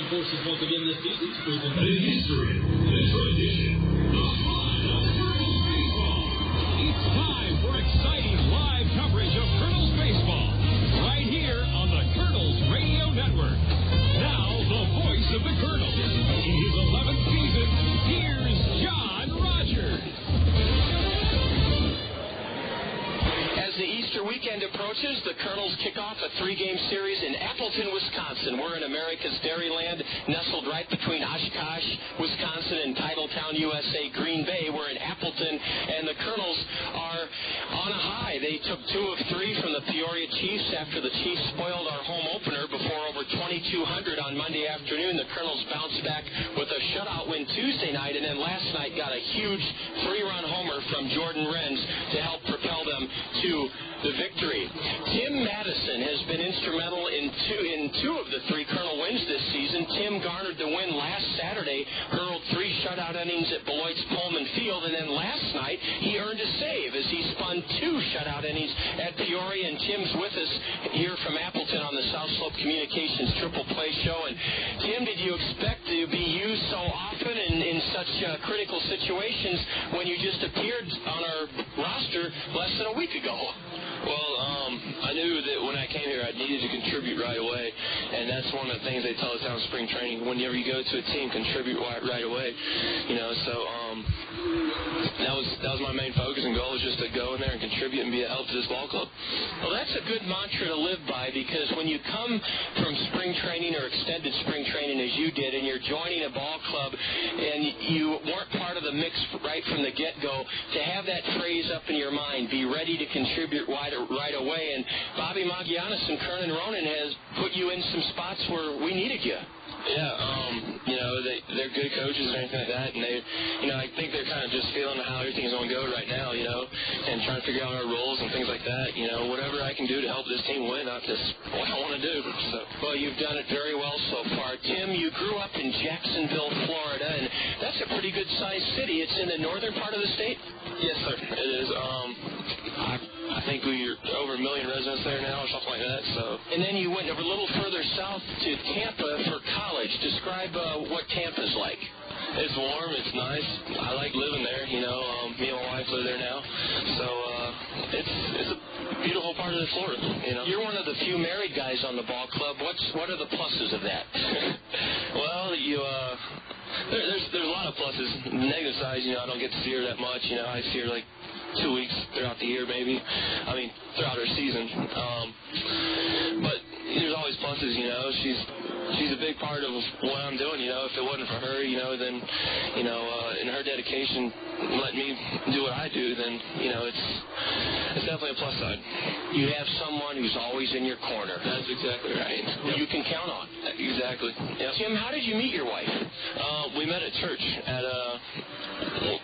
join forces once again this season. The history, the tradition, the fun of Kernels baseball. It's time for exciting live coverage of Kernels baseball, right here on the Kernels Radio Network. Now, the voice of the Kernels. In his 11th season, here's John Rogers. As the Easter weekend approaches, the Kernels kick off a 3-game series in Appleton, Wisconsin. We're in America's Dairyland, nestled right between Oshkosh, Wisconsin, and Titletown, USA, Green Bay. We're in Appleton, and the Kernels are on a high. They took 2 of 3 from the Peoria Chiefs after the Chiefs spoiled our home opener before over 2,200 on Monday afternoon. The Kernels bounced back with a shutout win Tuesday night, and then last night got a huge 3-run homer from Jordan Renz to help propel them to the victory. Tim Madison has been instrumental in two of the 3 Kernel wins this season. Tim garnered the win last Saturday, hurled 3 shutout innings at Beloit's Pullman Field, and then last night he earned a save as he spun 2 shutout innings at Peoria. And Tim's with us here from Appleton on the South Slope Communications Triple Play Show. And Tim, did you expect to be used so often in such critical situations when you just appeared on our roster less than a week ago? Well, I knew that when I came here I needed to contribute right away, and that's one of the things they tell us down in spring training. Whenever you go to a team, contribute right away. So that was my main focus and goal, was just to go in there and contribute and be a help to this ball club. Well, that's a good mantra to live by, because when you come from spring training or extended spring training as you did, and you're joining a ball club and you weren't part of the mix right from the get-go, to have that phrase up in your mind, be ready to contribute right away. And Bobby Magianis and Kernan Ronan has put you in some spots where we needed you. Yeah, they're good coaches and anything like that, and they, I think they're kind of just feeling how everything's going to go right now, and trying to figure out our roles and things like that. Whatever I can do to help this team win, that's what I want to do. So. Well, you've done it very well so far. Tim, you grew up in Jacksonville, Florida, and that's a pretty good-sized city. It's in the northern part of the state? Yes, sir. It is. I think we're over 1 million residents there now or something like that. So. And then you went a little further south to Tampa for college. Describe what Tampa's like. It's warm. It's nice. I like living there. Me and my wife live there now. So it's a beautiful part of Florida. You're one of the few married guys on the ball club. What are the pluses of that? Well, there's a lot of pluses. Negative side, I don't get to see her that much. I see her like 2 weeks throughout the year, maybe. Throughout her season. But there's always pluses, She's a big part of what I'm doing, If it wasn't for her, then, and her dedication, letting me do what I do, then, it's definitely a plus side. You have someone who's always in your corner. That's exactly right. Who you can count on. Exactly. Yep. Tim, how did you meet your wife? We met at church at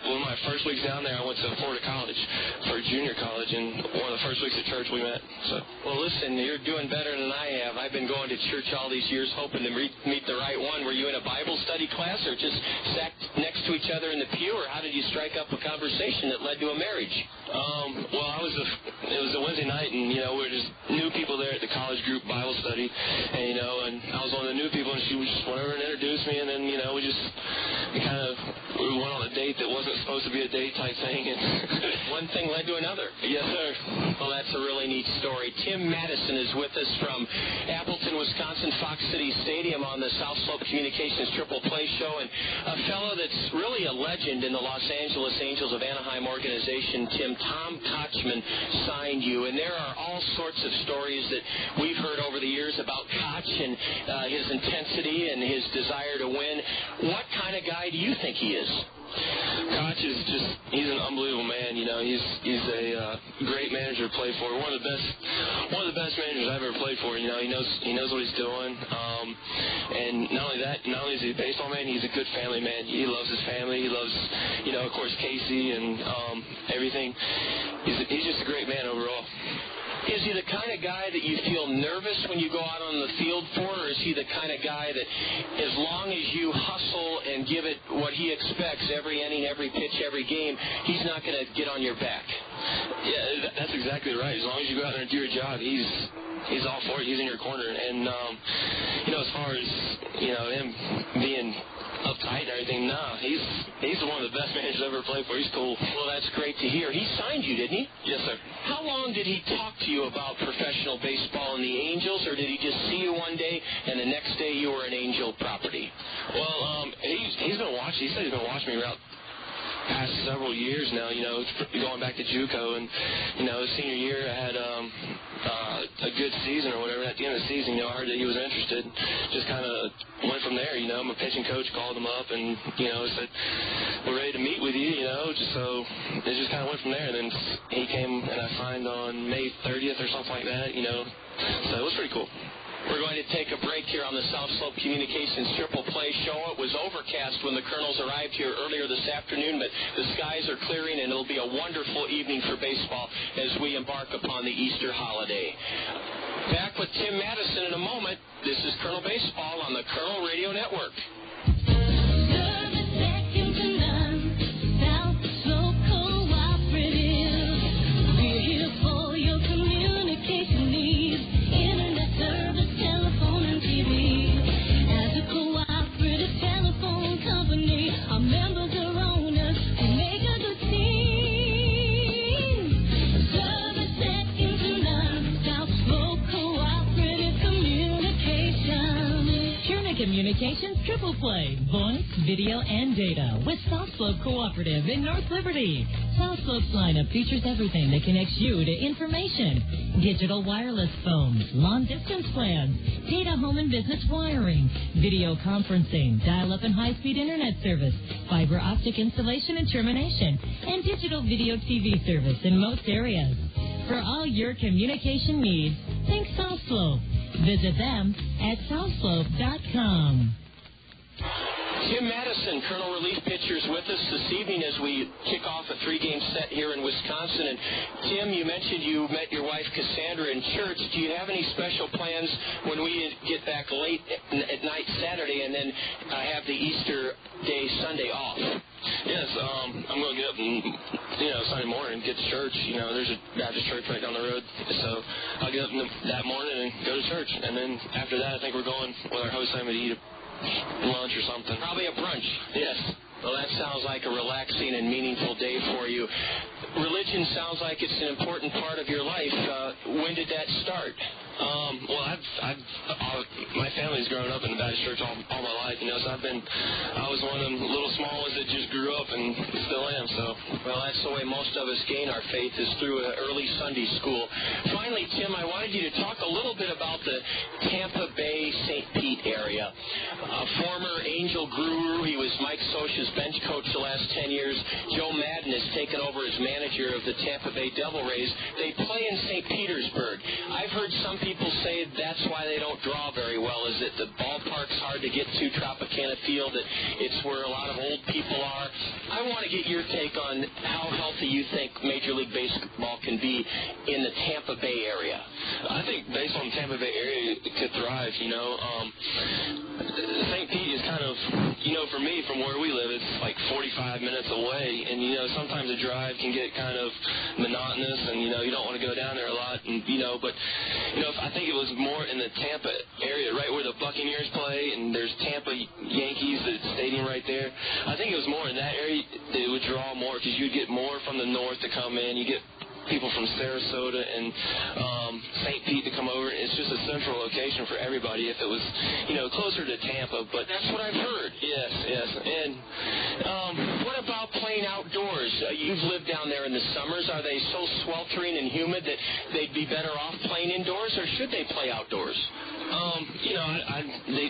one of my first weeks down there. I went to Florida College for junior college, and one of the first weeks at church we met. So. Well, listen, you're doing better than I have. I've been going to church all these years hoping to meet the right one. Were you in a Bible study class or just sat next to each other in the pew, or how did you strike up a conversation that led to a marriage? Well, it was a Wednesday night, and, we were just new people there at the college group Bible study, and, and I was one of the new people, and she just went over and introduced me, and then, we went on a date that wasn't supposed to be a date type thing, and one thing led to another. Yes, sir. Well, that's a really neat story. Tim Madison is with us from Appleton, Wisconsin, Fox City Stadium on the South Slope Communications Triple Play Show, and a fellow that's really a legend in the Los Angeles Angels of Anaheim organization, Tim. Tom Kochman signed you, and there are all sorts of stories that we've heard over the years about Koch and his intensity and his desire to win. What kind of guy do you think he is? Koch is he's an unbelievable man. He's a great manager to play for. One of the best managers I've ever played for. He knows what he's doing. And not only is he a baseball man, he's a good family man. He loves his family. He loves, of course, Casey and everything. He's just a great man overall. Is he the kind of guy that you feel nervous when you go out on the field for, or is he the kind of guy that as long as you hustle and give it what he expects every inning, every pitch, every game, he's not going to get on your back? Yeah, that's exactly right. As long as you go out there and do your job, he's all for it. He's in your corner. And, as far as, him being uptight and everything, he's one of the best managers I've ever played for. He's cool. Well, that's great to hear. He signed you, didn't he? Yes, sir. How long did he talk to you about professional baseball and the Angels, or did he just see you one day and the next day you were an Angel property? Well, he's been watching. He said he's been watching me around past several years now, going back to JUCO, and, senior year I had a good season or whatever. At the end of the season, I heard that he was interested. Just kind of went from there, My pitching coach called him up and, said, we're ready to meet with you, so it just kind of went from there. And then he came and I signed on May 30th or something like that, so it was pretty cool. We're going to take a break here on the South Slope Communications Triple Play Show. It was overcast when the Kernels arrived here earlier this afternoon, but the skies are clearing, and it'll be a wonderful evening for baseball as we embark upon the Easter holiday. Back with Tim Madison in a moment. This is Kernel Baseball on the Kernel Radio Network. Communications Triple Play, voice, video, and data with South Slope Cooperative in North Liberty. South Slope's lineup features everything that connects you to information. Digital wireless phones, long-distance plans, data home and business wiring, video conferencing, dial-up and high-speed internet service, fiber optic installation and termination, and digital video TV service in most areas. For all your communication needs, think South Slope. Visit them at southslope.com. Tim Madison, Colonel Relief Pitchers, with us this evening as we kick off a three-game set here in Wisconsin. And Tim, you mentioned you met your wife Cassandra in church. Do you have any special plans when we get back late at night Saturday and then have the Easter Day Sunday off? Yes, I'm going to get up and, Sunday morning and get to church. There's a Baptist church right down the road. So I'll get up that morning and go to church. And then after that, I think we're going with our host family to eat lunch or something. Probably a brunch. Yes. Well, that sounds like a relaxing and meaningful day for you. Religion sounds like it's an important part of your life. When did that start? Well, my family's grown up in the Baptist church all my life, so I was one of them little small ones that just grew up and still am, so. Well, that's the way most of us gain our faith, is through an early Sunday school. Finally, Tim, I wanted you to talk a little bit about the Tampa Bay, St. Pete area. A former Angel guru, he was Mike Socha's bench coach the last 10 years. Joe Madden has taken over as manager of the Tampa Bay Devil Rays. They play in St. Petersburg. I've heard some people say that's why they don't draw very well, is that the ballpark's hard to get to, Tropicana Field, that it's where a lot of old people are. I want to get your take on how healthy you think Major League Baseball can be in the Tampa Bay area. I think based on the Tampa Bay area, it could thrive, St. Pete is kind of, for me, from where we live, it's like 45 minutes away, and, sometimes the drive can get kind of monotonous, and, you don't want to go down there a lot, and, but, I think it was more in the Tampa area, right where the Buccaneers play, and there's Tampa Yankees, the stadium right there. I think it was more in that area that it would draw more, because you'd get more from the north to come in. You get people from Sarasota and St. Pete to come over. It's just a central location for everybody if it was, closer to Tampa. But that's what I've heard. Yes. And what about playing outdoors? You've lived down there in the summers. Are they so sweltering and humid that they'd be better off playing indoors, or should they play outdoors?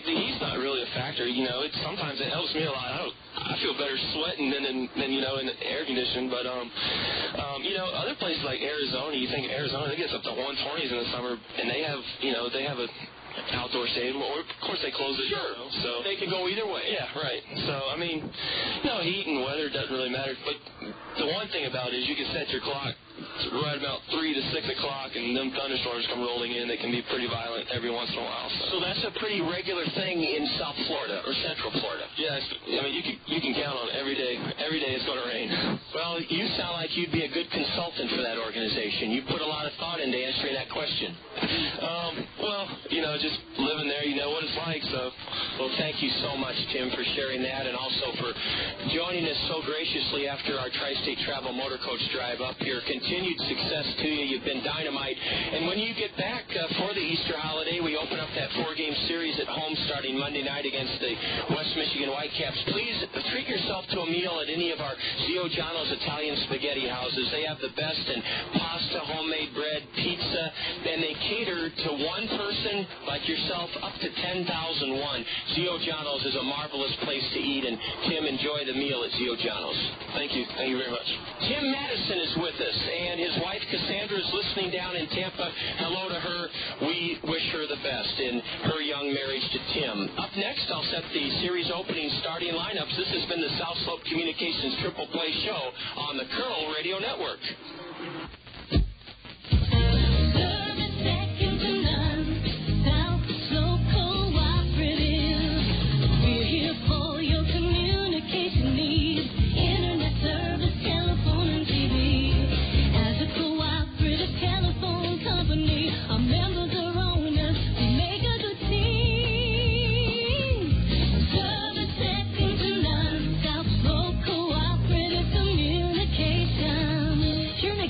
The heat's not really a factor. Sometimes it helps me a lot. I feel better sweating than in the air conditioning. But other places like Arizona, you think Arizona, it gets up to 120s in the summer, and they have a outdoor stadium, or of course they close it. Sure. So they can go either way. Yeah, right. So heat and weather doesn't really matter. But the one thing about it is you can set your clock right about 3 to 6 o'clock, and them thunderstorms come rolling in. They can be pretty violent every once in a while. So that's a pretty regular thing in South Florida or Central Florida. Yes, you can count on every day. Every day it's going to rain. Well, you sound like you'd be a good consultant for that organization. You put a lot of thought into answering that question. Well, just living there, you know what it's like, so. Well, thank you so much, Tim, for sharing that and also for joining us so graciously after our Tri-State Travel Motor Coach drive up here. Continued success to you. You've been dynamite. And when you get back for the Easter holiday, we open up that 4-game series at home starting Monday night against the West Michigan Whitecaps. Please treat yourself to a meal at any of our Zio Giano's Italian spaghetti houses. They have the best in pasta, homemade bread, pizza, and they cater to one person like yourself up to 10,001. Zio Giano's is a marvelous place to eat, and Tim, enjoy the meal at Zio Giano's. Thank you. Thank you very much. Tim Madison is with us, and his wife Cassandra is listening down in Tampa. Hello to her. We wish her the best in her young marriage to Tim. Up next, I'll set the series opening starting lineups. This has been the South Slope Communications Triple Play Show on the Kernel Radio Network.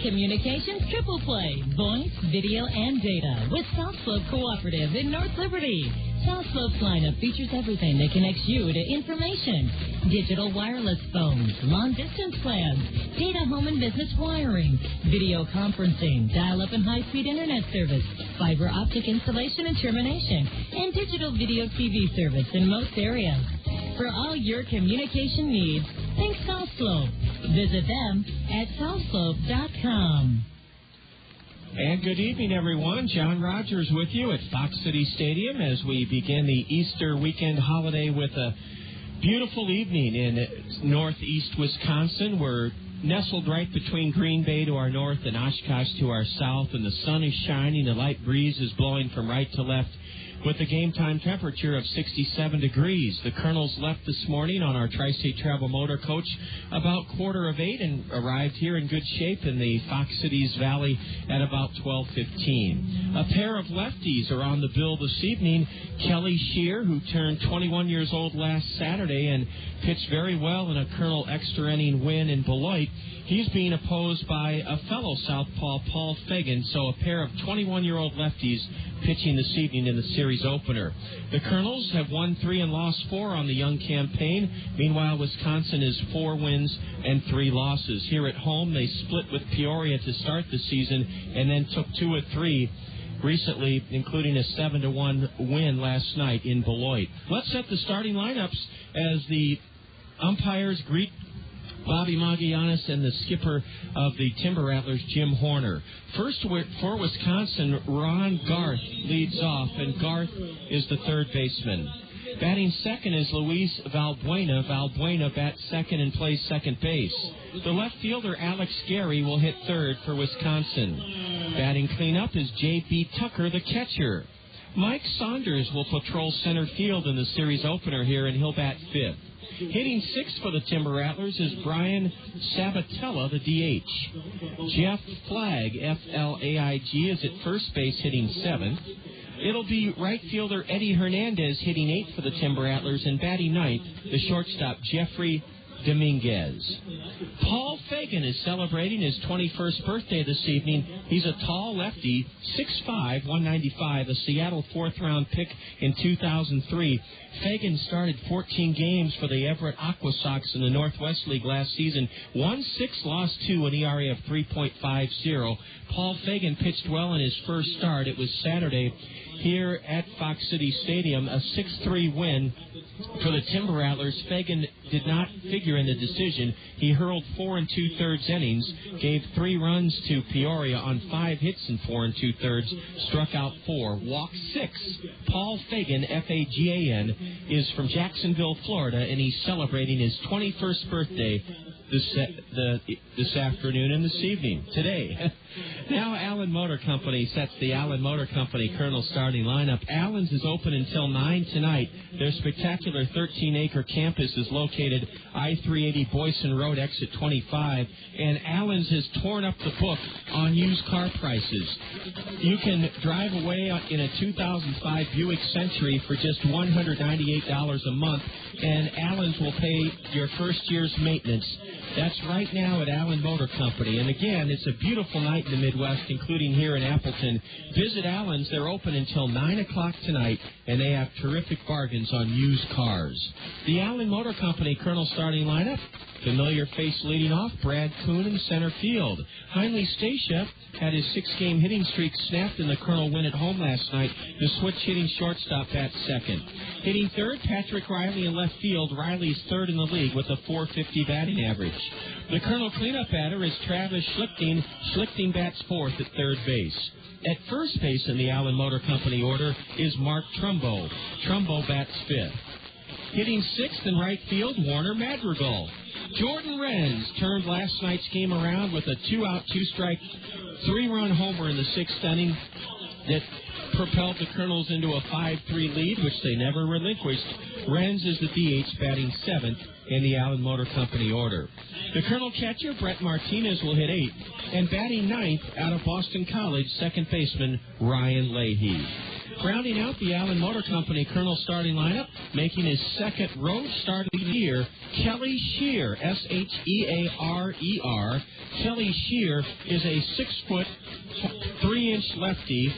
Communications Triple Play, voice, video, and data with South Slope Cooperative in North Liberty. South Slope's lineup features everything that connects you to information. Digital wireless phones, long-distance plans, data home and business wiring, video conferencing, dial-up and high-speed internet service, fiber optic installation and termination, and digital video TV service in most areas. For all your communication needs, think South Slope. Visit them at southslope.com. And good evening, everyone. John Rogers with you at Fox City Stadium as we begin the Easter weekend holiday with a beautiful evening in northeast Wisconsin. We're nestled right between Green Bay to our north and Oshkosh to our south, and the sun is shining. The light breeze is blowing from right to left with a game-time temperature of 67 degrees. The Kernels left this morning on our Tri-State Travel Motor Coach about 7:45 and arrived here in good shape in the Fox Cities Valley at about 12:15. A pair of lefties are on the bill this evening. Kelly Shear, who turned 21 years old last Saturday and pitched very well in a Kernel extra inning win in Beloit. He's being opposed by a fellow southpaw, Paul Fagan, so a pair of 21-year-old lefties pitching this evening in the series opener. The Kernels have won 3 and lost 4 on the young campaign. Meanwhile, Wisconsin is 4 wins and 3 losses. Here at home, they split with Peoria to start the season and then took 2 of 3 recently, including a 7-1 win last night in Beloit. Let's set the starting lineups as the umpires greet Bobby Magianis and the skipper of the Timber Rattlers, Jim Horner. First for Wisconsin, Ron Garth leads off, and Garth is the third baseman. Batting second is Luis Valbuena. Valbuena bats second and plays second base. The left fielder, Alex Gary, will hit third for Wisconsin. Batting cleanup is J.B. Tucker, the catcher. Mike Saunders will patrol center field in the series opener here, and he'll bat fifth. Hitting sixth for the Timber Rattlers is Brian Sabatella, the DH. Jeff Flagg, F-L-A-I-G, is at first base hitting seventh. It'll be right fielder Eddie Hernandez hitting eighth for the Timber Rattlers, and batting ninth, the shortstop Jeffrey Dominguez. Paul Fagan is celebrating his 21st birthday this evening. He's a tall lefty, 6'5", 195, a Seattle fourth-round pick in 2003. Fagan started 14 games for the Everett Aqua Sox in the Northwest League last season. Won 6, lost 2, an ERA of 3.50. Paul Fagan pitched well in his first start. It was Saturday here at Fox City Stadium, a 6-3 win for the Timber Rattlers. Fagan did not figure in the decision. He hurled 4 2/3 innings, gave 3 runs to Peoria on 5 hits in 4 2/3, struck out 4, walked 6. Paul Fagan, F-A-G-A-N, is from Jacksonville, Florida, and he's celebrating his 21st birthday this afternoon and this evening, today. Now Allen Motor Company sets the Allen Motor Company Kernel starting lineup. Allen's is open until 9 tonight. Their spectacular 13-acre campus is located I-380 Boyson Road, exit 25. And Allen's has torn up the book on used car prices. You can drive away in a 2005 Buick Century for just $198 a month, and Allen's will pay your first year's maintenance. That's right now at Allen Motor Company. And again, it's a beautiful night in the Midwest, including here in Appleton. Visit Allen's. They're open until 9 o'clock tonight, and they have terrific bargains on used cars. The Allen Motor Company Kernel starting lineup. Familiar face leading off, Brad Kuhn in center field. Heinle Stacia had his 6-game hitting streak snapped in the Kernel win at home last night. The switch hitting shortstop at second. Hitting third, Patrick Riley in left field. Riley's third in the league with a .450 batting average. The Kernel cleanup batter is Travis Schlicting. Schlicting bats fourth at third base. At first base in the Allen Motor Company order is Mark Trumbo. Trumbo bats fifth. Hitting sixth in right field, Warner Madrigal. Jordan Renz turned last night's game around with a 2-out, 2-strike, 3-run homer in the sixth inning that propelled the Kernels into a 5-3 lead, which they never relinquished. Renz is the DH, batting seventh in the Allen Motor Company order. The Kernel catcher, Brett Martinez, will hit eighth, and batting ninth out of Boston College, second baseman Ryan Leahy. Rounding out the Allen Motor Company Kernel starting lineup, making his second road start of the year, Kelly Shear, Shearer. Kelly Shear is a 6-foot, 3-inch lefty,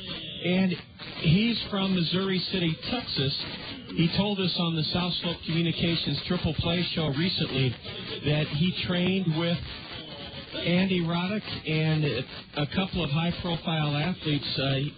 and he's from Missouri City, Texas. He told us on the South Slope Communications Triple Play show recently that he trained with Andy Roddick and a couple of high-profile athletes.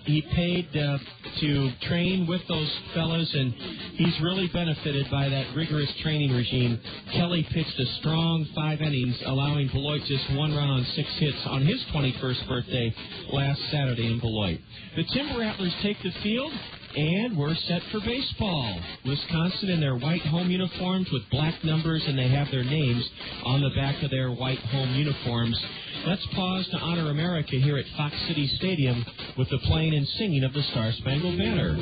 He paid to train with those fellas, and he's really benefited by that rigorous training regime. Kelly pitched a strong 5 innings, allowing Beloit just 1 run on 6 hits on his 21st birthday last Saturday in Beloit. The Timber Rattlers take the field, and we're set for baseball. Wisconsin in their white home uniforms with black numbers, and they have their names on the back of their white home uniforms. Let's pause to honor America here at Fox City Stadium with the playing and singing of the Star-Spangled Banner.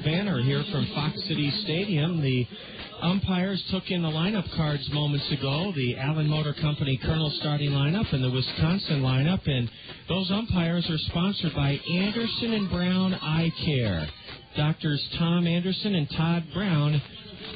Banner here from Fox City Stadium. The umpires took in the lineup cards moments ago, the Allen Motor Company Kernel starting lineup and the Wisconsin lineup, and those umpires are sponsored by Anderson and Brown Eye Care. Doctors Tom Anderson and Todd Brown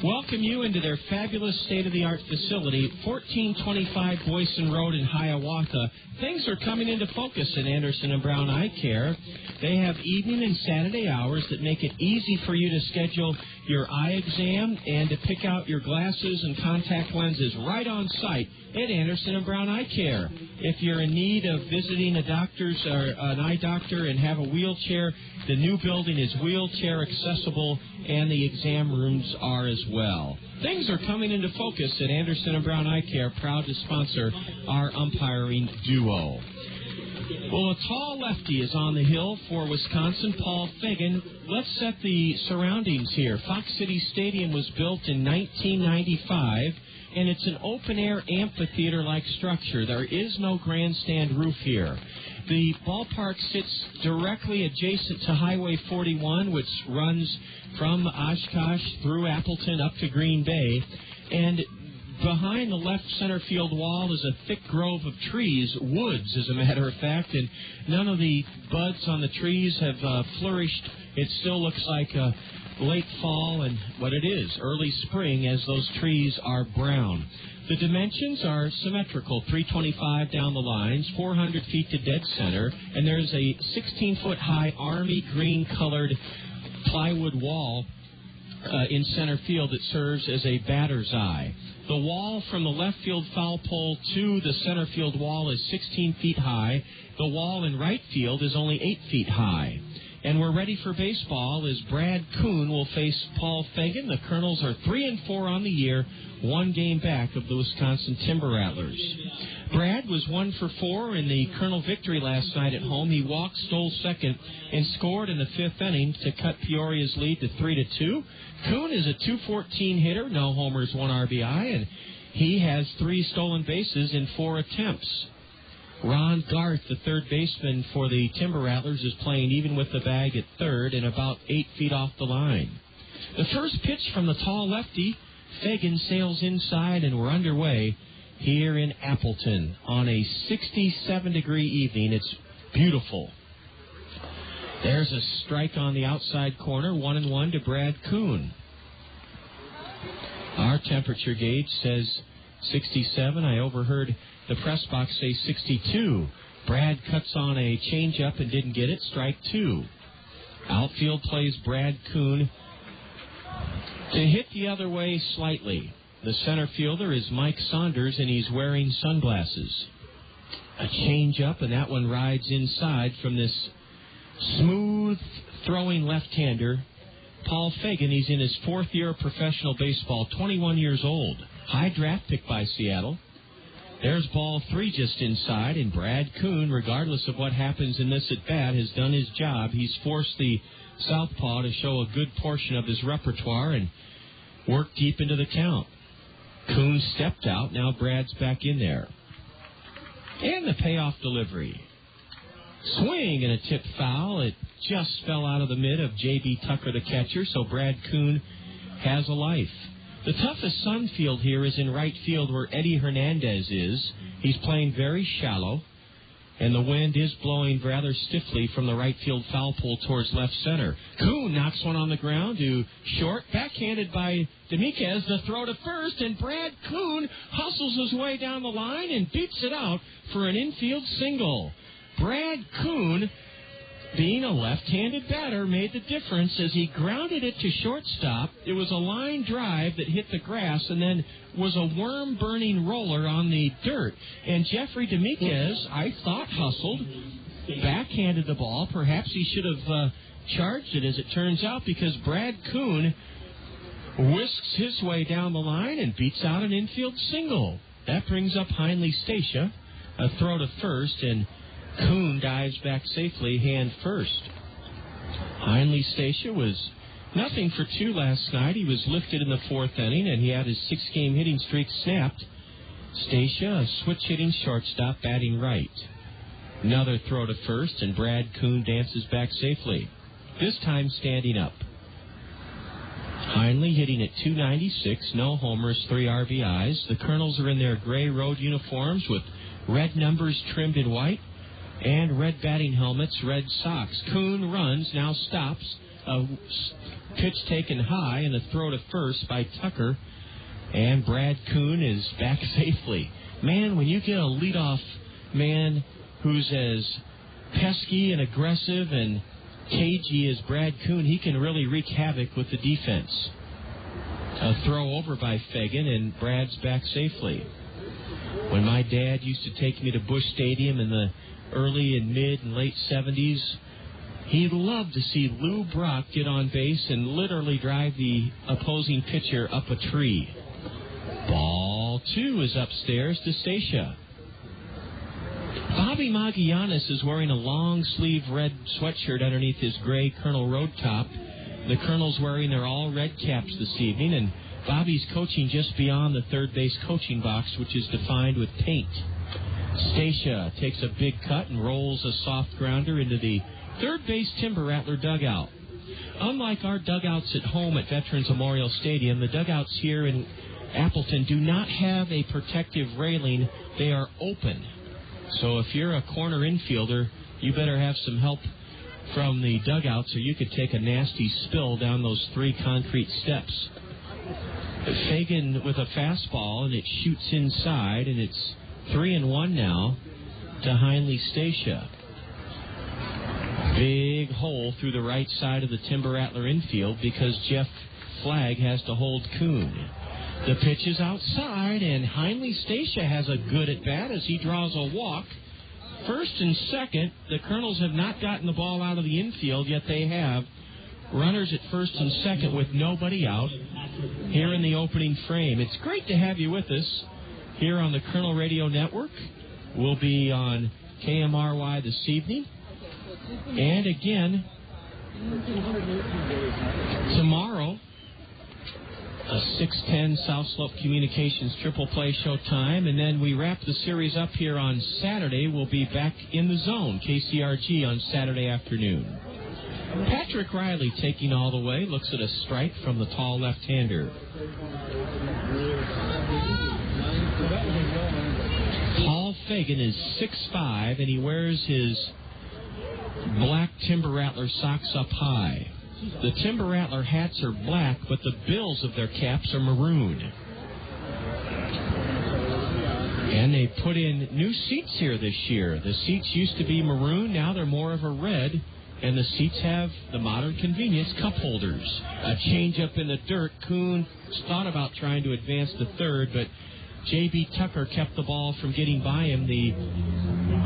welcome you into their fabulous state-of-the-art facility, 1425 Boyson Road in Hiawatha. Things are coming into focus at Anderson and Brown Eye Care. They have evening and Saturday hours that make it easy for you to schedule your eye exam and to pick out your glasses and contact lenses right on site at Anderson and Brown Eye Care. If you're in need of visiting a doctor's or an eye doctor and have a wheelchair, the new building is wheelchair accessible and the exam rooms are as well. Things are coming into focus at Anderson and Brown Eye Care, proud to sponsor our umpiring duo. Well, a tall lefty is on the hill for Wisconsin, Paul Fagan. Let's set the surroundings here. Fox City Stadium was built in 1995, and it's an open-air amphitheater-like structure. There is no grandstand roof here. The ballpark sits directly adjacent to Highway 41, which runs from Oshkosh through Appleton up to Green Bay, and behind the left center field wall is a thick grove of trees, woods as a matter of fact, and none of the buds on the trees have flourished. It still looks like late fall and what it is, early spring, as those trees are brown. The dimensions are symmetrical, 325 down the lines, 400 feet to dead center, and there's a 16-foot high army green colored plywood wall in center field that serves as a batter's eye. The wall from the left field foul pole to the center field wall is 16 feet high. The wall in right field is only 8 feet high. And we're ready for baseball as Brad Kuhn will face Paul Fagan. The Kernels are 3-4 on the year, one game back of the Wisconsin Timber Rattlers. Brad was 1 for 4 in the Kernel victory last night at home. He walked, stole second, and scored in the 5th inning to cut Peoria's lead to 3-2. Kuhn is a .214 hitter, no homers, 1 RBI, and he has 3 stolen bases in 4 attempts. Ron Garth, the third baseman for the Timber Rattlers, is playing even with the bag at third and about 8 feet off the line. The first pitch from the tall lefty, Fagan sails inside, and we're underway here in Appleton on a 67-degree evening. It's beautiful. There's a strike on the outside corner, 1-1 to Brad Kuhn. Our temperature gauge says 67. I overheard the press box say 62. Brad cuts on a changeup and didn't get it. Strike 2. Outfield plays Brad Kuhn to hit the other way slightly. The center fielder is Mike Saunders, and he's wearing sunglasses. A changeup, and that one rides inside from this smooth throwing left-hander, Paul Fagan. He's in his 4th year of professional baseball, 21 years old. High draft pick by Seattle. There's ball 3 just inside, and Brad Kuhn, regardless of what happens in this at-bat, has done his job. He's forced the southpaw to show a good portion of his repertoire and work deep into the count. Kuhn stepped out. Now Brad's back in there. And the payoff delivery. Swing and a tip foul. It just fell out of the mid of J.B. Tucker, the catcher, so Brad Kuhn has a life. The toughest sun field here is in right field where Eddie Hernandez is. He's playing very shallow, and the wind is blowing rather stiffly from the right field foul pole towards left center. Kuhn knocks one on the ground to short, backhanded by Dominguez. The throw to first, and Brad Kuhn hustles his way down the line and beats it out for an infield single. Brad Kuhn, being a left-handed batter, made the difference as he grounded it to shortstop. It was a line drive that hit the grass and then was a worm-burning roller on the dirt. And Jeffrey Dominguez, I thought, hustled, backhanded the ball. Perhaps he should have charged it, as it turns out, because Brad Kuhn whisks his way down the line and beats out an infield single. That brings up Heinle Stacia, a throw to first, and Kuhn dives back safely, hand first. Heinle Stacia was nothing for 2 last night. He was lifted in the 4th inning, and he had his 6-game hitting streak snapped. Stacia, a switch-hitting shortstop, batting right. Another throw to first, and Brad Kuhn dances back safely, this time standing up. Heinle hitting at .296, no homers, 3 RBIs. The Kernels are in their gray road uniforms with red numbers trimmed in white, and red batting helmets, red socks. Kuhn runs, now stops. A pitch taken high and a throw to first by Tucker. And Brad Kuhn is back safely. Man, when you get a leadoff man who's as pesky and aggressive and cagey as Brad Kuhn, he can really wreak havoc with the defense. A throw over by Fagan, and Brad's back safely. When my dad used to take me to Busch Stadium in the early and mid and late 70s, he loved to see Lou Brock get on base and literally drive the opposing pitcher up a tree. Ball 2 is upstairs to Stacia. Bobby Magallanes is wearing a long-sleeve red sweatshirt underneath his gray Colonel Road top. The Colonels wearing their all-red caps this evening, and Bobby's coaching just beyond the third base coaching box, which is defined with paint. Stacia takes a big cut and rolls a soft grounder into the third base Timber Rattler dugout. Unlike our dugouts at home at Veterans Memorial Stadium, the dugouts here in Appleton do not have a protective railing. They are open. So if you're a corner infielder, you better have some help from the dugouts, or you could take a nasty spill down those 3 concrete steps. Fagan with a fastball, and it shoots inside, and it's 3-1 now to Heinle Stacia. Big hole through the right side of the Timber Rattler infield because Jeff Flagg has to hold Kuhn. The pitch is outside, and Heinle Stacia has a good at-bat as he draws a walk. First and second, the Colonels have not gotten the ball out of the infield, yet they have runners at first and second with nobody out here in the opening frame. It's great to have you with us here on the Colonel Radio Network. We'll be on KMRY this evening. And again, tomorrow, a 6:10 South Slope Communications triple play show time, and then we wrap the series up here on Saturday. We'll be back in the zone, KCRG, on Saturday afternoon. Patrick Riley taking all the way, looks at a strike from the tall left-hander. Paul Fagan is 6'5", and he wears his black Timber Rattler socks up high. The Timber Rattler hats are black, but the bills of their caps are maroon. And they put in new seats here this year. The seats used to be maroon, now they're more of a red, and the seats have the modern convenience cup holders. A change-up in the dirt. Kuhn thought about trying to advance to third, but J.B. Tucker kept the ball from getting by him, the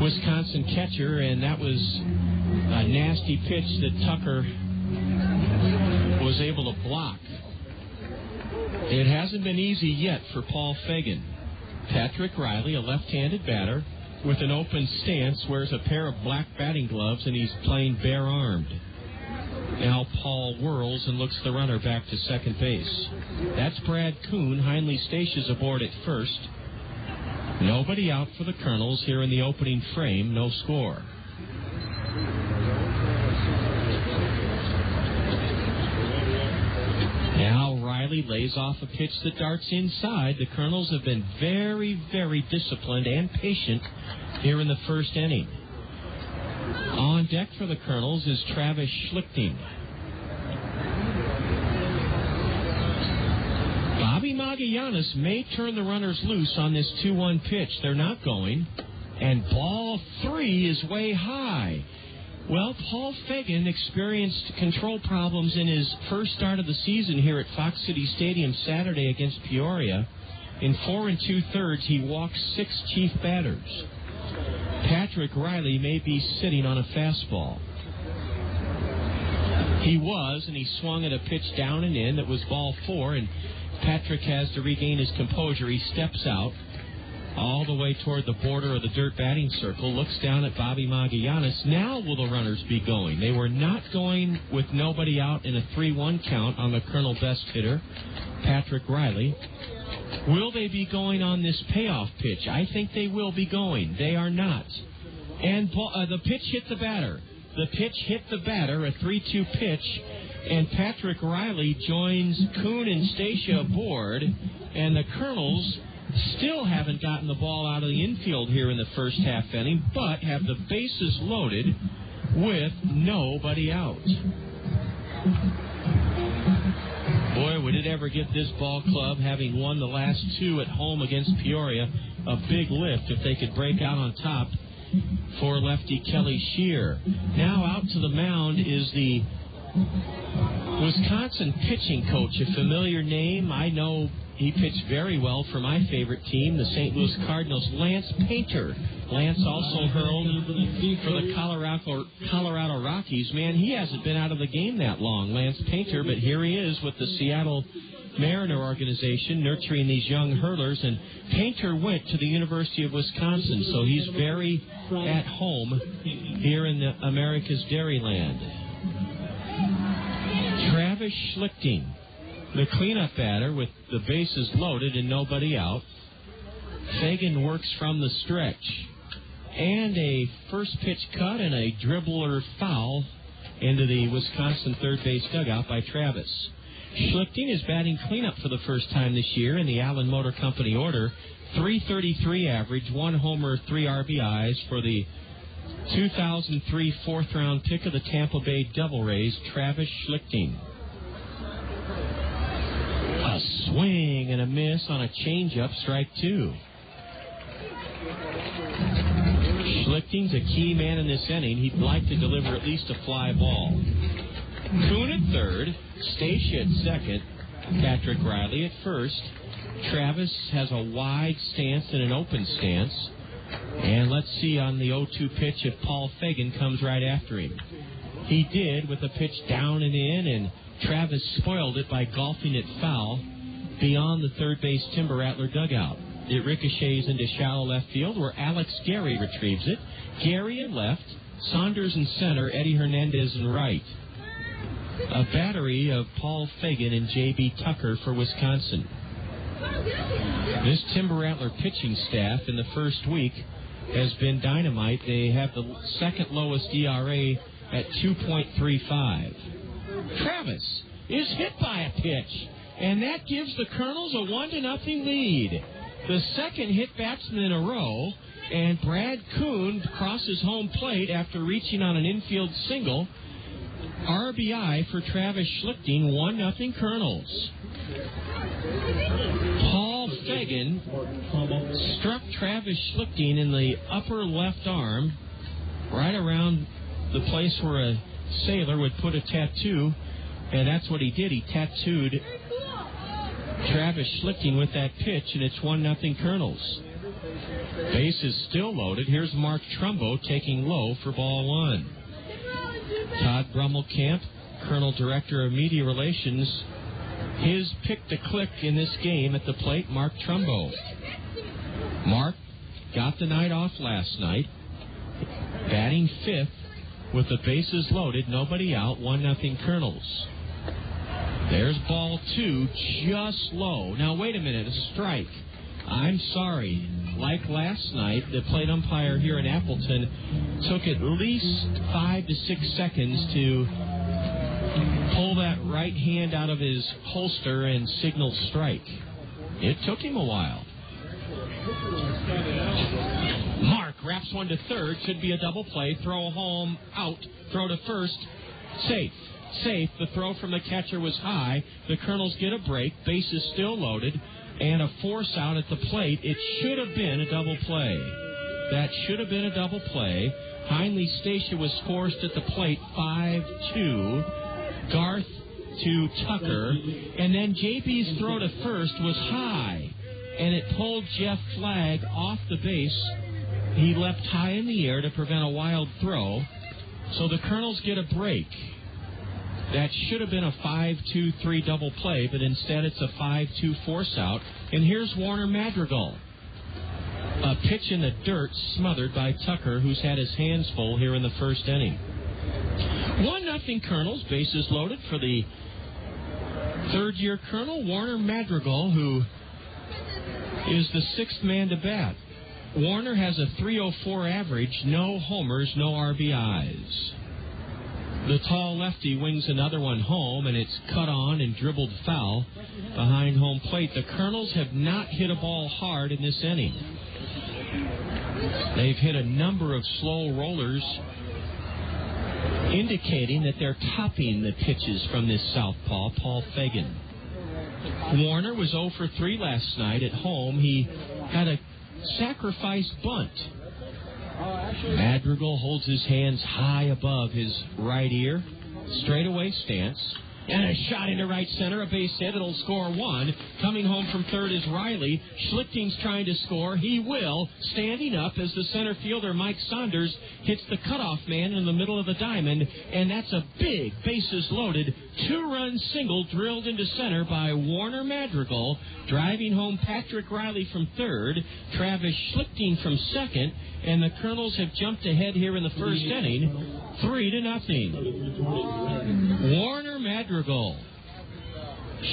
Wisconsin catcher, and that was a nasty pitch that Tucker was able to block. It hasn't been easy yet for Paul Fagan. Patrick Riley, a left-handed batter with an open stance, wears a pair of black batting gloves, and he's playing bare-armed. Now Paul whirls and looks the runner back to second base. That's Brad Kuhn. Heinle Stacia's aboard at first. Nobody out for the Colonels here in the opening frame. No score. Now Riley lays off a pitch that darts inside. The Colonels have been very, very disciplined and patient here in the first inning. On deck for the Colonels is Travis Schlicting. Bobby Magallanes may turn the runners loose on this 2-1 pitch. They're not going. And ball 3 is way high. Well, Paul Fagan experienced control problems in his first start of the season here at Fox City Stadium Saturday against Peoria. In 4 2/3, he walked 6 chief batters. Patrick Riley may be sitting on a fastball. He was, and he swung at a pitch down and in that was ball 4, and Patrick has to regain his composure. He steps out all the way toward the border of the dirt batting circle, looks down at Bobby Magallanes. Now will the runners be going? They were not going with nobody out in a 3-1 count on the Colonel best hitter, Patrick Riley. Will they be going on this payoff pitch? I think they will be going. They are not. And the pitch hit the batter. The pitch hit the batter, a 3-2 pitch, and Patrick Riley joins Kuhn and Stacia aboard, and the Colonels still haven't gotten the ball out of the infield here in the first half inning, but have the bases loaded with nobody out. Boy, would it ever get this ball club, having won the last 2 at home against Peoria, a big lift if they could break out on top for lefty Kelly Shear. Now out to the mound is the Wisconsin pitching coach, a familiar name. I know he pitched very well for my favorite team, the St. Louis Cardinals, Lance Painter. Lance also hurled for the Colorado Rockies. Man, he hasn't been out of the game that long, Lance Painter, but here he is with the Seattle Mariner organization nurturing these young hurlers, and Painter went to the University of Wisconsin, so he's very at home here in the America's Dairyland. Travis Schlicting, the cleanup batter with the bases loaded and nobody out. Fagan works from the stretch. And a first pitch cut and a dribbler foul into the Wisconsin third base dugout by Travis. Schlicting is batting cleanup for the first time this year in the Allen Motor Company order. .333 average, 1 homer, 3 RBIs for the 2003 fourth-round pick of the Tampa Bay Devil Rays, Travis Schlicting. A swing and a miss on a changeup, strike 2. Schlichting's a key man in this inning. He'd like to deliver at least a fly ball. Kuhn at third, Stacia at second, Patrick Riley at first. Travis has a wide stance and an open stance. And let's see on the 0-2 pitch if Paul Fagan comes right after him. He did with a pitch down and in, and Travis spoiled it by golfing it foul beyond the third base Timber Rattler dugout. It ricochets into shallow left field where Alex Gary retrieves it. Gary in left, Saunders in center, Eddie Hernandez in right. A battery of Paul Fagan and J.B. Tucker for Wisconsin. This Timber Rattler pitching staff in the first week has been dynamite. They have the second lowest ERA at 2.35. Travis is hit by a pitch, and that gives the Kernels a 1-0 lead. The second hit batsman in a row, and Brad Kuhn crosses home plate after reaching on an infield single. RBI for Travis Schlicting, 1-0 Kernels. Paul Fagan struck Travis Schlicting in the upper left arm, right around the place where a sailor would put a tattoo, and that's what he did. He tattooed Travis Schlicting with that pitch, and it's 1-0 Kernels. Base is still loaded. Here's Mark Trumbo taking low for ball 1. Todd Brummelkamp, Colonel Director of Media Relations, his pick to click in this game at the plate, Mark Trumbo. Mark got the night off last night, batting fifth with the bases loaded, nobody out, 1-0 Kernels. There's ball 2, just low. Now, wait a minute, a strike. I'm sorry. Like last night, the plate umpire here in Appleton took at least 5 to 6 seconds to pull that right hand out of his holster and signal strike. It took him a while. Mark wraps one to third. Should be a double play. Throw home, out. Throw to first. Safe. The throw from the catcher was high. The Kernels get a break. Base is still loaded. And a force out at the plate. It should have been a double play. That should have been a double play. Hindley Stacia was forced at the plate 5-2. Garth to Tucker. And then JB's throw to first was high. And it pulled Jeff Flagg off the base. He leapt high in the air to prevent a wild throw. So the Kernels get a break. That should have been a 5-2-3 double play, but instead it's a 5-2 force out. And here's Warner Madrigal. A pitch in the dirt smothered by Tucker, who's had his hands full here in the first inning. 1-0 Kernels, bases loaded for the third-year Colonel, Warner Madrigal, who is the sixth man to bat. Warner has a .304 average, no homers, no RBIs. The tall lefty wings another one home, and it's cut on and dribbled foul behind home plate. The Kernels have not hit a ball hard in this inning. They've hit a number of slow rollers, indicating that they're topping the pitches from this southpaw, Paul Fagan. Warner was 0 for 3 last night at home. He had a sacrifice bunt. Madrigal holds his hands high above his right ear. Straightaway stance. And a shot into right center, a base hit. It'll score one. Coming home from third is Riley. Schlichting's trying to score. He will. Standing up as the center fielder, Mike Saunders, hits the cutoff man in the middle of the diamond. And that's a big, bases-loaded, two-run single drilled into center by Warner Madrigal. Driving home Patrick Riley from third. Travis Schlicting from second. And the Kernels have jumped ahead here in the first inning, 3-0. Warner Madrigal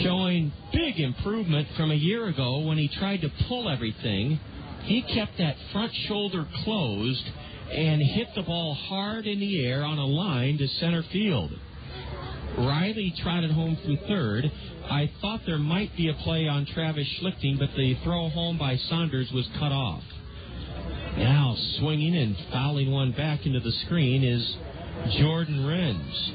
showing big improvement from a year ago when he tried to pull everything. He kept that front shoulder closed and hit the ball hard in the air on a line to center field. Riley trotted home from third. I thought there might be a play on Travis Schlicting, but the throw home by Saunders was cut off. Now swinging and fouling one back into the screen is Jordan Renz.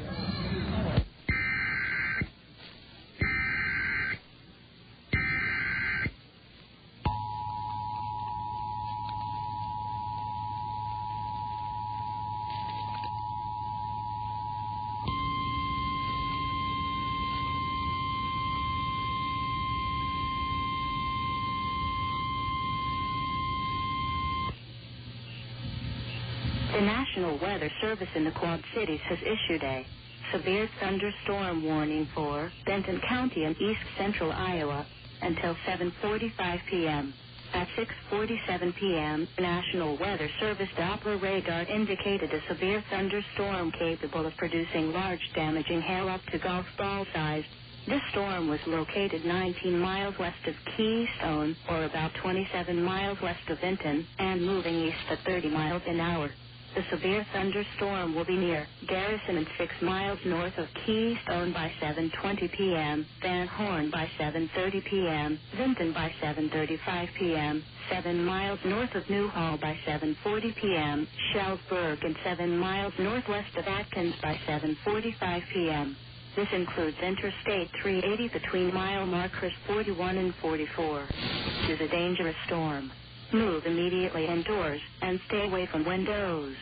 The National Weather Service in the Quad Cities has issued a severe thunderstorm warning for Benton County and east central Iowa until 7:45 p.m. At 6:47 p.m., the National Weather Service Doppler radar indicated a severe thunderstorm capable of producing large damaging hail up to golf ball size. This storm was located 19 miles west of Keystone, or about 27 miles west of Benton, and moving east at 30 miles an hour. The severe thunderstorm will be near Garrison and 6 miles north of Keystone by 7:20 p.m., Van Horn by 7:30 p.m., Vinton by 7:35 p.m., 7 miles north of Newhall by 7:40 p.m., Shelburne and 7 miles northwest of Atkins by 7:45 p.m. This includes Interstate 380 between mile markers 41 and 44. It is a dangerous storm. Move immediately indoors and stay away from windows.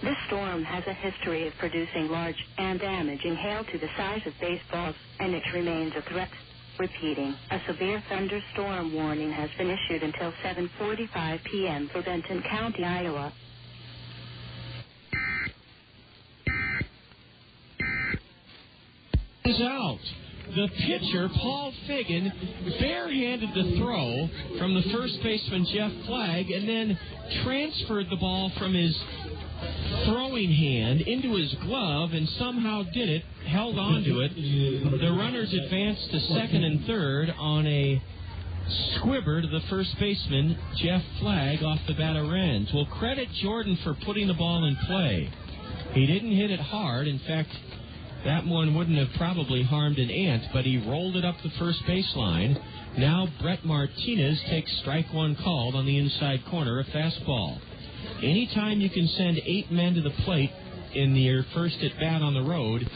This storm has a history of producing large and damaging hail to the size of baseballs, and it remains a threat. Repeating, a severe thunderstorm warning has been issued until 7:45 p.m. for Benton County, Iowa. Is out. The pitcher, Paul Fagan, barehanded the throw from the first baseman, Jeff Flagg, and then transferred the ball from his throwing hand into his glove and somehow did it, held on to it. The runners advanced to second and third on a squibber to the first baseman, Jeff Flagg, off the bat of Renz. We'll credit Jordan for putting the ball in play. He didn't hit it hard. In fact, that one wouldn't have probably harmed an ant, but he rolled it up the first baseline. Now Brett Martinez takes strike one called on the inside corner, a fastball. Anytime you can send 8 men to the plate in your first at-bat on the road,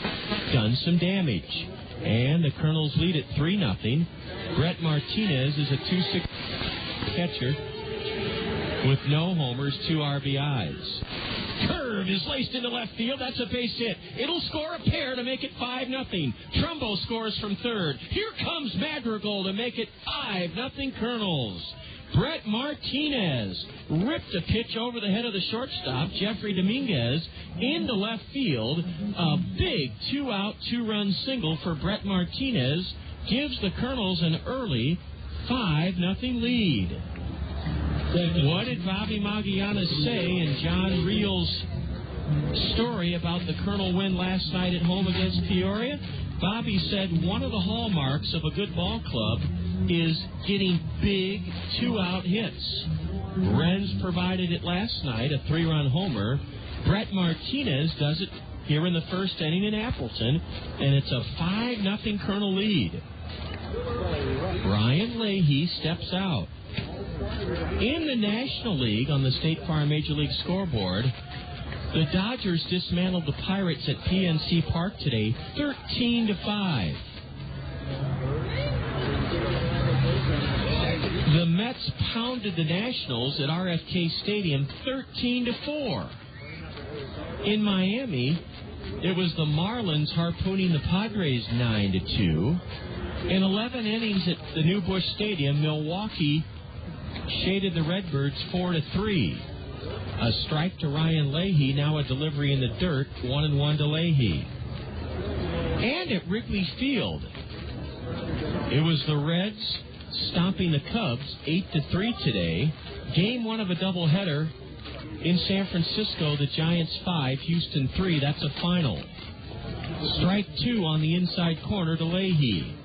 done some damage. And the Kernels lead at 3-0. Brett Martinez is a 2-6 catcher with no homers, 2 RBIs. Curve is laced into left field. That's a base hit. It'll score a pair to make it 5-0. Trumbo scores from third. Here comes Madrigal to make it 5-0 Kernels. Brett Martinez ripped a pitch over the head of the shortstop, Jeffrey Dominguez, into left field. A big 2-out, 2-run single for Brett Martinez gives the Kernels an early 5-0 lead. What did Bobby Magallanes say in John Reel's story about the Kernel win last night at home against Peoria? Bobby said one of the hallmarks of a good ball club is getting big 2-out hits. Renz provided it last night, a 3-run homer. Brett Martinez does it here in the first inning in Appleton, and it's a 5-0 Kernel lead. Brian Leahy steps out. In the National League, on the State Farm Major League scoreboard, the Dodgers dismantled the Pirates at PNC Park today, 13-5. The Mets pounded the Nationals at RFK Stadium, 13-4. In Miami, It was the Marlins harpooning the Padres 9-2. In 11 innings at the New Busch Stadium, Milwaukee shaded the Redbirds 4-3. A strike to Ryan Leahy, now a delivery in the dirt, 1-1 to Leahy. And at Wrigley Field, it was the Reds stomping the Cubs 8-3 today. Game 1 of a doubleheader in San Francisco. The Giants 5, Houston 3. That's a final. Strike 2 on the inside corner to Leahy.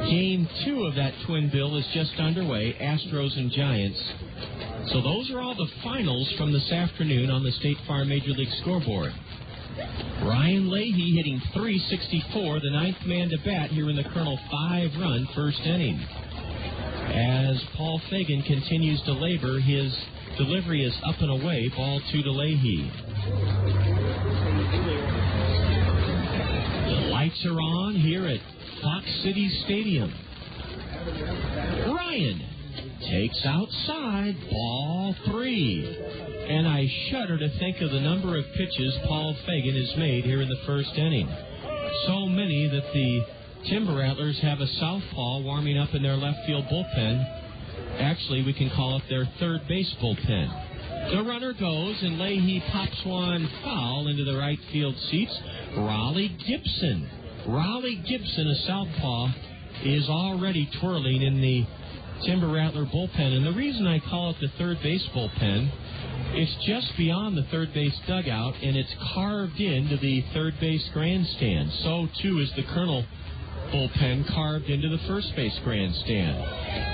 Game 2 of that twin bill is just underway, Astros and Giants. So those are all the finals from this afternoon on the State Farm Major League scoreboard. Ryan Leahy hitting .364, the ninth man to bat here in the Kernel 5-run first inning. As Paul Fagan continues to labor, his delivery is up and away, ball 2 to Leahy. The lights are on here at Fox City Stadium. Ryan takes outside, ball 3. And I shudder to think of the number of pitches Paul Fagan has made here in the first inning. So many that the Timber Rattlers have a southpaw warming up in their left field bullpen. Actually, we can call it their third base bullpen. The runner goes, and Leahy pops one foul into the right field seats. Raleigh Gibson, a southpaw, is already twirling in the Timber Rattler bullpen. And the reason I call it the third base bullpen, it's just beyond the third base dugout, and it's carved into the third base grandstand. So, too, is the Kernel bullpen carved into the first base grandstand.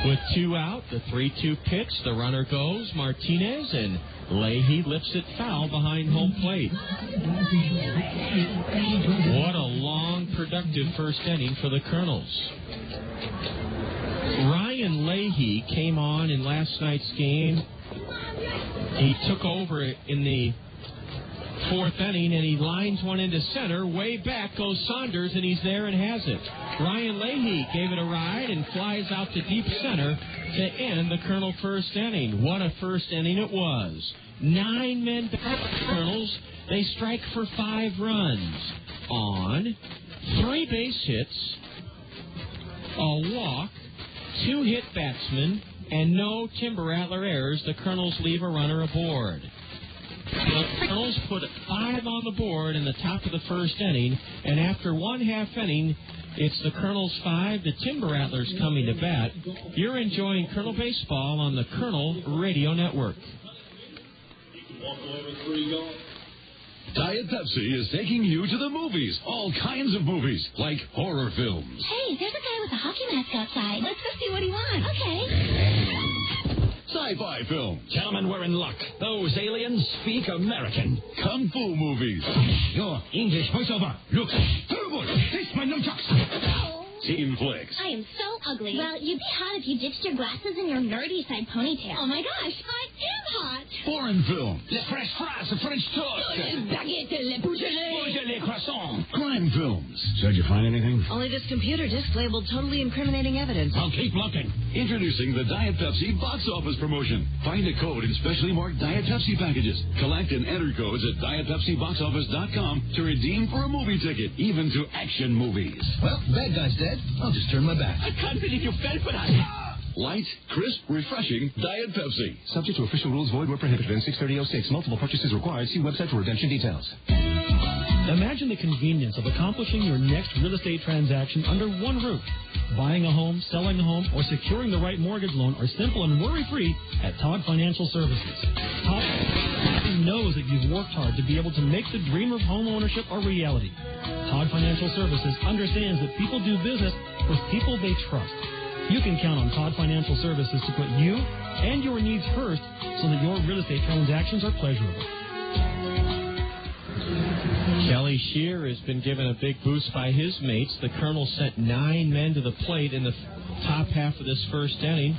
With 2 out, the 3-2 pitch, the runner goes, Martinez, and Leahy lifts it foul behind home plate. What a long, productive first inning for the Kernels. Ryan Leahy came on in last night's game. He took over in the 4th inning, and he lines one into center. Way back goes Saunders, and he's there and has it. Ryan Leahy gave it a ride and flies out to deep center to end the Kernel first inning. What a first inning it was. 9 men back. Kernels, they strike for 5 runs on 3 base hits, a walk, 2 hit batsmen, and no Timber Rattler errors. The Kernels leave a runner aboard. The Kernels put 5 on the board in the top of the first inning, and after 1/2 inning, it's the Kernels 5, the Timber Rattlers coming to bat. You're enjoying Kernel baseball on the Kernel Radio Network. Diet Pepsi is taking you to the movies. All kinds of movies, like horror films. Hey, there's a guy with a hockey mask outside. Let's go see what he wants. Okay. Sci-fi films. Gentlemen, we're in luck. Those aliens speak American. Kung Fu movies. Your English voiceover looks terrible. Taste my nunchucks. Teen flicks. I am so ugly. Well, you'd be hot if you ditched your glasses and your nerdy side ponytail. Oh, my gosh, I am hot. Foreign films. Les French fries, the French toast. Baguette, le Beaujolais croissant. Crime films. So, did you find anything? Only this computer disk labeled totally incriminating evidence. I'll keep looking. Introducing the Diet Pepsi box office promotion. Find a code in specially marked Diet Pepsi packages. Collect and enter codes at dietpepsiboxoffice.com to redeem for a movie ticket, even to action movies. Well, bad guy's dead. I'll just turn my back. I can't believe you fell for that. Light, crisp, refreshing Diet Pepsi. Subject to official rules, void where prohibited in 63006. Multiple purchases required. See website for redemption details. Imagine the convenience of accomplishing your next real estate transaction under one roof. Buying a home, selling a home, or securing the right mortgage loan are simple and worry-free at Todd Financial Services. Todd knows that you've worked hard to be able to make the dream of home ownership a reality. Todd Financial Services understands that people do business with people they trust. You can count on Todd Financial Services to put you and your needs first so that your real estate transactions are pleasurable. Kelly Shear has been given a big boost by his mates. The Kernel sent 9 men to the plate in the top half of this first inning.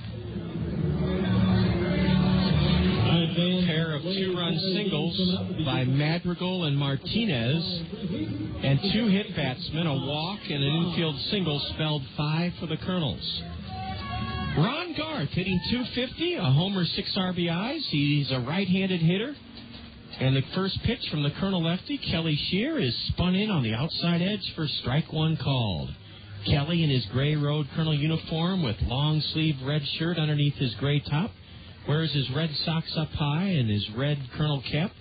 A pair of 2-run singles by Madrigal and Martinez, and 2 hit batsmen, a walk, and an infield single spelled 5 for the Kernels. Ron Garth hitting .250, a homer, 6 RBIs. He's a right-handed hitter. And the first pitch from the Colonel lefty, Kelly Shear, is spun in on the outside edge for strike one called. Kelly in his gray road Colonel uniform with long-sleeve red shirt underneath his gray top, wears his red socks up high and his red Colonel cap.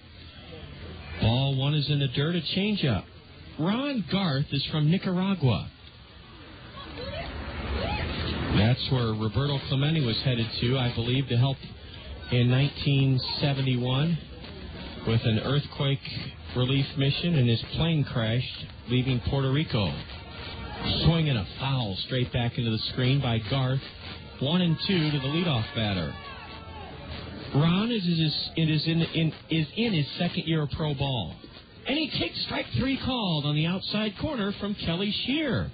Ball one is in the dirt, a changeup. Ron Garth is from Nicaragua. That's where Roberto Clemente was headed to, I believe, to help in 1971 with an earthquake relief mission, and his plane crashed, leaving Puerto Rico. Swing and a foul straight back into the screen by Garth. 1-2 to the leadoff batter. Ron is in his second year of pro ball. And he takes strike three called on the outside corner from Kelly Shear.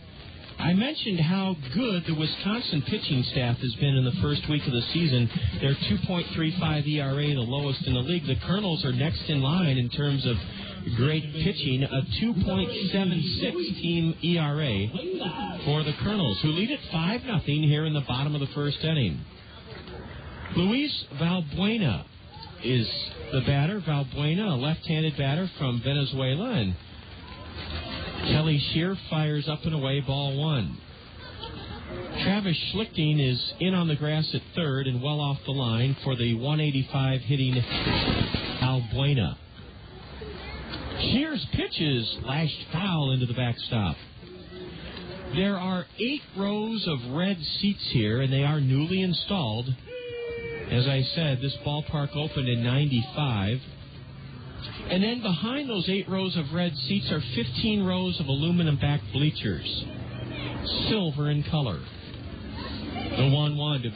I mentioned how good the Wisconsin pitching staff has been in the first week of the season. They're 2.35 ERA, the lowest in the league. The Kernels are next in line in terms of great pitching, a 2.76 team ERA for the Kernels, who lead at 5-0 here in the bottom of the first inning. Luis Valbuena is the batter. Valbuena, a left-handed batter from Venezuela, and Kelly Shear fires up and away, ball one. Travis Schlicting is in on the grass at third and well off the line for the 185 hitting Valbuena. Shear's pitch is lashed foul into the backstop. There are 8 rows of red seats here, and they are newly installed. As I said, this ballpark opened in 95. And then behind those 8 rows of red seats are 15 rows of aluminum-backed bleachers, silver in color. The 1-1 to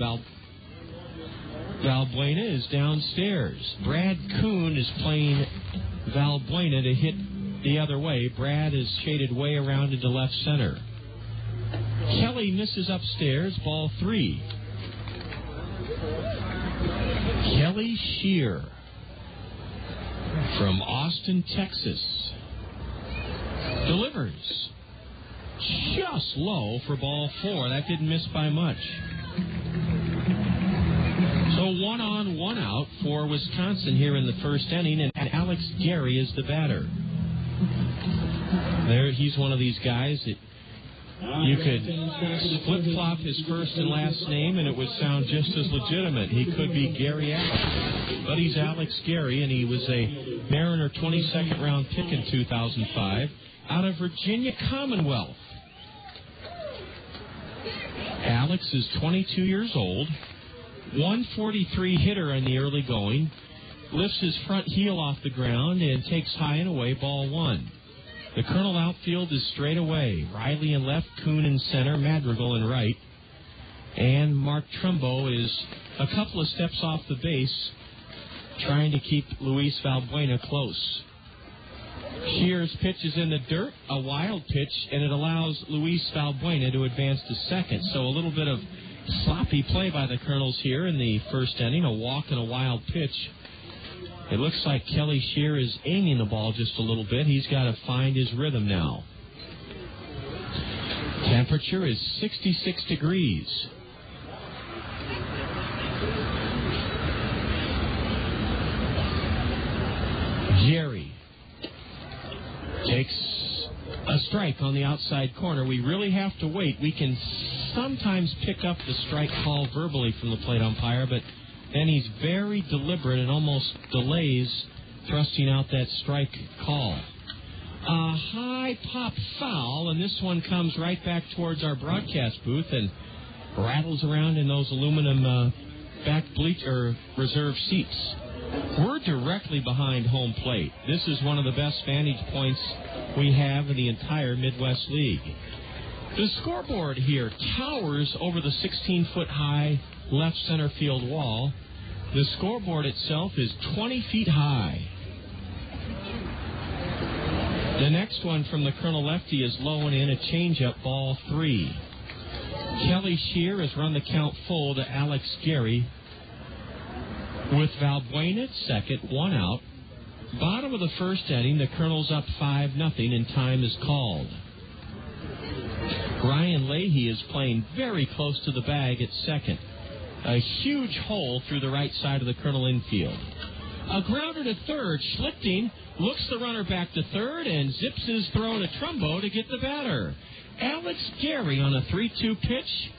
Valbuena is downstairs. Brad Kuhn is playing Valbuena to hit the other way. Brad is shaded way around into left center. Kelly misses upstairs, ball 3. Kelly Shear from Austin, Texas, delivers just low for ball 4. That didn't miss by much. So 1 on, 1 out for Wisconsin here in the first inning, and Alex Gary is the batter. There, he's one of these guys that you could flip-flop his first and last name, and it would sound just as legitimate. He could be Gary Alex, but he's Alex Gary, and he was a Mariner 22nd round pick in 2005 out of Virginia Commonwealth. Alex is 22 years old, 143 hitter in the early going, lifts his front heel off the ground and takes high and away, ball 1. The Colonel outfield is straight away. Riley in left, Kuhn in center, Madrigal in right. And Mark Trumbo is a couple of steps off the base, trying to keep Luis Valbuena close. Shear's pitch is in the dirt, a wild pitch, and it allows Luis Valbuena to advance to second. So a little bit of sloppy play by the Kernels here in the first inning, a walk and a wild pitch. It looks like Kelly Shear is aiming the ball just a little bit. He's got to find his rhythm now. Temperature is 66 degrees. Jerry takes a strike on the outside corner. We really have to wait. We can sometimes pick up the strike call verbally from the plate umpire, but then he's very deliberate and almost delays thrusting out that strike call. A high pop foul, and this one comes right back towards our broadcast booth and rattles around in those aluminum back bleacher reserve seats. We're directly behind home plate. This is one of the best vantage points we have in the entire Midwest League. The scoreboard here towers over the 16-foot high left center field wall. The scoreboard itself is 20 feet high. The next one from the Colonel lefty is low and in, a changeup, ball 3. Kelly Shear has run the count full to Alex Gary with Valbuena at second, 1 out. Bottom of the first inning, the Colonel's up 5-0, and time is called. Ryan Leahy is playing very close to the bag at second. A huge hole through the right side of the Colonel infield. A grounder to third. Schlicting looks the runner back to third and zips his throw to Trumbo to get the batter. Alex Gary on a 3-2 pitch.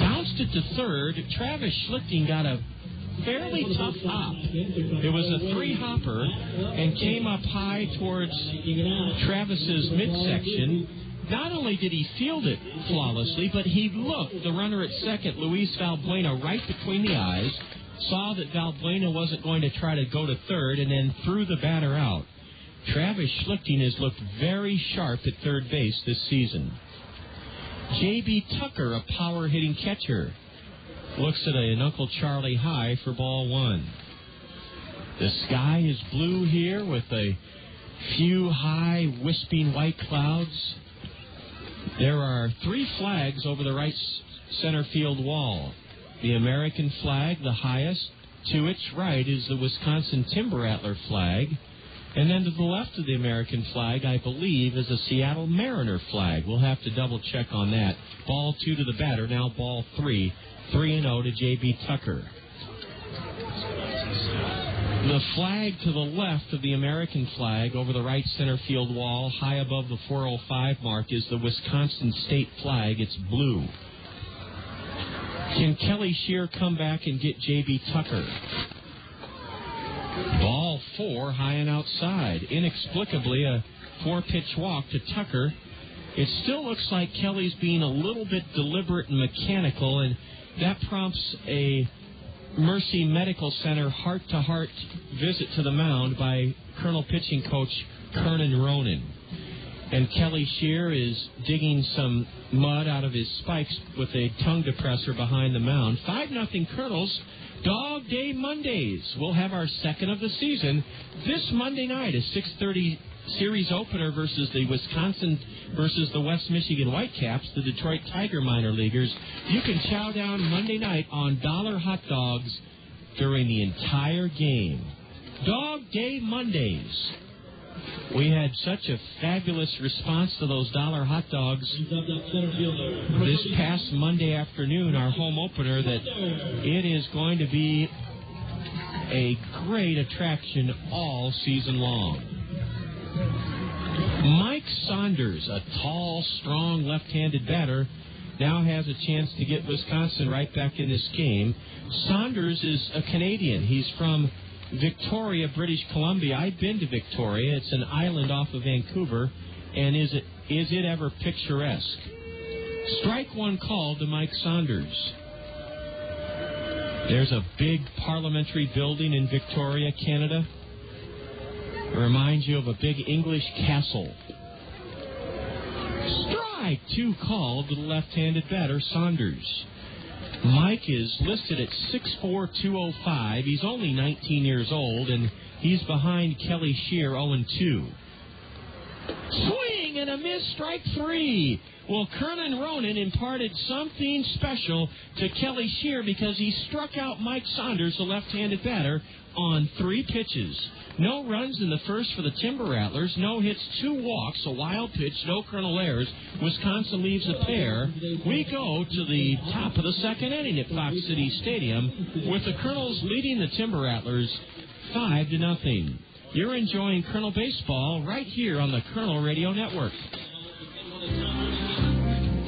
Bounced it to third. Travis Schlicting got a fairly tough hop. It was a 3-hopper and came up high towards Travis's midsection. Not only did he field it flawlessly, but he looked the runner at second, Luis Valbuena, right between the eyes, saw that Valbuena wasn't going to try to go to third, and then threw the batter out. Travis Schlicting has looked very sharp at third base this season. J.B. Tucker, a power-hitting catcher, looks at an Uncle Charlie high for ball one. The sky is blue here with a few high, wisping white clouds. There are 3 flags over the right center field wall. The American flag, the highest. To its right is the Wisconsin Timber Rattler flag. And then to the left of the American flag, I believe, is a Seattle Mariner flag. We'll have to double-check on that. Ball 2 to the batter, now ball 3. 3-0 to J.B. Tucker. The flag to the left of the American flag over the right center field wall, high above the 405 mark, is the Wisconsin state flag. It's blue. Can Kelly Shear come back and get J.B. Tucker? Ball 4, high and outside. Inexplicably, a 4-pitch walk to Tucker. It still looks like Kelly's being a little bit deliberate and mechanical, and that prompts a Mercy Medical Center heart-to-heart visit to the mound by Colonel pitching coach Kernan Ronan. And Kelly Shear is digging some mud out of his spikes with a tongue depressor behind the mound. 5-0 Kernels. Dog Day Mondays. We'll have our second of the season this Monday night, a 6:30 series opener versus the Wisconsin versus the West Michigan Whitecaps, the Detroit Tiger minor leaguers. You can chow down Monday night on dollar hot dogs during the entire game. Dog Day Mondays. We had such a fabulous response to those dollar hot dogs this past Monday afternoon, our home opener, that it is going to be a great attraction all season long. Mike Saunders, a tall, strong left-handed batter, now has a chance to get Wisconsin right back in this game. Saunders is a Canadian. He's from Victoria, British Columbia. I've been to Victoria. It's an island off of Vancouver. And is it ever picturesque? Strike one called to Mike Saunders. There's a big parliamentary building in Victoria, Canada. It reminds you of a big English castle. Strike two called to the left-handed batter, Saunders. Mike is listed at 6'4", 205. He's only 19 years old, and he's behind Kelly Shear, 0-2. Swing and a miss, strike three. Well, Kernan Ronan imparted something special to Kelly Shear because he struck out Mike Saunders, the left-handed batter, on 3 pitches. No runs in the first for the Timber Rattlers. No hits, 2 walks, a wild pitch, no Colonel errors. Wisconsin leaves a pair. We go to the top of the second inning at Fox City Stadium with the Kernels leading the Timber Rattlers 5-0. You're enjoying Kernel Baseball right here on the Kernel Radio Network.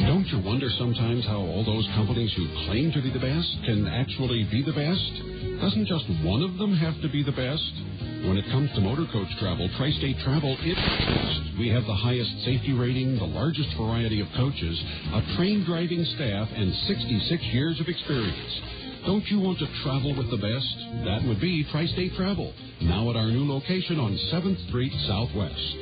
Don't you wonder sometimes how all those companies who claim to be the best can actually be the best? Doesn't just one of them have to be the best? When it comes to motor coach travel, Tri-State Travel is best. We have the highest safety rating, the largest variety of coaches, a trained driving staff, and 66 years of experience. Don't you want to travel with the best? That would be Tri-State Travel, now at our new location on 7th Street Southwest.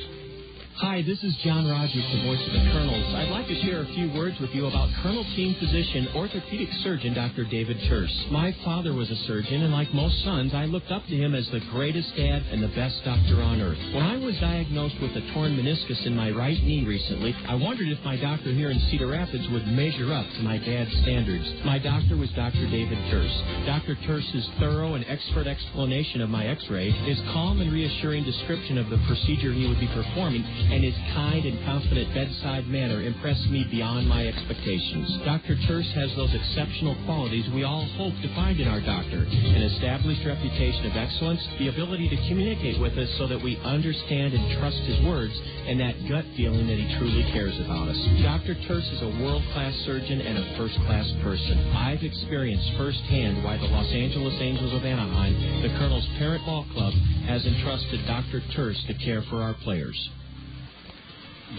Hi, this is John Rogers, the voice of the Kernels. I'd like to share a few words with you about Kernel team physician, orthopedic surgeon Dr. David Terse. My father was a surgeon, and like most sons, I looked up to him as the greatest dad and the best doctor on earth. When I was diagnosed with a torn meniscus in my right knee recently, I wondered if my doctor here in Cedar Rapids would measure up to my dad's standards. My doctor was Dr. David Terse. Dr. Terse's thorough and expert explanation of my x-ray, his calm and reassuring description of the procedure he would be performing, and his kind and confident bedside manner impressed me beyond my expectations. Dr. Terse has those exceptional qualities we all hope to find in our doctor: an established reputation of excellence, the ability to communicate with us so that we understand and trust his words, and that gut feeling that he truly cares about us. Dr. Terse is a world-class surgeon and a first-class person. I've experienced firsthand why the Los Angeles Angels of Anaheim, the Kernels' parent ball club, has entrusted Dr. Terse to care for our players.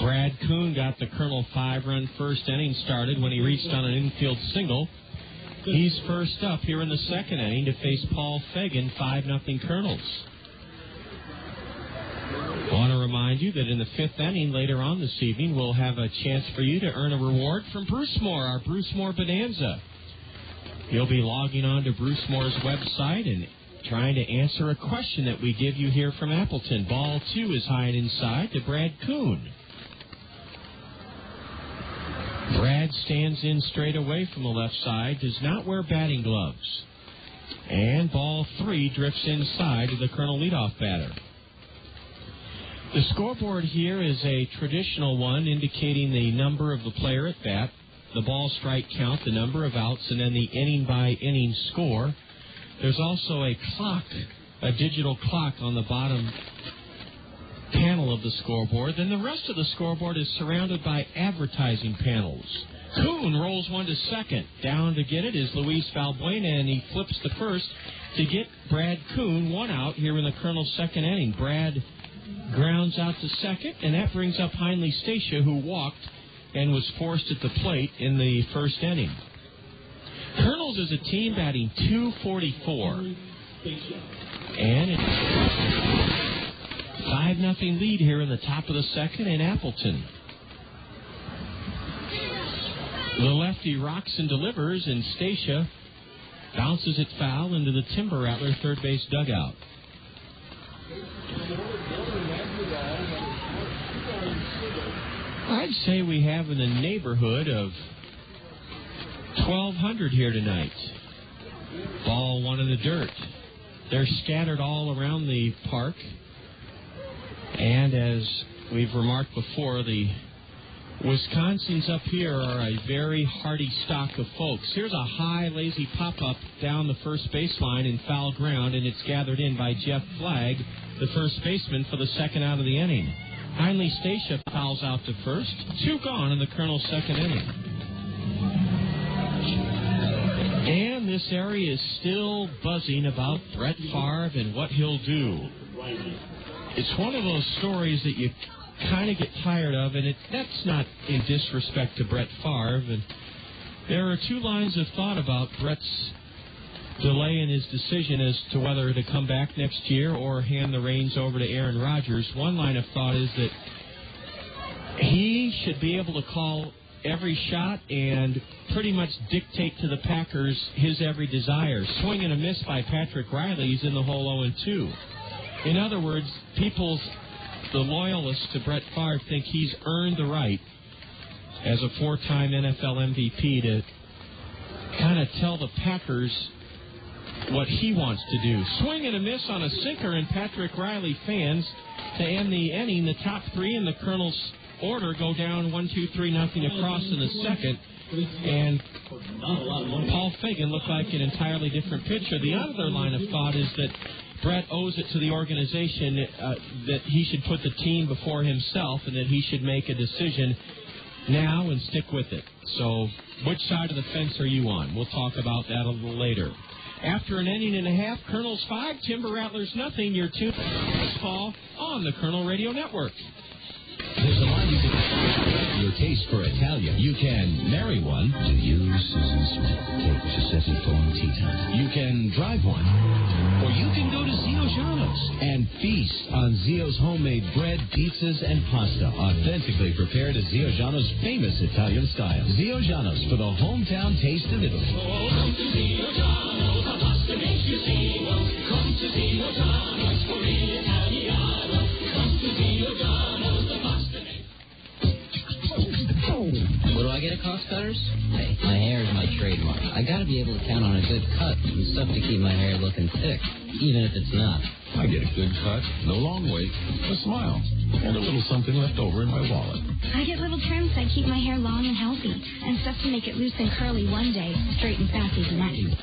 Brad Kuhn got the Kernel 5-run first inning started when he reached on an infield single. He's first up here in the second inning to face Paul Fagan, 5-0 Kernels. I want to remind you that in the fifth inning later on this evening, we'll have a chance for you to earn a reward from Bruce Moore, our Bruce Moore Bonanza. You'll be logging on to Bruce Moore's website and trying to answer a question that we give you here from Appleton. Ball 2 is high and inside to Brad Kuhn. Brad stands in straight away from the left side, does not wear batting gloves. And ball 3 drifts inside to the Kernel leadoff batter. The scoreboard here is a traditional one indicating the number of the player at bat, the ball strike count, the number of outs, and then the inning-by-inning score. There's also a clock, a digital clock on the bottom panel of the scoreboard. Then the rest of the scoreboard is surrounded by advertising panels. Kuhn rolls one to second. Down to get it is Luis Valbuena, and he flips to first to get Brad Kuhn one out here in the Kernel's second inning. Brad grounds out to second, and that brings up Heinle Stacia, who walked and was forced at the plate in the first inning. Kernels is a team batting .244. And it's 5-0 lead here in the top of the second in Appleton. The lefty rocks and delivers, and Stacia bounces it foul into the Timber Rattler third base dugout. I'd say we have in the neighborhood of 1,200 here tonight. Ball 1 in the dirt. They're scattered all around the park. And as we've remarked before, the Wisconsins up here are a very hearty stock of folks. Here's a high, lazy pop-up down the first baseline in foul ground, and it's gathered in by Jeff Flagg, the first baseman, for the second out of the inning. Heinle Stacia fouls out to first. 2 gone in the Kernel's second inning. And this area is still buzzing about Brett Favre and what he'll do. It's one of those stories that you kind of get tired of, and that's not in disrespect to Brett Favre. And there are 2 lines of thought about Brett's delay in his decision as to whether to come back next year or hand the reins over to Aaron Rodgers. One line of thought is that he should be able to call every shot and pretty much dictate to the Packers his every desire. Swing and a miss by Patrick Riley. He's in the hole 0-2. In other words, the loyalists to Brett Favre think he's earned the right as a 4-time NFL MVP to kind of tell the Packers what he wants to do. Swing and a miss on a sinker, and Patrick Riley fans to end the inning. The top 3 in the Kernel's order go down 1-2-3-0 across in the second. And Paul Fagan looked like an entirely different pitcher. The other line of thought is that Brett owes it to the organization that he should put the team before himself and that he should make a decision now and stick with it. So which side of the fence are you on? We'll talk about that a little later. After an inning and a half, Kernels 5, Timber Rattlers nothing. You're tuned this fall on the Kernel Radio Network. There's a lot you can do. Your taste for Italian. You can marry one. To you, Susan Smith, take Giuseppe Florentino. You can drive one. Or you can go to Zio Giano's and feast on Zio's homemade bread, pizzas, and pasta, authentically prepared at Zio Giano's famous Italian style. Zio Giano's for the hometown taste of Italy. Oh, come to Zio Giano's, the pasta makes you Zio. Come to Zio Giano's for real Italiano. Come to Zio Giano's, the pasta makes. What do I get at Cost Cutters? Hey, my hair is my trademark. I gotta be able to count on a good cut and stuff to keep my hair looking thick, even if it's not. I get a good cut, no long wait, a smile, and a little something left over in my wallet. I get little trims that keep my hair long and healthy, and stuff to make it loose and curly one day, straight and sassy the next.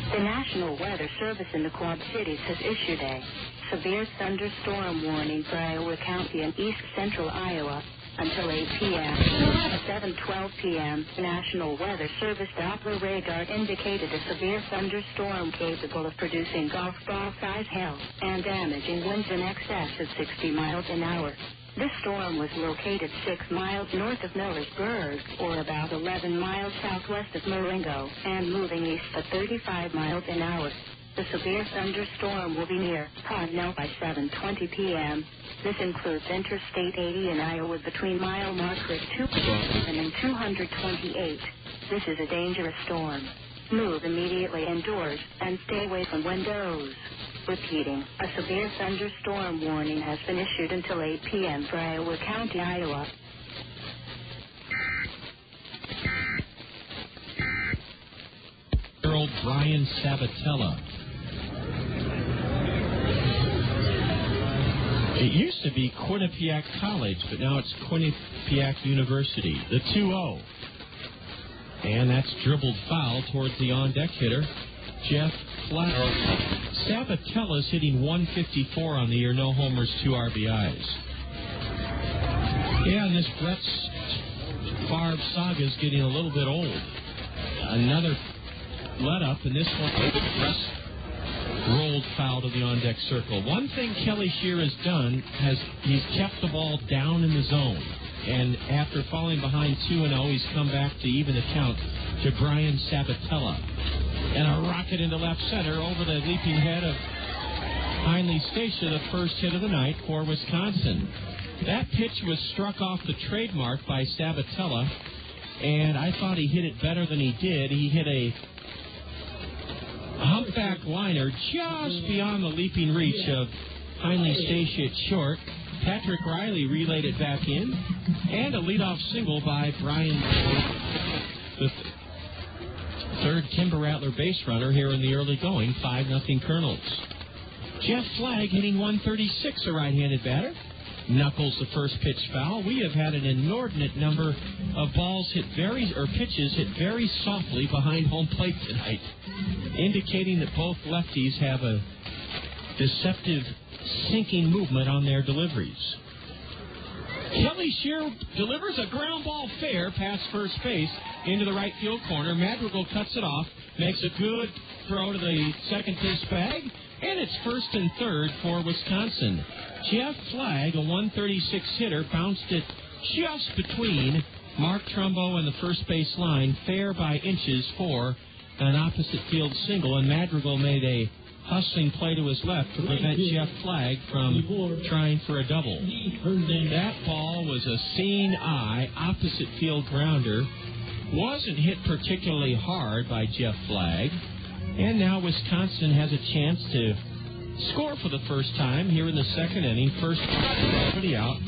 The National Weather Service in the Quad Cities has issued a severe thunderstorm warning for Iowa County and east central Iowa until 8 p.m. At 7:12 p.m., the National Weather Service Doppler radar indicated a severe thunderstorm capable of producing golf ball-sized hail and damaging winds in excess of 60 miles an hour. This storm was located 6 miles north of Millersburg, or about 11 miles southwest of Marengo, and moving east at 35 miles an hour. The severe thunderstorm will be near Podnell by 7:20 p.m. This includes Interstate 80 in Iowa between mile marker 227 and 228. This is a dangerous storm. Move immediately indoors and stay away from windows. Repeating, a severe thunderstorm warning has been issued until 8 p.m. for Iowa County, Iowa. Earl Brian Sabatella. It used to be Quinnipiac College, but now it's Quinnipiac University. The 2-0. And that's dribbled foul towards the on-deck hitter, Jeff Flagg. Sabatella's hitting 154 on the year, no homers, 2 RBIs. Yeah, and this Brett Favre saga is getting a little bit old. Another let-up, and this one rolled foul to the on-deck circle. One thing Kelly Shear has done, he's kept the ball down in the zone. And after falling behind 2-0, he's come back to even the count to Brian Sabatella. And a rocket into left center over the leaping head of Heinle Stacia, the first hit of the night for Wisconsin. That pitch was struck off the trademark by Sabatella, and I thought he hit it better than he did. He hit a humpback liner just beyond the leaping reach of Heinle Stacia at short. Patrick Riley relayed it back in, and a leadoff single by Brian, the third Timber Rattler base runner here in the early going, 5-0 Kernels. Jeff Flagg hitting 136, a right-handed batter. Knuckles the first pitch foul. We have had an inordinate number of pitches hit very softly behind home plate tonight, indicating that both lefties have a deceptive sinking movement on their deliveries. Kelly Shear delivers a ground ball fair past first base into the right field corner. Madrigal cuts it off, makes a good throw to the second base bag, and it's first and third for Wisconsin. Jeff Flagg, a 136 hitter, bounced it just between Mark Trumbo and the first base line, fair by inches for an opposite field single, and Madrigal made a hustling play to his left to prevent Jeff Flagg from trying for a double. That ball was a seeing eye, opposite field grounder. Wasn't hit particularly hard by Jeff Flagg. And now Wisconsin has a chance to score for the first time here in the second inning. First pretty out.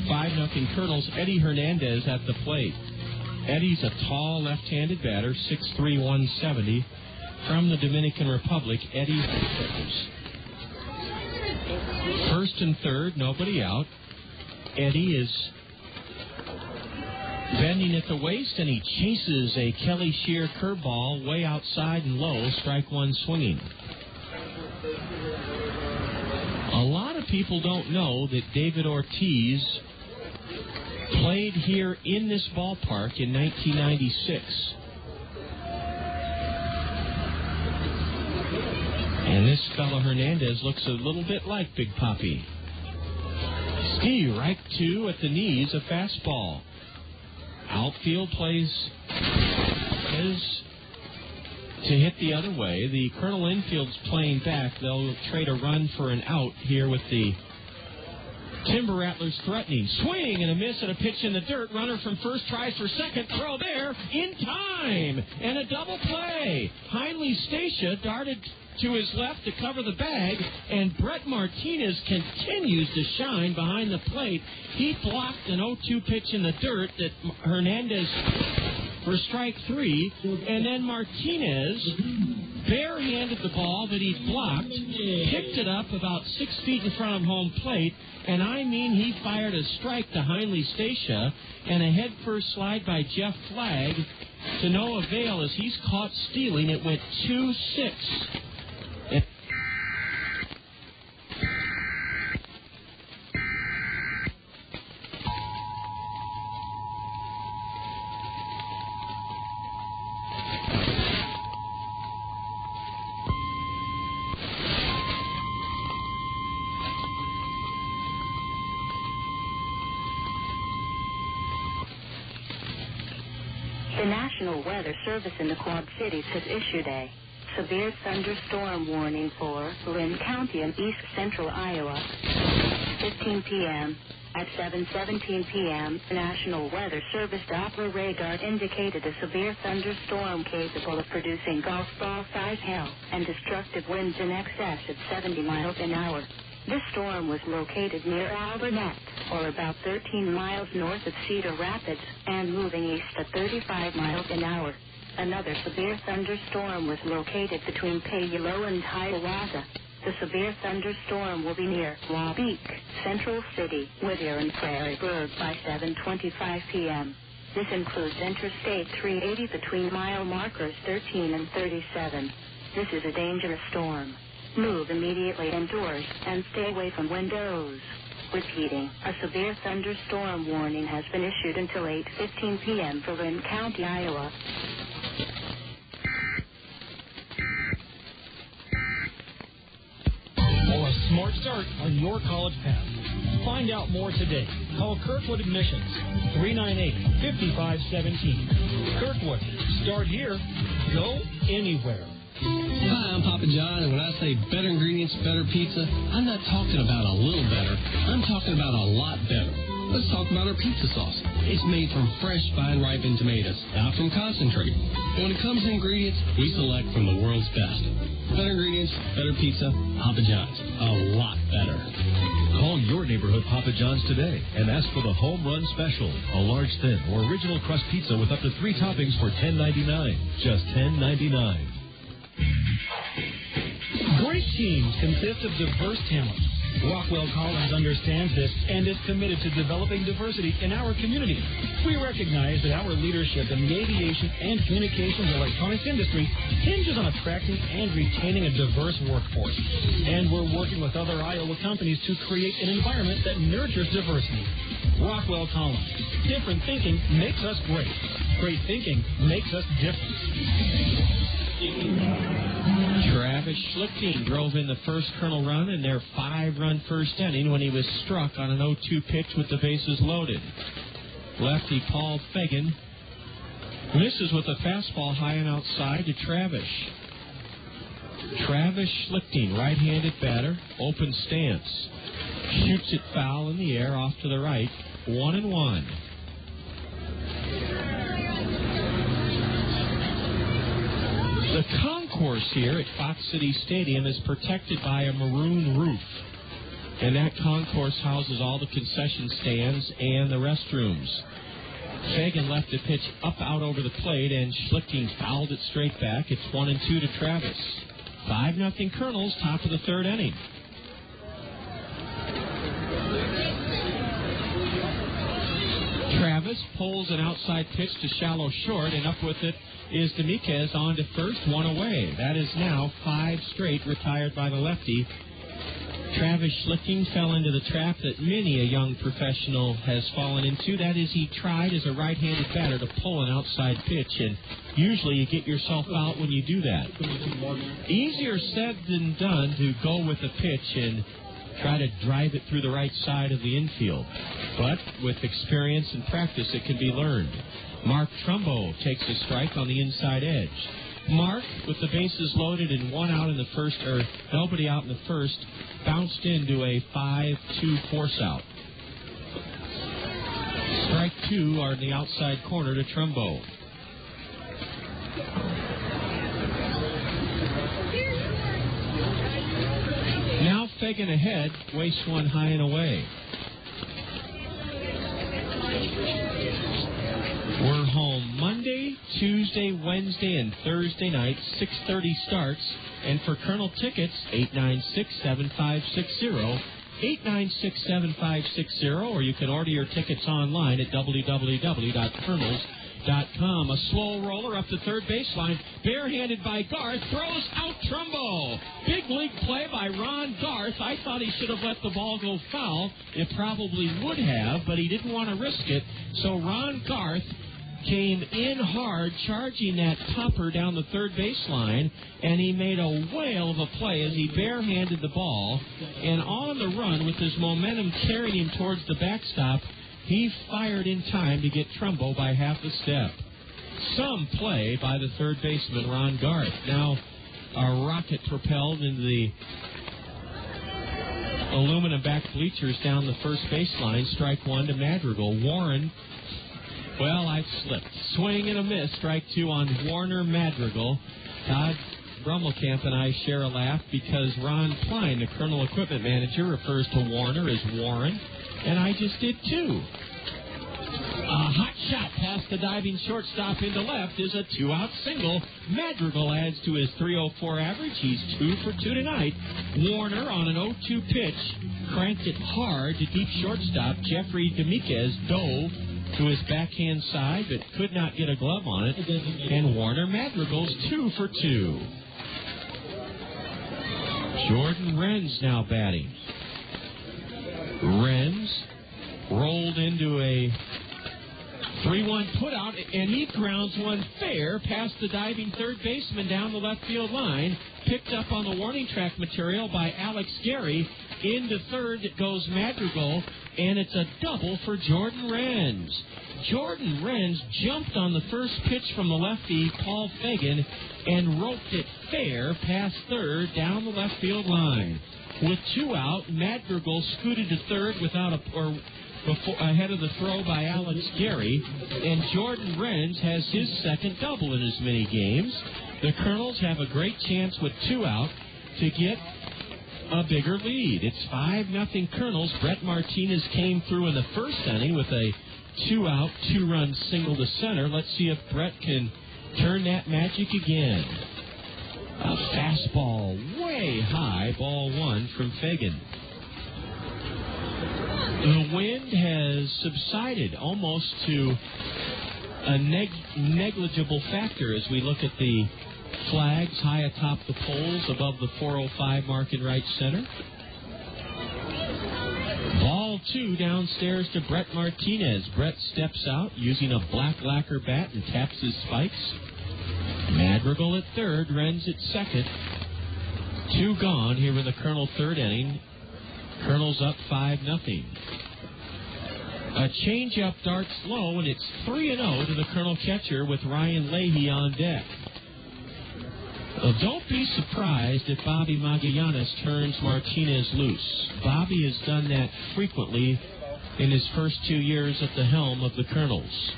5-0 Kernels. Eddie Hernandez at the plate. Eddie's a tall left-handed batter, 6'3", 170. From the Dominican Republic, Eddie. First and third, nobody out. Eddie is bending at the waist, and he chases a Kelly Shear curveball way outside and low, strike one swinging. A lot of people don't know that David Ortiz played here in this ballpark in 1996. And this fellow Hernandez looks a little bit like Big Papi. Ski right to at the knees, a fastball. Outfield plays is to hit the other way. The Colonel infield's playing back. They'll trade a run for an out here with the Timber Rattlers threatening. Swing and a miss and a pitch in the dirt. Runner from first tries for second. Throw there in time. And a double play. Heinley Stacia darted to his left to cover the bag, and Brett Martinez continues to shine behind the plate. He blocked an 0-2 pitch in the dirt that Hernandez for strike 3, and then Martinez barehanded the ball that he blocked, picked it up about 6 feet in front of home plate, and I mean he fired a strike to Heinley Stacia, and a head-first slide by Jeff Flagg to no avail as he's caught stealing. It went 2-6. The National Weather Service in the Quad Cities has issued a severe thunderstorm warning for Lynn County and east central Iowa. 15 p.m. At 7:17 p.m., the National Weather Service Doppler radar indicated a severe thunderstorm capable of producing golf ball-size hail and destructive winds in excess of 70 miles an hour. This storm was located near Alburnett, or about 13 miles north of Cedar Rapids, and moving east at 35 miles an hour. Another severe thunderstorm was located between Payulo and Hiawatha. The severe thunderstorm will be near Wabeek, Central City, Whittier, and Prairie Burg by 7:25 p.m. This includes Interstate 380 between mile markers 13 and 37. This is a dangerous storm. Move immediately indoors and stay away from windows. Repeating, a severe thunderstorm warning has been issued until 8:15 p.m. for Lynn County, Iowa. Or a smart start on your college path. Find out more today. Call Kirkwood Admissions, 398-5517. Kirkwood, start here, go anywhere. Hi, I'm Papa John, and when I say better ingredients, better pizza, I'm not talking about a little better. I'm talking about a lot better. Let's talk about our pizza sauce. It's made from fresh, vine-ripened tomatoes, not from concentrate. And when it comes to ingredients, we select from the world's best. Better ingredients, better pizza, Papa John's. A lot better. Call your neighborhood Papa John's today and ask for the Home Run Special, a large, thin, or original crust pizza with up to 3 toppings for $10.99. Just $10.99. Great teams consist of diverse talent. Rockwell Collins understands this and is committed to developing diversity in our community. We recognize that our leadership in the aviation and communications electronics industry hinges on attracting and retaining a diverse workforce. And we're working with other Iowa companies to create an environment that nurtures diversity. Rockwell Collins. Different thinking makes us great. Great thinking makes us different. Travis Schlicting drove in the first Kernel run in their 5-run first inning when he was struck on an 0-2 pitch with the bases loaded. Lefty Paul Fagan misses with a fastball high and outside to Travis. Travis Schlicting, right-handed batter, open stance. Shoots it foul in the air off to the right. 1-1. The concourse here at Fox City Stadium is protected by a maroon roof. And that concourse houses all the concession stands and the restrooms. Fagan left the pitch up out over the plate, and Schlicting fouled it straight back. It's 1-2 to Travis. 5-0 Kernels, top of the third inning. Travis pulls an outside pitch to shallow short, and up with it is Dominguez on to first, 1 away. That is now 5 straight retired by the lefty. Travis Schlicting fell into the trap that many a young professional has fallen into. That is, he tried as a right-handed batter to pull an outside pitch, and usually you get yourself out when you do that. Easier said than done to go with a pitch and try to drive it through the right side of the infield. But with experience and practice, it can be learned. Mark Trumbo takes a strike on the inside edge. Mark, with the bases loaded and one out in the first, or nobody out in the first, bounced into a 5-2 force out. Strike two are in the outside corner to Trumbo. Now Fagan ahead, wastes one high and away. We're home Monday, Tuesday, Wednesday, and Thursday night, 6:30 starts. And for Kernel tickets, 896-7560, 896-7560, or you can order your tickets online at www.kernels.com. A slow roller up the third baseline, barehanded by Garth, throws out Trumbo. Big league play by Ron Garth. I thought he should have let the ball go foul. It probably would have, but he didn't want to risk it. So Ron Garth came in hard, charging that popper down the third baseline, and he made a whale of a play as he barehanded the ball. And on the run, with his momentum carrying him towards the backstop, he fired in time to get Trumbo by half a step. Some play by the third baseman, Ron Garth. Now a rocket propelled into the aluminum back bleachers down the first baseline. Strike one to Madrigal. Warren, well, I've slipped. Swing and a miss. Strike two on Warner Madrigal. Todd Brummelkamp and I share a laugh because Ron Klein, the Kernel equipment manager, refers to Warner as Warren, and I just did too. A hot shot past the diving shortstop into left is a two-out single. Madrigal adds to his .304 average. He's 2 for 2 tonight. Warner on an 0-2 pitch cranked it hard to deep shortstop. Jeffrey Dominguez dove to his backhand side, but could not get a glove on it. And Warner Madrigal's 2 for 2. Jordan Wren's now batting. Wren's rolled into a 3-1 putout, and he grounds one fair past the diving third baseman down the left field line. Picked up on the warning track material by Alex Gary. Into third goes Madrigal, and it's a double for Jordan Wren's. Jordan Wren's jumped on the first pitch from the lefty, Paul Fagan, and roped it fair past third down the left field line. With two out, Madrigal scooted to third ahead of the throw by Alex Gary, and Jordan Wren's has his second double in as many games. The Kernels have a great chance with two out to get a bigger lead. It's 5-0 Kernels. Brett Martinez came through in the first inning with a two-out, two-run single to center. Let's see if Brett can turn that magic again. A fastball way high, ball one from Fagan. The wind has subsided almost to a negligible factor as we look at the flags high atop the poles above the 405 mark in right center. Ball two downstairs to Brett Martinez. Brett steps out using a black lacquer bat and taps his spikes. Madrigal at third, Wren's at second. Two gone here in the Kernel third inning. Kernel's up 5-0. A changeup darts low, and it's 3-0 to the Kernel catcher with Ryan Leahy on deck. Well, don't be surprised if Bobby Magallanes turns Martinez loose. Bobby has done that frequently in his first 2 years at the helm of the Kernels.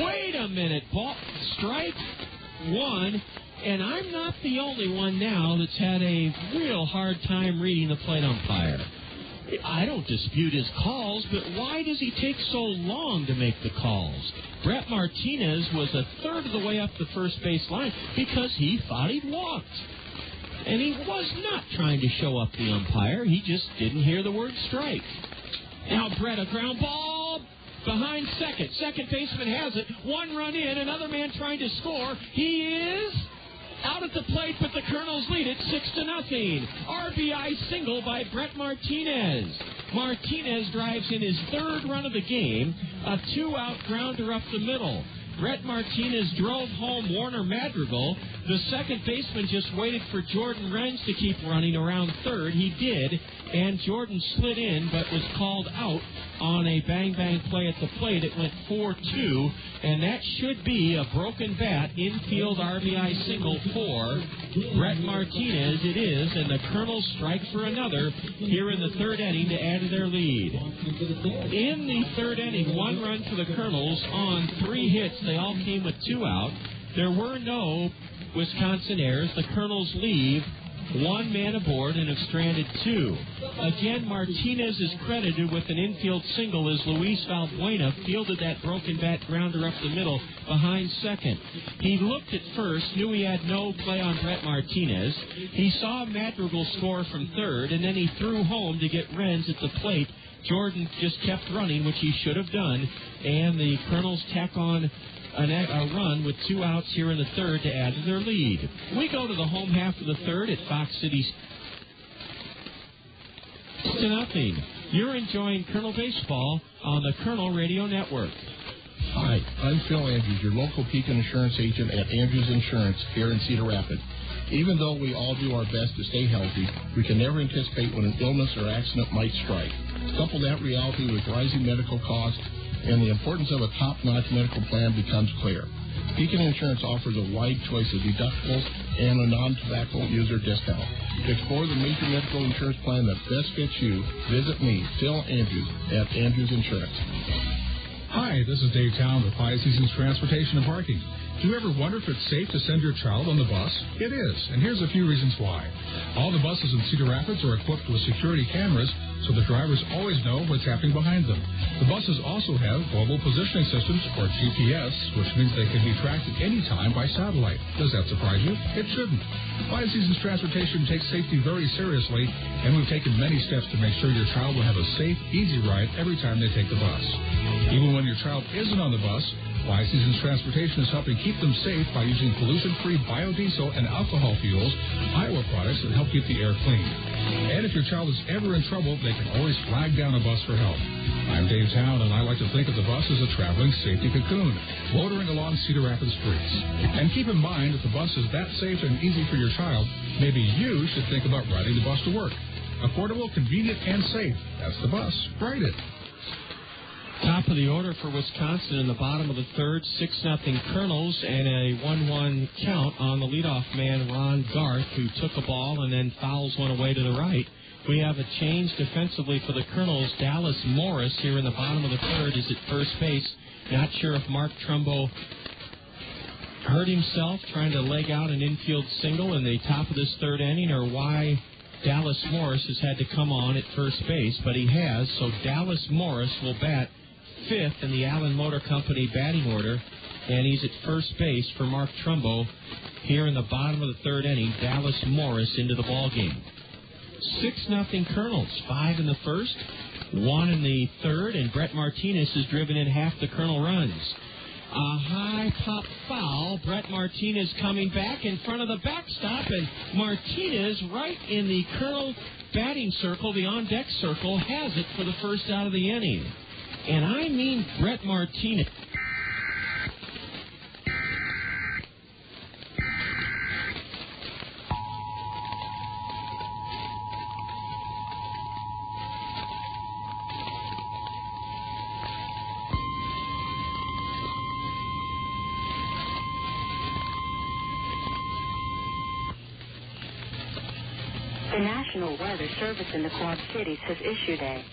Wait a minute, ball, strike one, and I'm not the only one now that's had a real hard time reading the plate umpire. I don't dispute his calls, but why does he take so long to make the calls? Brett Martinez was a third of the way up the first base line because he thought he'd walked. And he was not trying to show up the umpire. He just didn't hear the word strike. Now Brett, a ground ball behind second. Second baseman has it. One run in, another man trying to score. He is out at the plate, but the Kernels lead it 6-0. RBI single by Brett Martinez. Martinez drives in his third run of the game, a two-out grounder up the middle. Brett Martinez drove home Warner Madrigal. The second baseman just waited for Jordan Wren's to keep running around third. He did, and Jordan slid in but was called out on a bang-bang play at the plate. It went 4-2, and that should be a broken bat infield RBI single for Brett Martinez. It is, and the Kernels strike for another here in the third inning to add to their lead. In the third inning, 1 run for the Kernels on 3 hits. They all came with 2 out. There were no Wisconsin errors. The Kernels leave 1 man aboard and have stranded 2. Again, Martinez is credited with an infield single as Luis Valbuena fielded that broken bat grounder up the middle behind second. He looked at first, knew he had no play on Brett Martinez. He saw Madrigal score from third, and then he threw home to get Renz at the plate. Jordan just kept running, which he should have done, and the Kernels tack on a run with 2 outs here in the third to add to their lead. We go to the home half of the third at Fox City. 6-0. You're enjoying Kernel Baseball on the Kernel Radio Network. Hi, I'm Phil Andrews, your local Pekin Insurance agent at Andrews Insurance here in Cedar Rapids. Even though we all do our best to stay healthy, we can never anticipate when an illness or accident might strike. Couple that reality with rising medical costs, and the importance of a top-notch medical plan becomes clear. Pekin Insurance offers a wide choice of deductibles and a non-tobacco user discount. To explore the major medical insurance plan that best fits you, visit me, Phil Andrews, at Andrews Insurance. Hi, this is Dave Town with Five Seasons Transportation and Parking. Do you ever wonder if it's safe to send your child on the bus? It is, and here's a few reasons why. All the buses in Cedar Rapids are equipped with security cameras, so the drivers always know what's happening behind them. The buses also have global positioning systems, or GPS, which means they can be tracked at any time by satellite. Does that surprise you? It shouldn't. Five Seasons Transportation takes safety very seriously, and we've taken many steps to make sure your child will have a safe, easy ride every time they take the bus. Even when your child isn't on the bus, Five Seasons Transportation is helping keep them safe by using pollution-free biodiesel and alcohol fuels, Iowa products that help keep the air clean. And if your child is ever in trouble, they can always flag down a bus for help. I'm Dave Town, and I like to think of the bus as a traveling safety cocoon, motoring along Cedar Rapids streets. And keep in mind, if the bus is that safe and easy for your child, maybe you should think about riding the bus to work. Affordable, convenient, and safe. That's the bus. Ride it. Top of the order for Wisconsin in the bottom of the third, 6-0 Kernels, and a 1-1 count on the leadoff man, Ron Garth, who took a ball and then fouls one away to the right. We have a change defensively for the Kernels. Dallas Morris here in the bottom of the third is at first base. Not sure if Mark Trumbo hurt himself trying to leg out an infield single in the top of this third inning, or why Dallas Morris has had to come on at first base, but he has, so Dallas Morris will bat fifth in the Allen Motor Company batting order, and he's at first base for Mark Trumbo here in the bottom of the third inning. Dallas Morris into the ballgame. 6-0 Kernels, 5 in the first, 1 in the third, and Brett Martinez has driven in half the Kernel runs. A high pop foul. Brett Martinez coming back in front of the backstop, and Martinez right in the Kernel batting circle, the on-deck circle, has it for the first out of the inning. And I mean Brett Martinez. The National Weather Service in the Quad Cities has issued a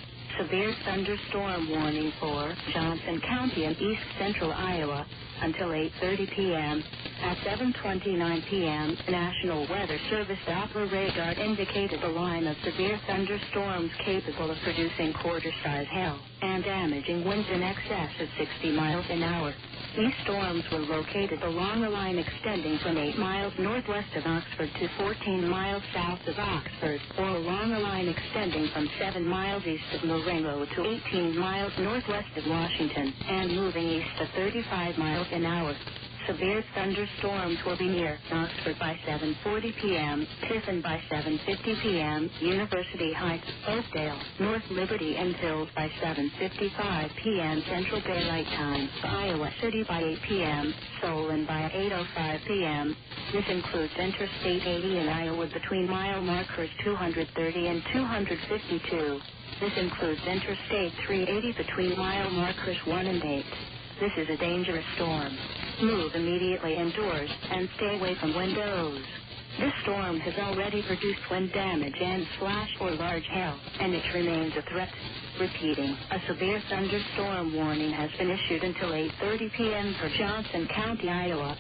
severe thunderstorm warning for Johnson County and east central Iowa until 8:30 p.m. At 7:29 p.m., the National Weather Service Doppler radar indicated a line of severe thunderstorms capable of producing quarter-size hail and damaging winds in excess of 60 miles an hour. These storms were located along a line extending from 8 miles northwest of Oxford to 14 miles south of Oxford, or along a line extending from 7 miles east of Marengo to 18 miles northwest of Washington, and moving east to 35 miles an hour. Severe thunderstorms will be near Oxford by 7:40 p.m., Tiffin by 7:50 p.m., University Heights, Oakdale, North Liberty, and Hills by 7:55 p.m. Central Daylight Time, Iowa City by 8 p.m., Solon by 8:05 p.m. This includes Interstate 80 in Iowa between mile markers 230 and 252. This includes Interstate 380 between mile markers 1 and 8. This is a dangerous storm. Move immediately indoors and stay away from windows. This storm has already produced wind damage and slash or large hail, and it remains a threat. Repeating, a severe thunderstorm warning has been issued until 8:30 p.m. for Johnson County, Iowa.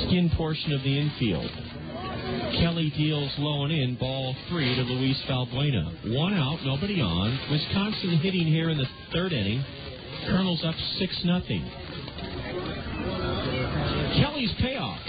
Skin portion of the infield. Kelly deals low and in, ball 3 to Luis Valbuena. 1 out, nobody on. Wisconsin hitting here in the third inning. Kernels up 6-0. Kelly's payoff.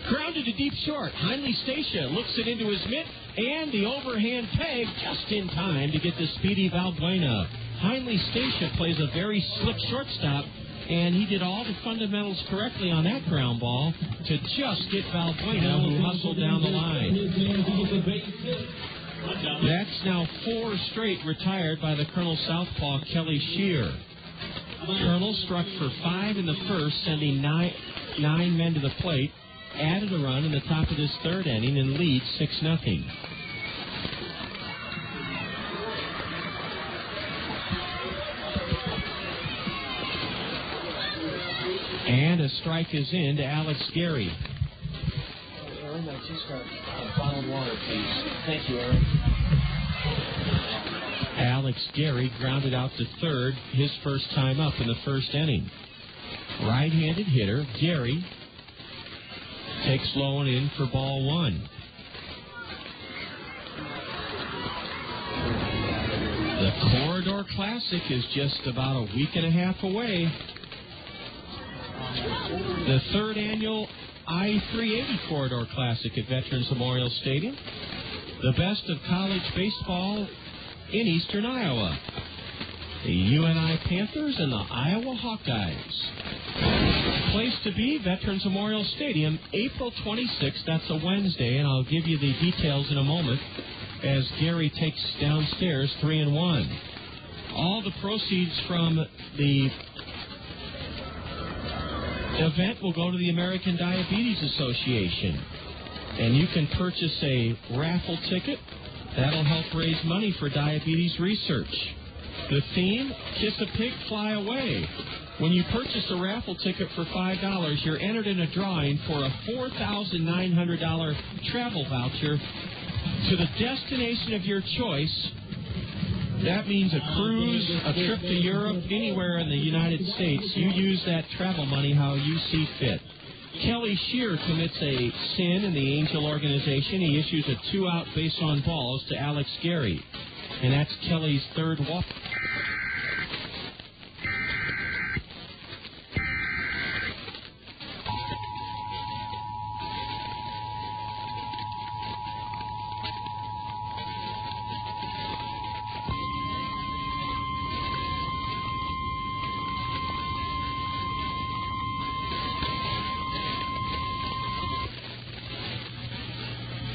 Grounded to deep short. Heinley Stacia looks it into his mitt, and the overhand peg just in time to get the speedy Valbuena. Heinley Stacia plays a very slick shortstop, and he did all the fundamentals correctly on that ground ball to just get Valbuena, who hustled down the line. That's now 4 straight retired by the Colonel Southpaw, Kelly Shear. Colonel struck for 5 in the first, sending 9 men to the plate, added a run in the top of this third inning, and leads 6-0. And a strike is in to Alex Gary. Aaron, I just got bottled water, please. Thank you, Aaron. Alex Gary grounded out to third, his first time up in the first inning. Right-handed hitter, Gary takes low and in for ball 1. The Corridor Classic is just about a week and a half away. The third annual I-380 Corridor Classic at Veterans Memorial Stadium. The best of college baseball in eastern Iowa. The UNI Panthers and the Iowa Hawkeyes. Place to be, Veterans Memorial Stadium, April 26th. That's a Wednesday, and I'll give you the details in a moment as Gary takes downstairs 3-1. All the proceeds from the event will go to the American Diabetes Association. And you can purchase a raffle ticket. That'll help raise money for diabetes research. The theme, Kiss a Pig, Fly Away. When you purchase a raffle ticket for $5, you're entered in a drawing for a $4,900 travel voucher to the destination of your choice. That means a cruise, a trip to Europe, anywhere in the United States. You use that travel money how you see fit. Kelly Shear commits a sin in the Angel organization. He issues a 2-out base on balls to Alex Gary. And that's Kelly's third walk.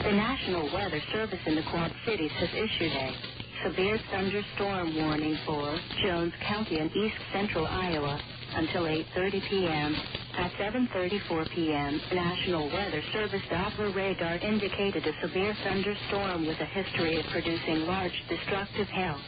The National Weather Service in the Quad Cities has issued a severe thunderstorm warning for Jones County and east central Iowa until 8:30 p.m. At 7:34 p.m., the National Weather Service Doppler radar indicated a severe thunderstorm with a history of producing large destructive hail.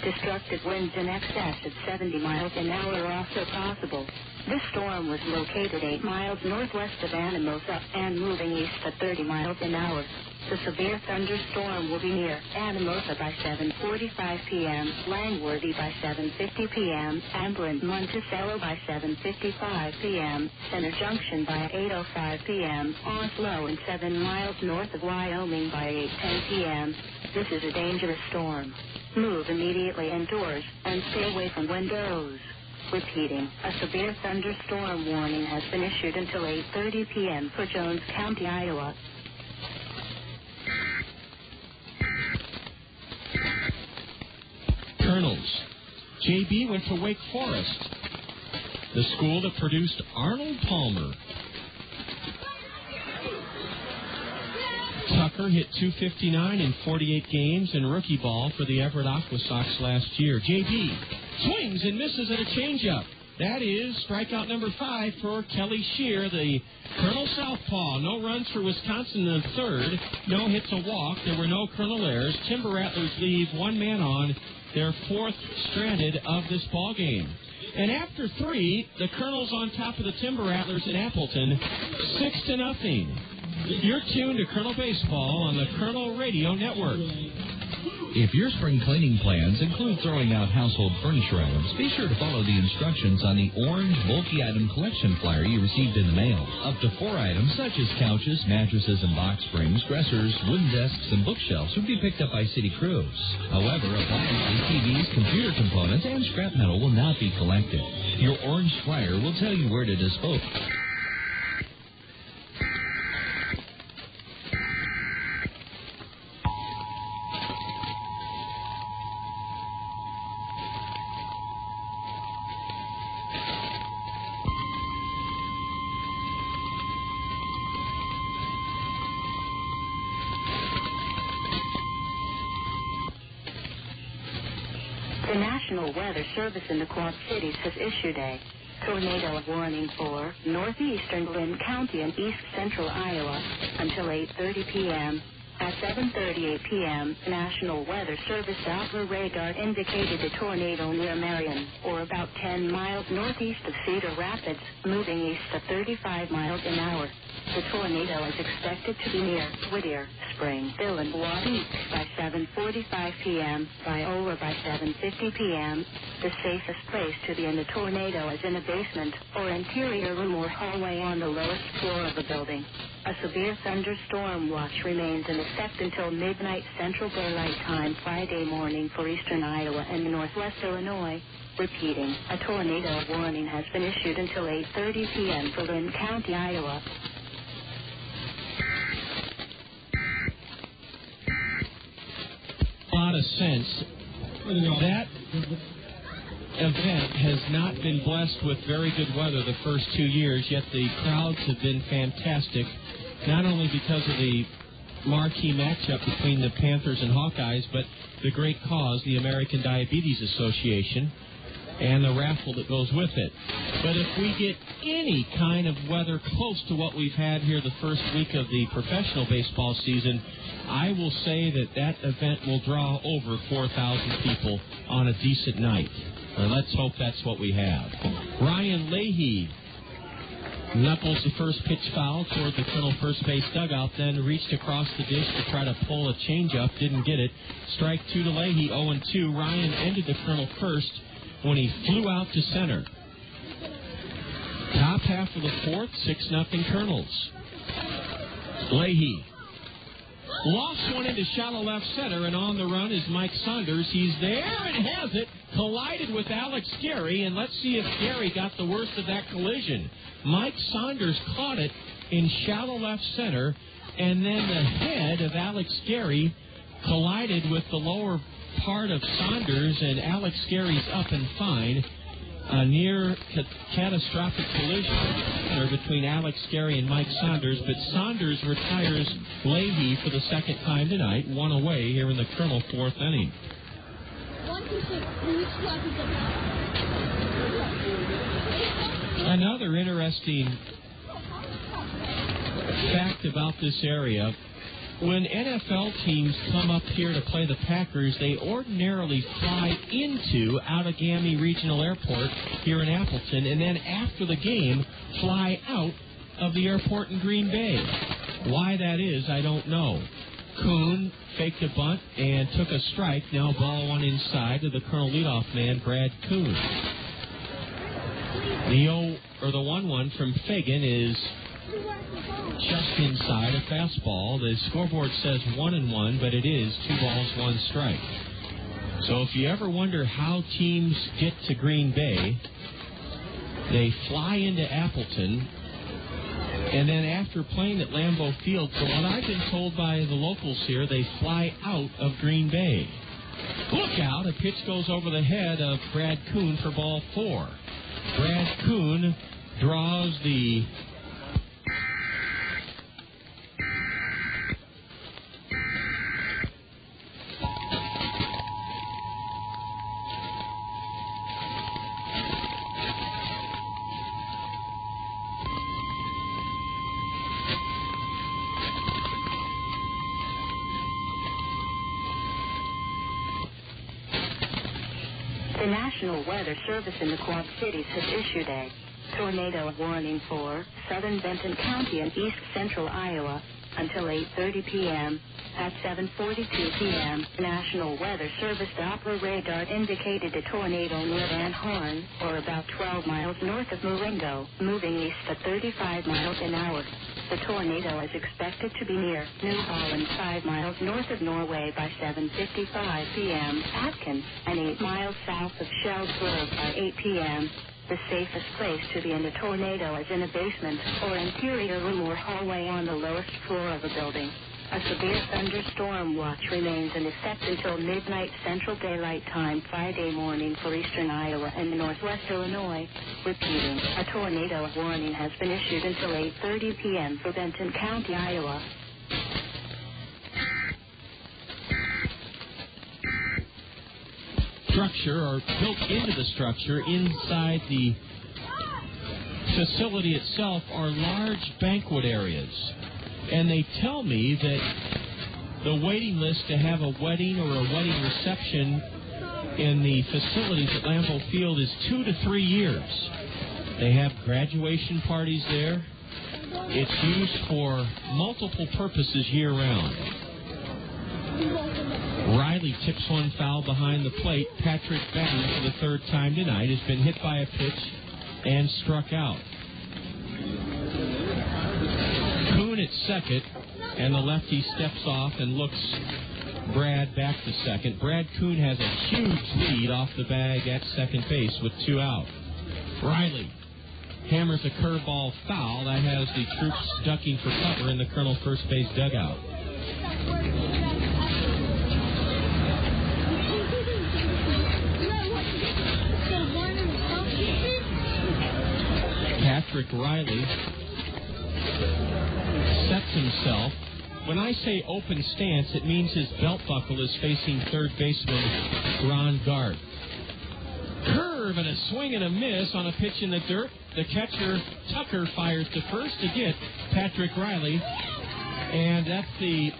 Destructive winds in excess of 70 miles an hour are also possible. This storm was located 8 miles northwest of Anamosa and moving east at 30 miles an hour. The severe thunderstorm will be near Anamosa by 7:45 p.m., Langworthy by 7:50 p.m., Amblin, Monticello by 7:55 p.m., Center Junction by 8:05 p.m., Oslo and 7 miles north of Wyoming by 8:10 p.m. This is a dangerous storm. Move immediately indoors and stay away from windows. Repeating, a severe thunderstorm warning has been issued until 8:30 p.m. for Jones County, Iowa. Kernels JB went for Wake Forest, the school that produced Arnold Palmer. Tucker hit .259 in 48 games in rookie ball for the Everett Aqua Sox last year. JB swings and misses at a changeup. That is strikeout number 5 for Kelly Shear, the Colonel Southpaw. No runs for Wisconsin in the third. No hits, a walk. There were no Colonel errors. Timber Rattlers leave one man on, their 4th stranded of this ball game. And after 3, the Kernels on top of the Timber Rattlers in Appleton, 6-0. You're tuned to Kernel Baseball on the Kernel Radio Network. If your spring cleaning plans include throwing out household furniture items, be sure to follow the instructions on the orange bulky item collection flyer you received in the mail. Up to 4 items, such as couches, mattresses, and box springs, dressers, wooden desks, and bookshelves, would be picked up by city crews. However, appliances, TVs, computer components, and scrap metal will not be collected. Your orange flyer will tell you where to dispose. The National Weather Service in the Quad Cities has issued a tornado warning for northeastern Lynn County and east central Iowa until 8:30 p.m. At 7:38 p.m., National Weather Service Doppler radar indicated a tornado near Marion, or about 10 miles northeast of Cedar Rapids, moving east at 35 miles an hour. The tornado is expected to be near Whittier, Springville, and Waukee by 7:45 p.m. By or by 7:50 p.m. The safest place to be in a tornado is in a basement or interior room or hallway on the lowest floor of the building. A severe thunderstorm watch remains in effect until midnight Central Daylight Time Friday morning for eastern Iowa and northwest Illinois. Repeating, a tornado warning has been issued until 8:30 p.m. for Lynn County, Iowa. A lot of sense. That event has not been blessed with very good weather the first 2 years, yet the crowds have been fantastic, not only because of the marquee matchup between the Panthers and Hawkeyes, but the great cause, the American Diabetes Association, and the raffle that goes with it. But if we get any kind of weather close to what we've had here the first week of the professional baseball season, I will say that event will draw over 4,000 people on a decent night. Let's hope that's what we have. Ryan Leahy knuckles the first pitch foul toward the Colonel first base dugout, then reached across the dish to try to pull a changeup, didn't get it. Strike 2 to Leahy, 0-2. Ryan ended the Colonel first when he flew out to center. Top half of the 4th, 6-0 Kernels. Leahy lost one into shallow left center, and on the run is Mike Saunders. He's there and has it. Collided with Alex Gary, and let's see if Gary got the worst of that collision. Mike Saunders caught it in shallow left center, and then the head of Alex Gary collided with the lower part of Saunders, and Alex Gary's up and fine. A near catastrophic collision between Alex Gary and Mike Saunders, but Saunders retires Leahy for the second time tonight, 1 away here in the Colonel 4th inning. Another interesting fact about this area, when NFL teams come up here to play the Packers, they ordinarily fly into Outagamie Regional Airport here in Appleton, and then after the game, fly out of the airport in Green Bay. Why that is, I don't know. Kuhn faked a bunt and took a strike. Now ball 1 inside to the Colonel leadoff man, Brad Kuhn. The 1-1 from Fagan is just inside a fastball. The scoreboard says 1-1, but it is 2 balls, 1 strike. So if you ever wonder how teams get to Green Bay, they fly into Appleton, and then after playing at Lambeau Field, from what I've been told by the locals here, they fly out of Green Bay. Look out, a pitch goes over the head of Brad Kuhn for ball 4. Brad Kuhn draws the The National Weather Service in the Quad Cities has issued a tornado warning for southern Benton County and east central Iowa until 8:30 p.m. At 7:42 p.m., the National Weather Service Doppler radar indicated a tornado near Van Horn, or about 12 miles north of Marengo, moving east at 35 miles an hour. The tornado is expected to be near New Holland, 5 miles north of Norway by 7:55 p.m. Atkins, and 8 miles south of Shells Grove by 8 p.m. The safest place to be in a tornado is in a basement or interior room or hallway on the lowest floor of a building. A severe thunderstorm watch remains in effect until midnight Central Daylight Time Friday morning for eastern Iowa and northwest Illinois. Repeating, a tornado warning has been issued until 8:30 p.m. for Benton County, Iowa. Structure, or built into the structure inside the facility itself, are large banquet areas. And they tell me that the waiting list to have a wedding or a wedding reception in the facilities at Lambeau Field is 2 to 3 years. They have graduation parties there. It's used for multiple purposes year-round. Riley tips one foul behind the plate. Patrick Benton, for the third time tonight, has been hit by a pitch and struck out. Kuhn at second, and the lefty steps off and looks Brad back to second. Brad Kuhn has a huge lead off the bag at second base with 2 out. Riley hammers a curveball foul. That has the troops ducking for cover in the Kernel first base dugout. Patrick Riley sets himself. When I say open stance, it means his belt buckle is facing third baseman Ron Gard. Curve and a swing and a miss on a pitch in the dirt. The catcher, Tucker, fires to first to get Patrick Riley. And that's the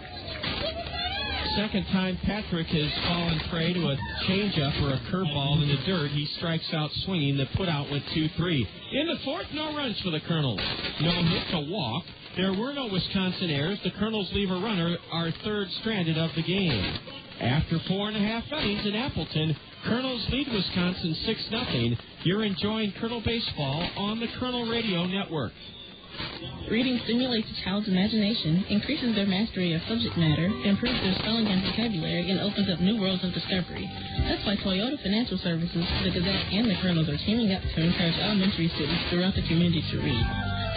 second time Patrick has fallen prey to a changeup or a curveball in the dirt. He strikes out swinging. The put out went 2-3. In the fourth, no runs for the Kernels. No hit, a walk. There were no Wisconsin errors. The Kernels leave a runner, our third stranded of the game. After 4.5 innings in Appleton, Kernels lead Wisconsin 6-0. You're enjoying Kernel baseball on the Kernel Radio Network. Reading stimulates a child's imagination, increases their mastery of subject matter, improves their spelling and vocabulary, and opens up new worlds of discovery. That's why Toyota Financial Services, the Gazette, and the Kernels are teaming up to encourage elementary students throughout the community to read.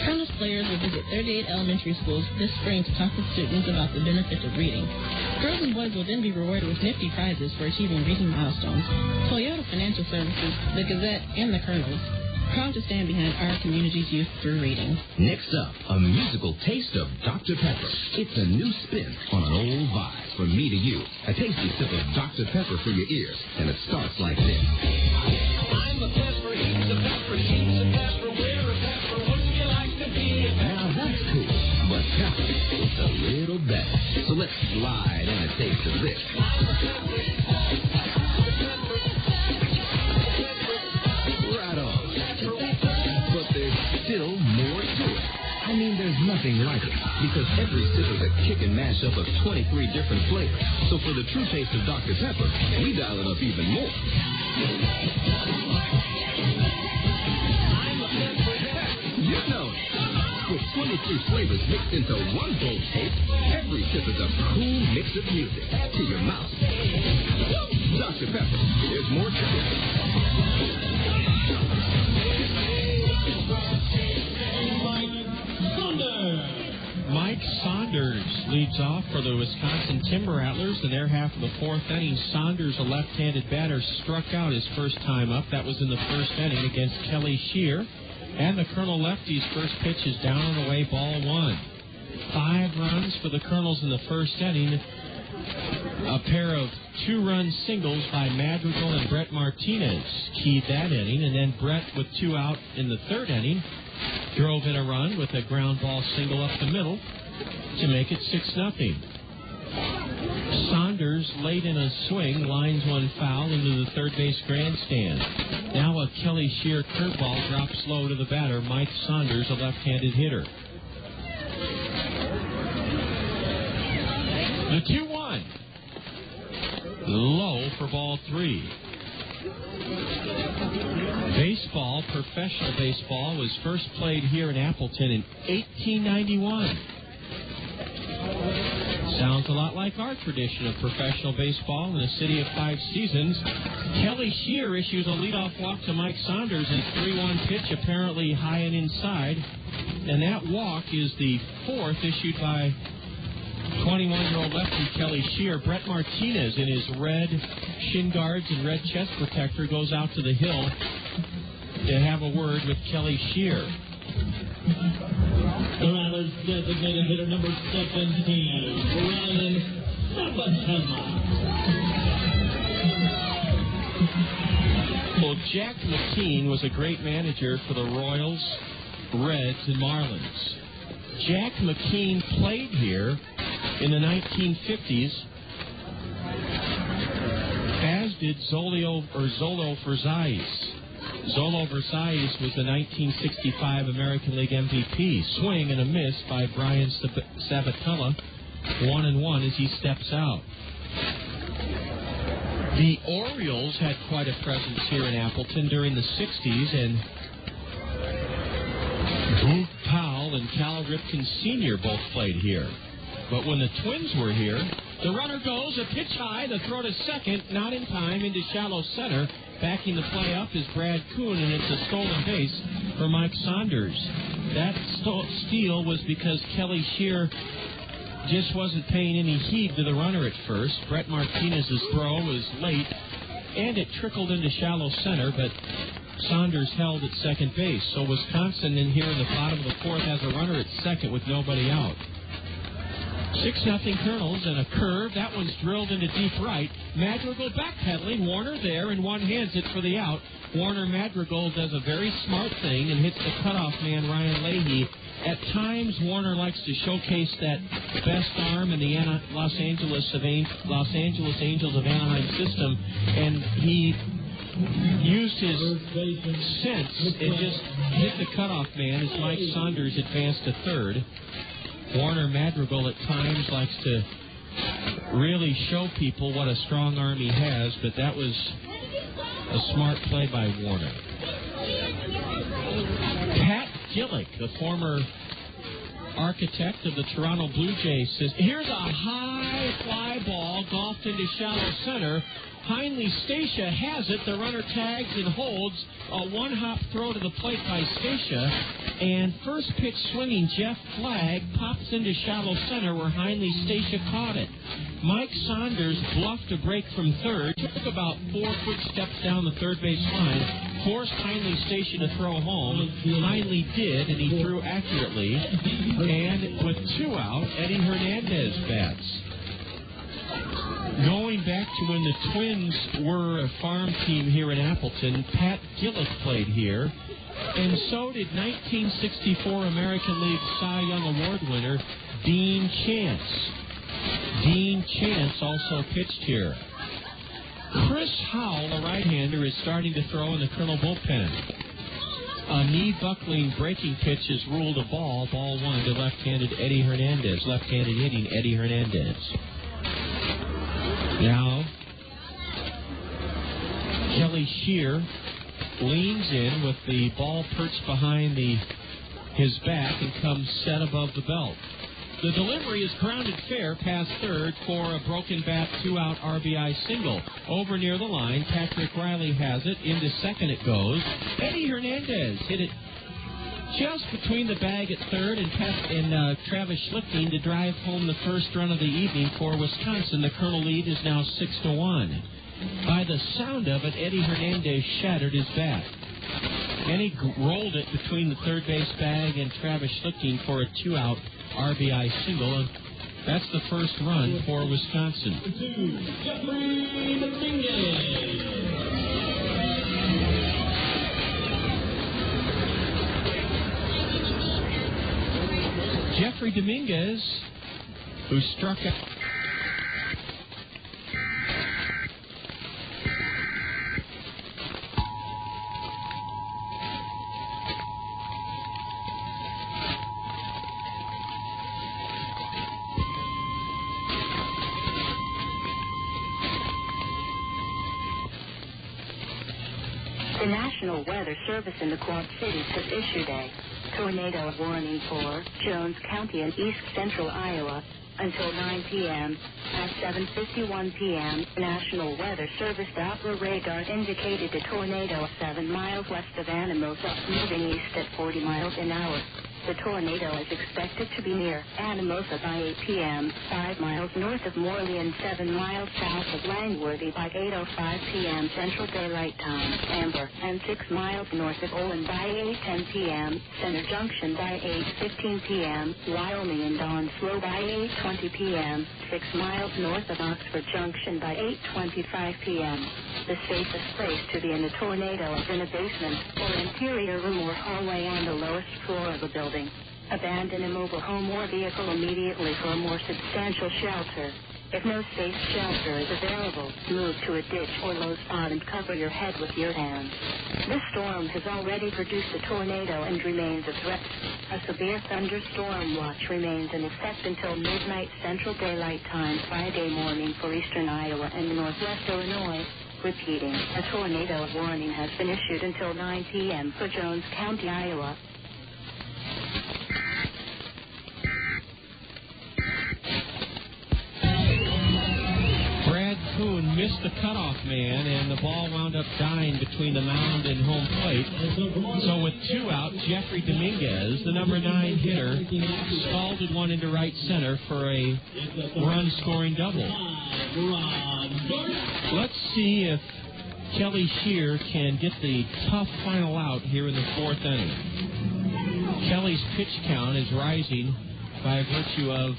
Kernels players will visit 38 elementary schools this spring to talk with students about the benefits of reading. Girls and boys will then be rewarded with nifty prizes for achieving reading milestones. Toyota Financial Services, the Gazette, and the Kernels, proud to stand behind our community's youth through reading. Next up, a musical taste of Dr. Pepper. It's a new spin on an old vibe. From me to you, a tasty sip of Dr. Pepper for your ears, and it starts like this. I'm a pepper, he's a pepper, she's a pepper, we're a pepper, wouldn't you like to be a pepper? Now that's cool, but pepper, it's a little better. So let's slide in a taste of this. Right on. But there's still more to it. I mean, there's nothing like it, because every sip is a kick and mash up of 23 different flavors. So for the true taste of Dr. Pepper, we dial it up even more. You know it. With 23 flavors mixed into one bold taste, every sip is a cool mix of music to your mouth. Dr. Pepper, there's more to it. Mike Saunders Saunders leads off for the Wisconsin Timber Rattlers in their half of the fourth inning. Saunders, a left-handed batter, struck out his first time up. That was in the first inning against Kelly Shear. And the Kernel lefty's first pitch is down and away, ball one. 5 runs for the Kernels in the first inning. A pair of 2-run singles by Madrigal and Brett Martinez keyed that inning. And then Brett, with 2 out in the third inning, drove in a run with a ground ball single up the middle to make it 6-0. Saunders, late in a swing, lines one foul into the third base grandstand. Now a Kelly Shear curveball drops low to the batter, Mike Saunders, a left-handed hitter. The 2-1. Low for ball 3. Baseball, professional baseball, was first played here in Appleton in 1891. Sounds a lot like our tradition of professional baseball in the city of 5 seasons. Kelly Shear issues a leadoff walk to Mike Saunders, and 3-1 pitch apparently high and inside. And that walk is the 4th issued by 21-year-old lefty Kelly Shear. Brett Martinez, in his red shin guards and red chest protector, goes out to the hill to have a word with Kelly Shear. The Rattlers designated hitter number 17, Ryan Sabatella. Well, Jack McKean was a great manager for the Royals, Reds, and Marlins. Jack McKean played here in the 1950s, as did Zolo Verzais. Zolo Verzais was the 1965 American League MVP. Swing and a miss by Brian Sabatella, 1-1 as he steps out. The Orioles had quite a presence here in Appleton during the 60s, and Boog Powell and Cal Ripken Sr. both played here. But when the Twins were here, the runner goes, a pitch high, the throw to second, not in time, into shallow center. Backing the play up is Brad Kuhn, and it's a stolen base for Mike Saunders. That steal was because Kelly Shear just wasn't paying any heed to the runner at first. Brett Martinez's throw was late, and it trickled into shallow center, but Saunders held at second base. So Wisconsin, in here in the bottom of the fourth, has a runner at second with nobody out. 6-0 Kernels, and a curve. That one's drilled into deep right. Madrigal backpedaling. Warner there, and one hands it for the out. Warner Madrigal does a very smart thing and hits the cutoff man, Ryan Leahy. At times, Warner likes to showcase that best arm in the Los Angeles Angels of Anaheim system, and he used his sense and just hit the cutoff man as Mike Saunders advanced to third. Warner Madrigal at times likes to really show people what a strong arm he has, but that was a smart play by Warner. Pat Gillick, the former architect of the Toronto Blue Jays, says, here's a high fly ball golfed into shallow center. Heinley Stacia has it. The runner tags and holds. A one-hop throw to the plate by Stacia. And first pitch swinging Jeff Flagg pops into shallow center where Heinley Stacia caught it. Mike Saunders bluffed a break from third. Took about 4 quick steps down the third base line. Forced Heinley Stacia to throw home. Heinley did, and he threw accurately. And with 2 out, Eddie Hernandez bats. Going back to when the Twins were a farm team here in Appleton, Pat Gillick played here, and so did 1964 American League Cy Young Award winner Dean Chance. Dean Chance also pitched here. Chris Howell, a right-hander, is starting to throw in the Kernel bullpen. A knee-buckling breaking pitch is ruled a ball. Ball 1 to left-handed Eddie Hernandez. Left-handed hitting Eddie Hernandez. Now, Kelly Shear leans in with the ball perched behind his back and comes set above the belt. The delivery is grounded fair past third for a broken bat 2-out RBI single. Over near the line, Patrick Riley has it. Into second it goes. Eddie Hernandez hit it Just between the bag at third and Travis Schlicting to drive home the first run of the evening for Wisconsin. The Colonel lead is now 6-1. By the sound of it, Eddie Hernandez shattered his bat. And he rolled it between the third base bag and Travis Schlicting for a 2-out RBI single. And that's the first run for Wisconsin. Jeffrey Dominguez, who struck out. The National Weather Service in the Quad Cities has issued a tornado warning for Jones County and east central Iowa until 9 p.m. At 7:51 p.m., National Weather Service Doppler radar indicated a tornado 7 miles west of Anamosa, moving east at 40 miles an hour. The tornado is expected to be near Anamosa by 8 p.m., 5 miles north of Morley and 7 miles south of Langworthy by 8:05 p.m. Central Daylight Time, Amber, and 6 miles north of Olin by 8:10 p.m., Center Junction by 8:15 p.m., Wyoming and Onslow by 8:20 p.m., 6 miles north of Oxford Junction by 8:25 p.m. The safest place to be in a tornado is in a basement or interior room or hallway on the lowest floor of a building. Abandon a mobile home or vehicle immediately for a more substantial shelter. If no safe shelter is available, move to a ditch or low spot and cover your head with your hands. This storm has already produced a tornado and remains a threat. A severe thunderstorm watch remains in effect until midnight Central Daylight Time Friday morning for eastern Iowa and northwest Illinois. Repeating, a tornado warning has been issued until 9 p.m. for Jones County, Iowa. Brad Kuhn missed the cutoff man, and the ball wound up dying between the mound and home plate. So with 2 out, Jeffrey Dominguez, the number 9 hitter, scalded one into right center for a run-scoring double. Let's see if Kelly Shear can get the tough final out here in the 4th inning. Kelly's pitch count is rising by virtue of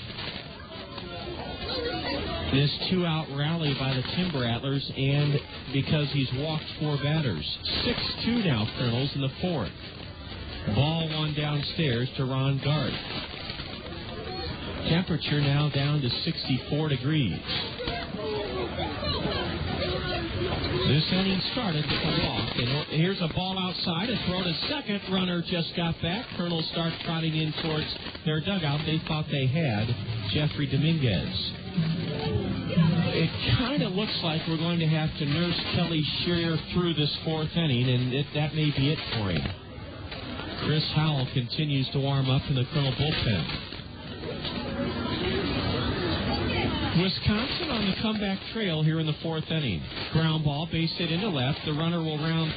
this 2-out rally by the Timber Rattlers and because he's walked 4 batters. 6-2 now, Kernels in the 4th. Ball 1 downstairs to Ron Gard. Temperature now down to 64 degrees. This inning started with a walk, and here's a ball outside, a throw to second. Runner just got back. Kernels start trotting in towards their dugout. They thought they had Jeffrey Dominguez. It kind of looks like we're going to have to nurse Kelly Shear through this 4th inning, and that may be it for him. Chris Howell continues to warm up in the Colonel bullpen. Wisconsin on the comeback trail here in the 4th inning. Ground ball, base hit into left. The runner will round.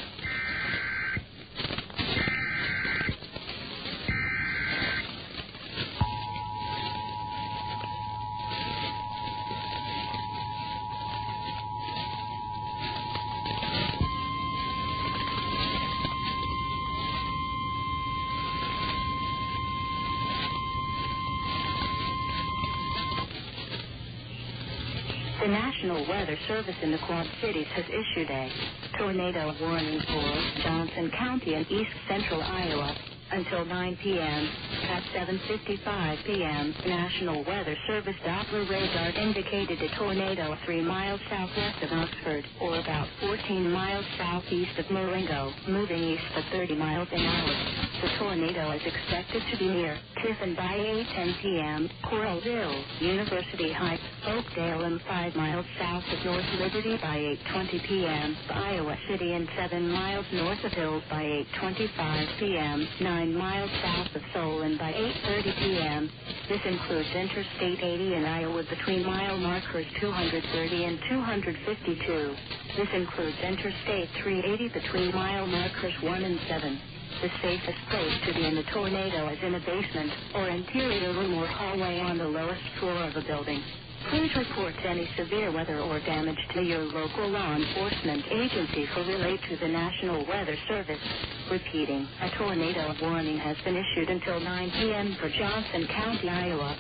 The National Weather Service in the Quad Cities has issued a tornado warning for Johnson County and east central Iowa until 9 p.m. At 7:55 p.m., National Weather Service Doppler radar indicated a tornado 3 miles southwest of Oxford, or about 14 miles southeast of Marengo, moving east at 30 miles an hour. The tornado is expected to be near Tiffin by 8:10 p.m., Coralville, University Heights, Oakdale, and 5 miles south of North Liberty by 8:20 p.m., Iowa City, and 7 miles north of Hills by 8:25 p.m., 9 miles south of Solon by 8:30 p.m. This includes Interstate 80 in Iowa between mile markers 230 and 252. This includes Interstate 380 between mile markers 1 and 7. The safest place to be in a tornado is in a basement or interior room or hallway on the lowest floor of a building. Please report any severe weather or damage to your local law enforcement agency or relate to the National Weather Service. Repeating, a tornado warning has been issued until 9 p.m. for Johnson County, Iowa.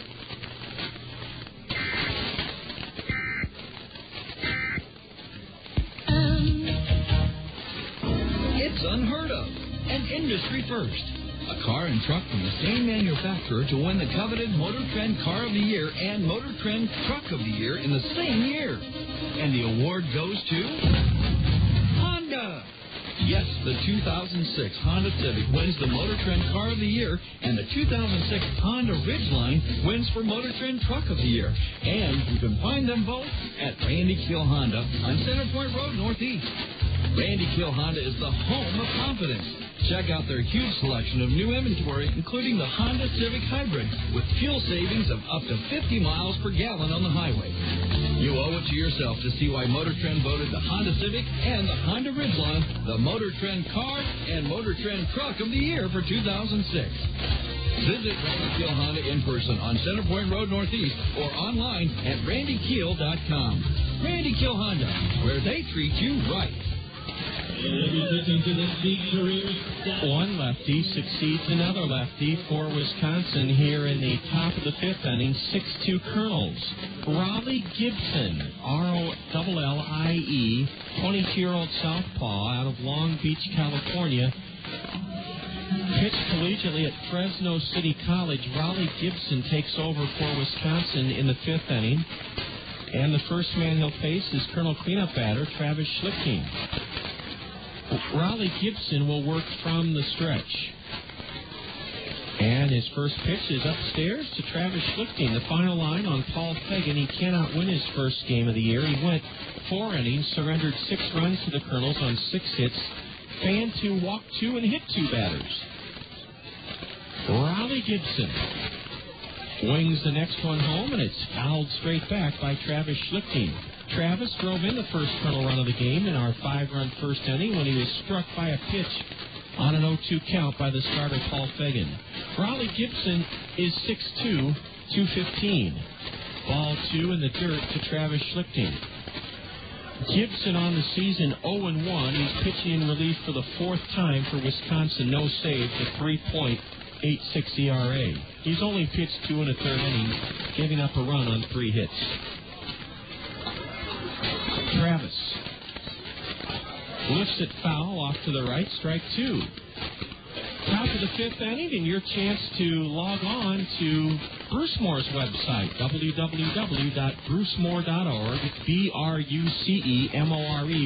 It's unheard of. An industry first. A car and truck from the same manufacturer to win the coveted Motor Trend Car of the Year and Motor Trend Truck of the Year in the same year. And the award goes to Honda. Yes, the 2006 Honda Civic wins the Motor Trend Car of the Year, and the 2006 Honda Ridgeline wins for Motor Trend Truck of the Year. And you can find them both at Randy Keel Honda on Center Point Road Northeast. Randy Keel Honda is the home of confidence. Check out their huge selection of new inventory, including the Honda Civic Hybrid, with fuel savings of up to 50 miles per gallon on the highway. You owe it to yourself to see why Motor Trend voted the Honda Civic and the Honda Ridgeline the Motor Trend Car and Motor Trend Truck of the Year for 2006. Visit Randy Keel Honda in person on Center Point Road Northeast or online at randykeel.com. Randy Keel Honda, where they treat you right. One lefty succeeds another lefty for Wisconsin here in the top of the fifth inning. 6-2 Kernels. Raleigh Gibson, R-O-L-L-I-E, 22-year-old southpaw out of Long Beach, California. Pitched collegiately at Fresno City College. Raleigh Gibson takes over for Wisconsin in the fifth inning. And the first man he'll face is Colonel cleanup batter Travis Schlicting. Raleigh Gibson will work from the stretch. And his first pitch is upstairs to Travis Schlicting. The final line on Paul Fegan. He cannot win his first game of the year. He went 4 innings, surrendered 6 runs to the Kernels on 6 hits, fanned 2, walked 2, and hit 2 batters. Raleigh Gibson wings the next one home, and it's fouled straight back by Travis Schlicting. Travis drove in the first Kernel run of the game in our 5-run first inning when he was struck by a pitch on an 0-2 count by the starter Paul Fegan. Raleigh Gibson is 6'2", 215. Ball 2 in the dirt to Travis Schlicting. Gibson on the season 0-1. He's pitching in relief for the 4th time for Wisconsin. No save to 3.86 ERA. He's only pitched 2 1/3 innings, giving up a run on 3 hits. Travis lifts it foul off to the right, strike 2. Top of the 5th inning, and your chance to log on to Bruce Moore's website, www.brucemore.org. BRUCEMORE.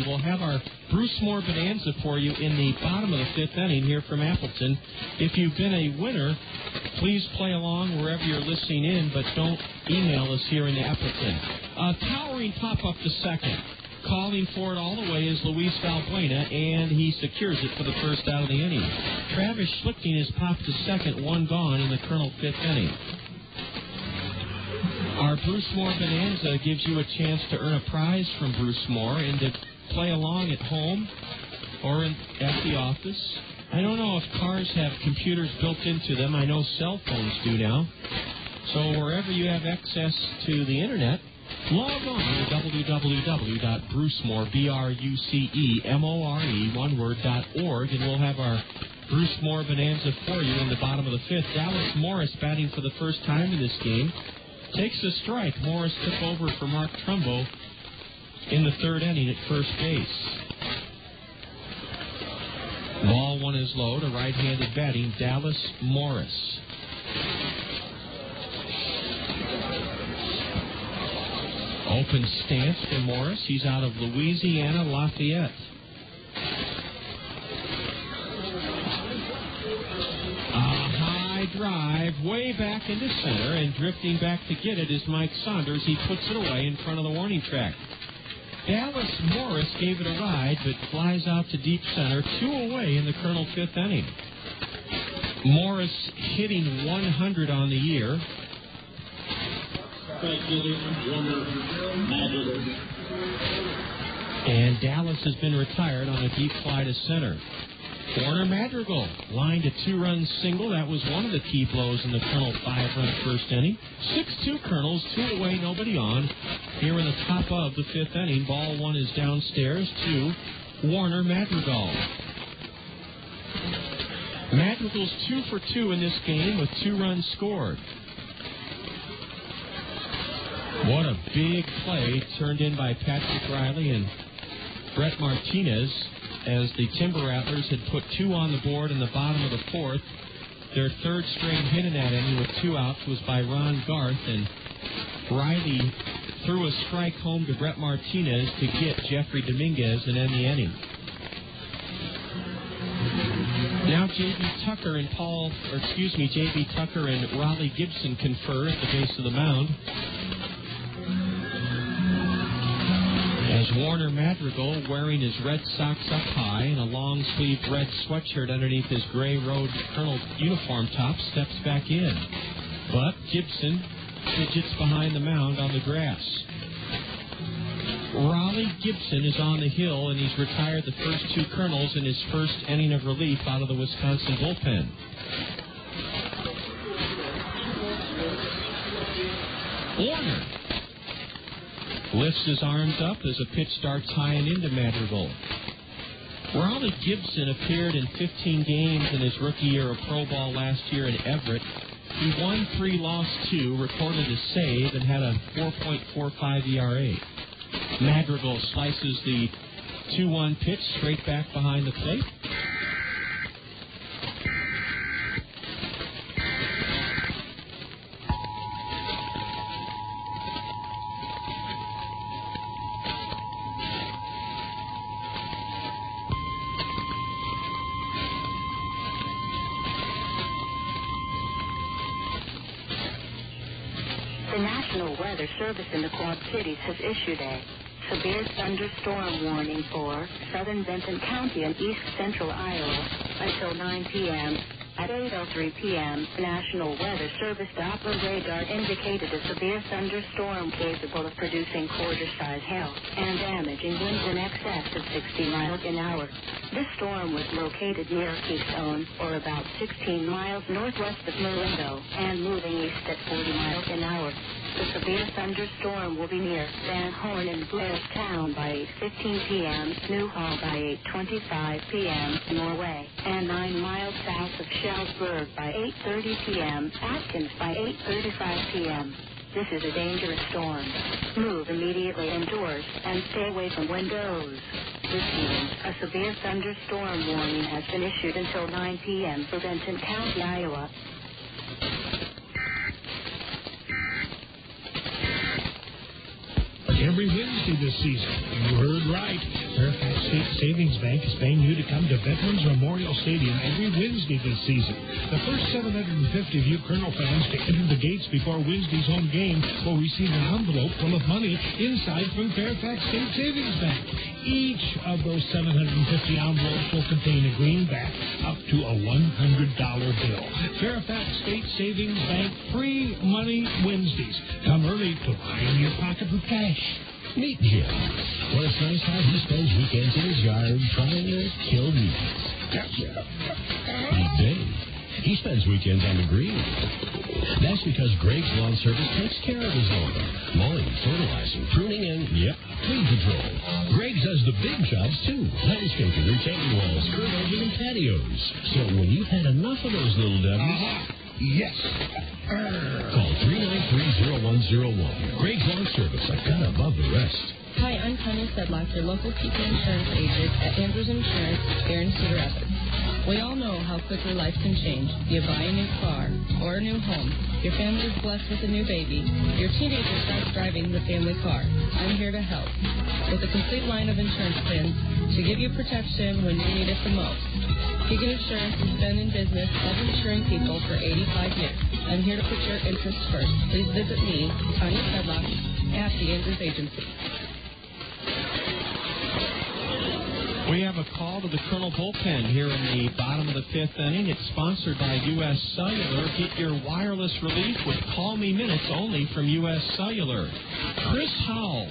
We'll have our Bruce Moore Bonanza for you in the bottom of the 5th inning here from Appleton. If you've been a winner, please play along wherever you're listening in, but don't email us here in Appleton. Towering pop-up to second. Calling for it all the way is Luis Valbuena, and he secures it for the first out of the inning. Travis Schlicting is popped to second, 1 gone in the Kernel 5th inning. Our Bruce Moore Bonanza gives you a chance to earn a prize from Bruce Moore and to play along at home or at the office. I don't know if cars have computers built into them. I know cell phones do now. So wherever you have access to the internet, log on to www.brucemore, BRUCEMORE, and we'll have our Bruce Moore Bonanza for you in the bottom of the 5th. Dallas Morris batting for the first time in this game. Takes a strike. Morris took over for Mark Trumbo in the 3rd inning at first base. Ball 1 is low to right-handed batting Dallas Morris. Open stance for Morris. He's out of Louisiana Lafayette. A high drive way back into center, and drifting back to get it is Mike Saunders. He puts it away in front of the warning track. Dallas Morris gave it a ride, but flies out to deep center, 2 away in the Kernel 5th inning. Morris hitting 100 on the year. And Dallas has been retired on a deep fly to center. Warner Madrigal lined a 2-run single. That was one of the key blows in the Kernel 5-run first inning. 6-2 Kernels, 2 away, nobody on. Here in the top of the 5th inning, ball 1 is downstairs to Warner Madrigal. Madrigal's 2 for 2 in this game with 2 runs scored. What a big play turned in by Patrick Riley and Brett Martinez as the Timber Rattlers had put 2 on the board in the bottom of the 4th. Their third string hit in that inning with 2 outs was by Ron Garth, and Riley threw a strike home to Brett Martinez to get Jeffrey Dominguez and end the inning. Now J.B. Tucker and Raleigh Gibson confer at the base of the mound. As Warner Madrigal, wearing his red socks up high and a long-sleeved red sweatshirt underneath his gray road Colonel uniform top, steps back in. But Gibson fidgets behind the mound on the grass. Raleigh Gibson is on the hill, and he's retired the first 2 Kernels in his first inning of relief out of the Wisconsin bullpen. Warner lifts his arms up as a pitch starts high and into Madrigal. Raleigh Gibson appeared in 15 games in his rookie year of pro ball last year in Everett. He won 3, lost 2, recorded a save, and had a 4.45 ERA. Madrigal slices the 2-1 pitch straight back behind the plate. The National Weather Service in the Quad Cities has issued a severe thunderstorm warning for southern Benton County and east central Iowa until 9 p.m. At 8:03 p.m., the National Weather Service Doppler radar indicated a severe thunderstorm capable of producing quarter-size hail and damaging winds in excess of 60 miles an hour. This storm was located near Keystone, or about 16 miles northwest of Marengo, and moving east at 40 miles an hour. The severe thunderstorm will be near Van Horn and Blairstown by 8:15 p.m., Newhall by 8:25 p.m., Norway, and 9 miles south of Shelburne by 8:30 p.m., Atkins by 8:35 p.m. This is a dangerous storm. Move immediately indoors and stay away from windows. This evening, a severe thunderstorm warning has been issued until 9 p.m. for Benton County, Iowa. Every Wednesday this season. You heard right. Fairfax State Savings Bank is paying you to come to Veterans Memorial Stadium every Wednesday this season. The first 750 of you Kernel fans to enter the gates before Wednesday's home game will receive an envelope full of money inside from Fairfax State Savings Bank. Each of those 750 envelopes will contain a greenback up to a $100 bill. Fairfax State Savings Bank free money Wednesdays. Come early to line your pocket with cash. Meet Jim. Well, it's nice how he spends weekends in his yard trying to kill weeds. Gotcha. Meet Dave. He spends weekends on the green. That's because Greg's Lawn Service takes care of his lawn. Mowing, fertilizing, pruning, and, weed control. Greg's does the big jobs, too. Landscaping, retaining walls, curb edges, and patios. So when you've had enough of those little devils... Yes. Call 393-0101. Greg's Lawn Service, a cut above the rest. Hi, I'm Connie Sedlock, your local people insurance agent at Andrews Insurance here in Cedar Rapids. We all know how quickly life can change. You buy a new car or a new home. Your family is blessed with a new baby. Your teenager starts driving the family car. I'm here to help with a complete line of insurance plans to give you protection when you need it the most. Keegan Insurance has been in business of insuring people for 85 years. I'm here to put your interests first. Please visit me, Tanya Sedlock, at the Andrews Agency. We have a call to the Kernel bullpen here in the bottom of the 5th inning. It's sponsored by U.S. Cellular. Get your wireless relief with Call Me Minutes only from U.S. Cellular. Chris Howell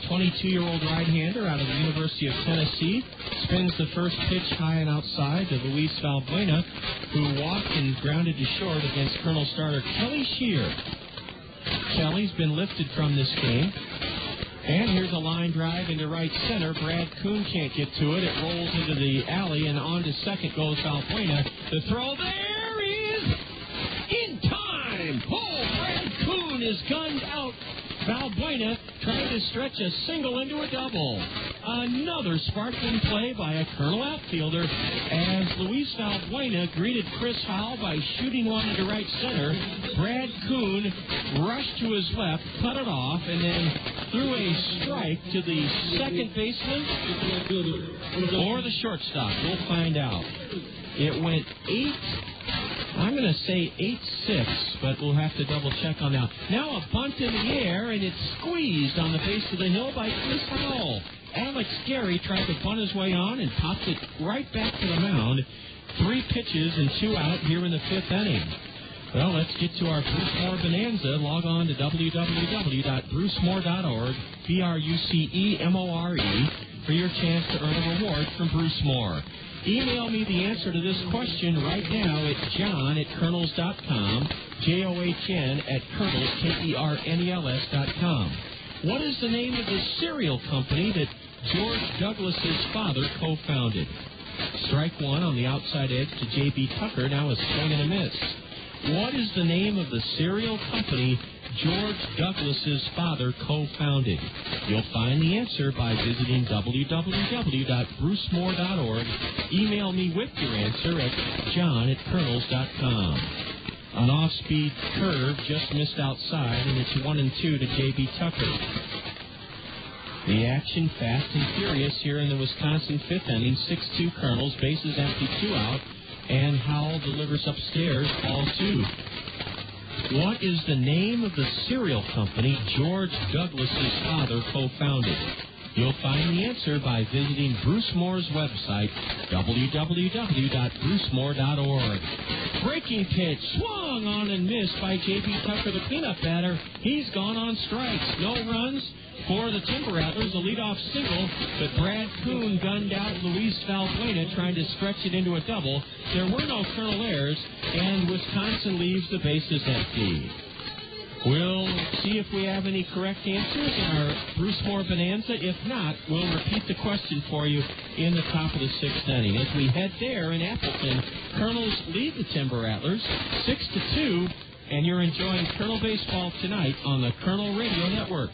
22-year-old right-hander out of the University of Tennessee, spins the first pitch high and outside to Luis Valbuena, who walked and grounded to short against Kernel starter Kelly Shear. Kelly's been lifted from this game. And here's a line drive into right center. Brad Kuhn can't get to it. It rolls into the alley, and on to second goes Valbuena. The throw there is in time. Oh, Brad Kuhn is gunned out. Valbuena trying to stretch a single into a double. Another sparkling play by a Kernel outfielder as Luis Valbuena greeted Chris Howell by shooting one into right center. Brad Kuhn rushed to his left, cut it off, and then threw a strike to the second baseman or the shortstop. We'll find out. It went 8. I'm going to say 8-6, but we'll have to double check on that. Now a bunt in the air, and it's squeezed on the base of the hill by Chris Howell. Alex Gary tried to bunt his way on and popped it right back to the mound. 3 pitches and 2 out here in the 5th inning. Well, let's get to our Bruce Moore Bonanza. Log on to www.brucemore.org, BRUCEMORE, for your chance to earn a reward from Bruce Moore. Email me the answer to this question right now at john@kernels.com, JOHN@kernels, KERNELS.com. What is the name of the cereal company that George Douglas's father co-founded? Strike one on the outside edge to J.B. Tucker, now a swing and a miss. What is the name of the cereal company George Douglas's father co-founded? You'll find the answer by visiting www.brucemore.org. Email me with your answer at john@kernels.com. An off-speed curve just missed outside, and it's 1-2 to J.B. Tucker. The action fast and furious here in the Wisconsin 5th inning. 6-2 Kernels, bases empty, 2 out, and Howell delivers upstairs, ball 2. What is the name of the cereal company George Douglas's father co-founded? You'll find the answer by visiting Bruce Moore's website, www.brucemore.org. Breaking pitch, swung on and missed by J.B. Tucker, the cleanup batter. He's gone on strikes. No runs for the Timber Rattlers, a leadoff single, but Brad Kuhn gunned out Luis Valbuena trying to stretch it into a double. There were no Kernel errors, and Wisconsin leaves the bases empty. We'll see if we have any correct answers in our Bruce Moore Bonanza. If not, we'll repeat the question for you in the top of the 6th inning. As we head there in Appleton, Kernels lead the Timber Rattlers 6-2, and you're enjoying Kernel baseball tonight on the Kernel Radio Network.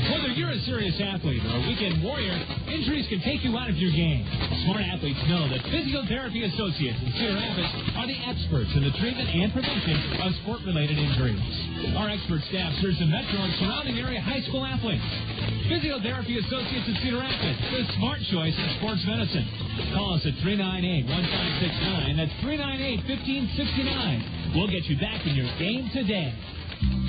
Whether you're a serious athlete or a weekend warrior, injuries can take you out of your game. Smart athletes know that Physical Therapy Associates in Cedar Rapids are the experts in the treatment and prevention of sport-related injuries. Our expert staff serves the metro and surrounding area high school athletes. Physical Therapy Associates in Cedar Rapids, the smart choice in sports medicine. Call us at 398-1569. That's 398-1569. We'll get you back in your game today.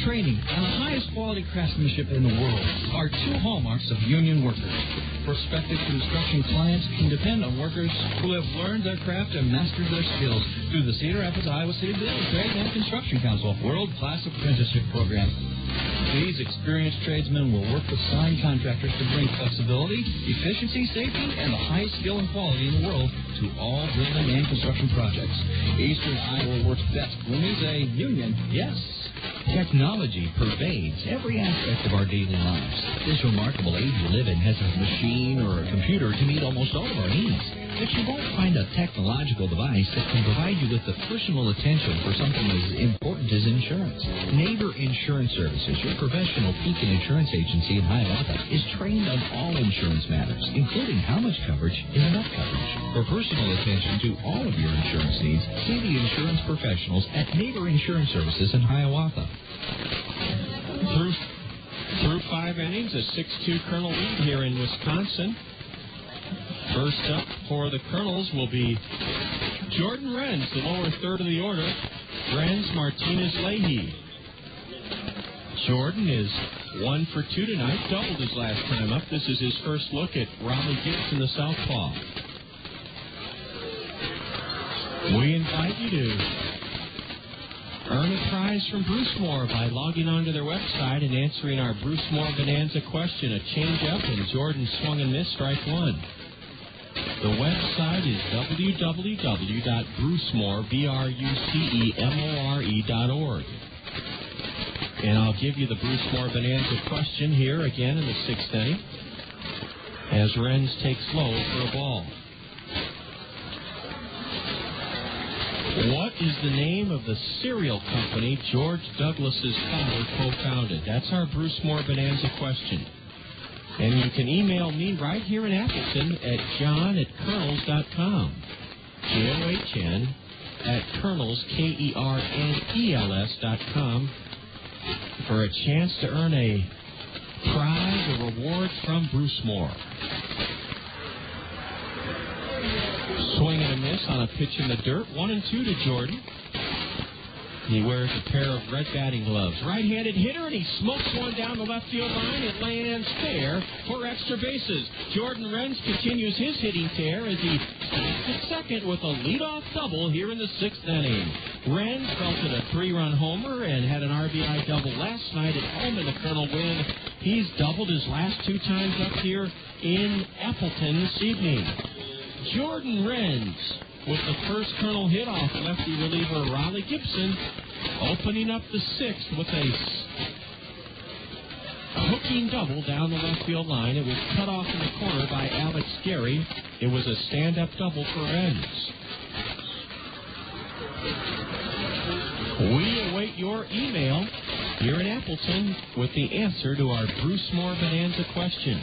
Training and the highest quality craftsmanship in the world are 2 hallmarks of union workers. Prospective construction clients can depend on workers who have learned their craft and mastered their skills through the Cedar Rapids, Iowa City Building Trade and Construction Council world-class apprenticeship program. These experienced tradesmen will work with signed contractors to bring flexibility, efficiency, safety, and the highest skill and quality in the world to all building and construction projects. Eastern Iowa works best when there's a union, yes. Technology pervades every aspect of our daily lives. This remarkable age we live in has a machine or a computer to meet almost all of our needs. But you won't find a technological device that can provide you with the personal attention for something as important as insurance. Neighbor Insurance Services, your professional Pekin insurance agency in Hiawatha, is trained on all insurance matters, including how much coverage is enough coverage. For personal attention to all of your insurance needs, see the insurance professionals at Neighbor Insurance Services in Hiawatha. Through 5 innings, a 6-2 Kernel lead here in Wisconsin. First up for the Kernels will be Jordan Renz, the lower third of the order. Renz, Martinez, Leahy. Jordan is 1 for 2 tonight, doubled his last time up. This is his first look at Riley Gibson, the southpaw. We invite you to Earn a prize from Bruce Moore by logging onto their website and answering our Bruce Moore Bonanza question, a change-up, and Jordan swung and missed strike one. The website is www.brucemore.org. And I'll give you the Bruce Moore Bonanza question here again in the sixth inning as Renz takes low for a ball. What is the name of the cereal company George Douglas's father co-founded? That's our Bruce Moore Bonanza question. And you can email me right here in Appleton at john@kernels.com. JOHN@Kernels, KERNELS.com for a chance to earn a prize, a reward from Bruce Moore. Swing and a miss on a pitch in the dirt. 1-2 to Jordan. He wears a pair of red batting gloves. Right-handed hitter, and he smokes one down the left field line. It lands fair for extra bases. Jordan Renz continues his hitting tear as he stands at second with a leadoff double here in the sixth inning. Renz belted a 3-run homer and had an RBI double last night at home in the Colonel win. He's doubled his last two times up here in Appleton this evening. Jordan Renz with the first Colonel hit off lefty reliever Raleigh Gibson, opening up the sixth with a hooking double down the left field line. It was cut off in the corner by Alex Gary. It was a stand-up double for Renz. We await your email here in Appleton with the answer to our Bruce Moore Bonanza question.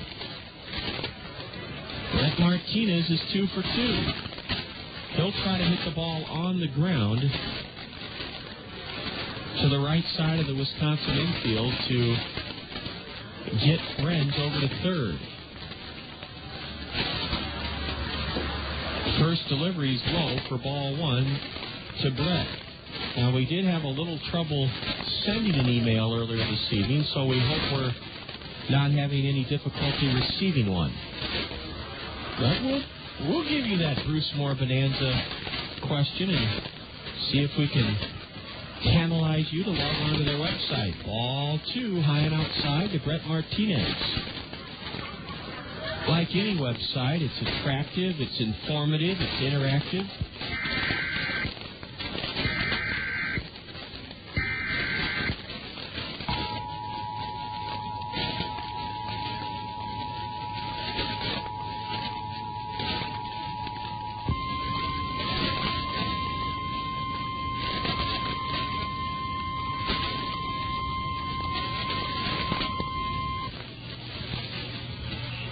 Brett Martinez is 2 for 2. He'll try to hit the ball on the ground to the right side of the Wisconsin infield to get Renz over to third. First delivery's low for ball one to Brett. Now, we did have a little trouble sending an email earlier this evening, so we hope we're not having any difficulty receiving one. But we'll give you that Bruce Moore Bonanza question and see if we can canalize you to log on to their website. Ball two, high and outside to Brett Martinez. Like any website, it's attractive, it's informative, it's interactive.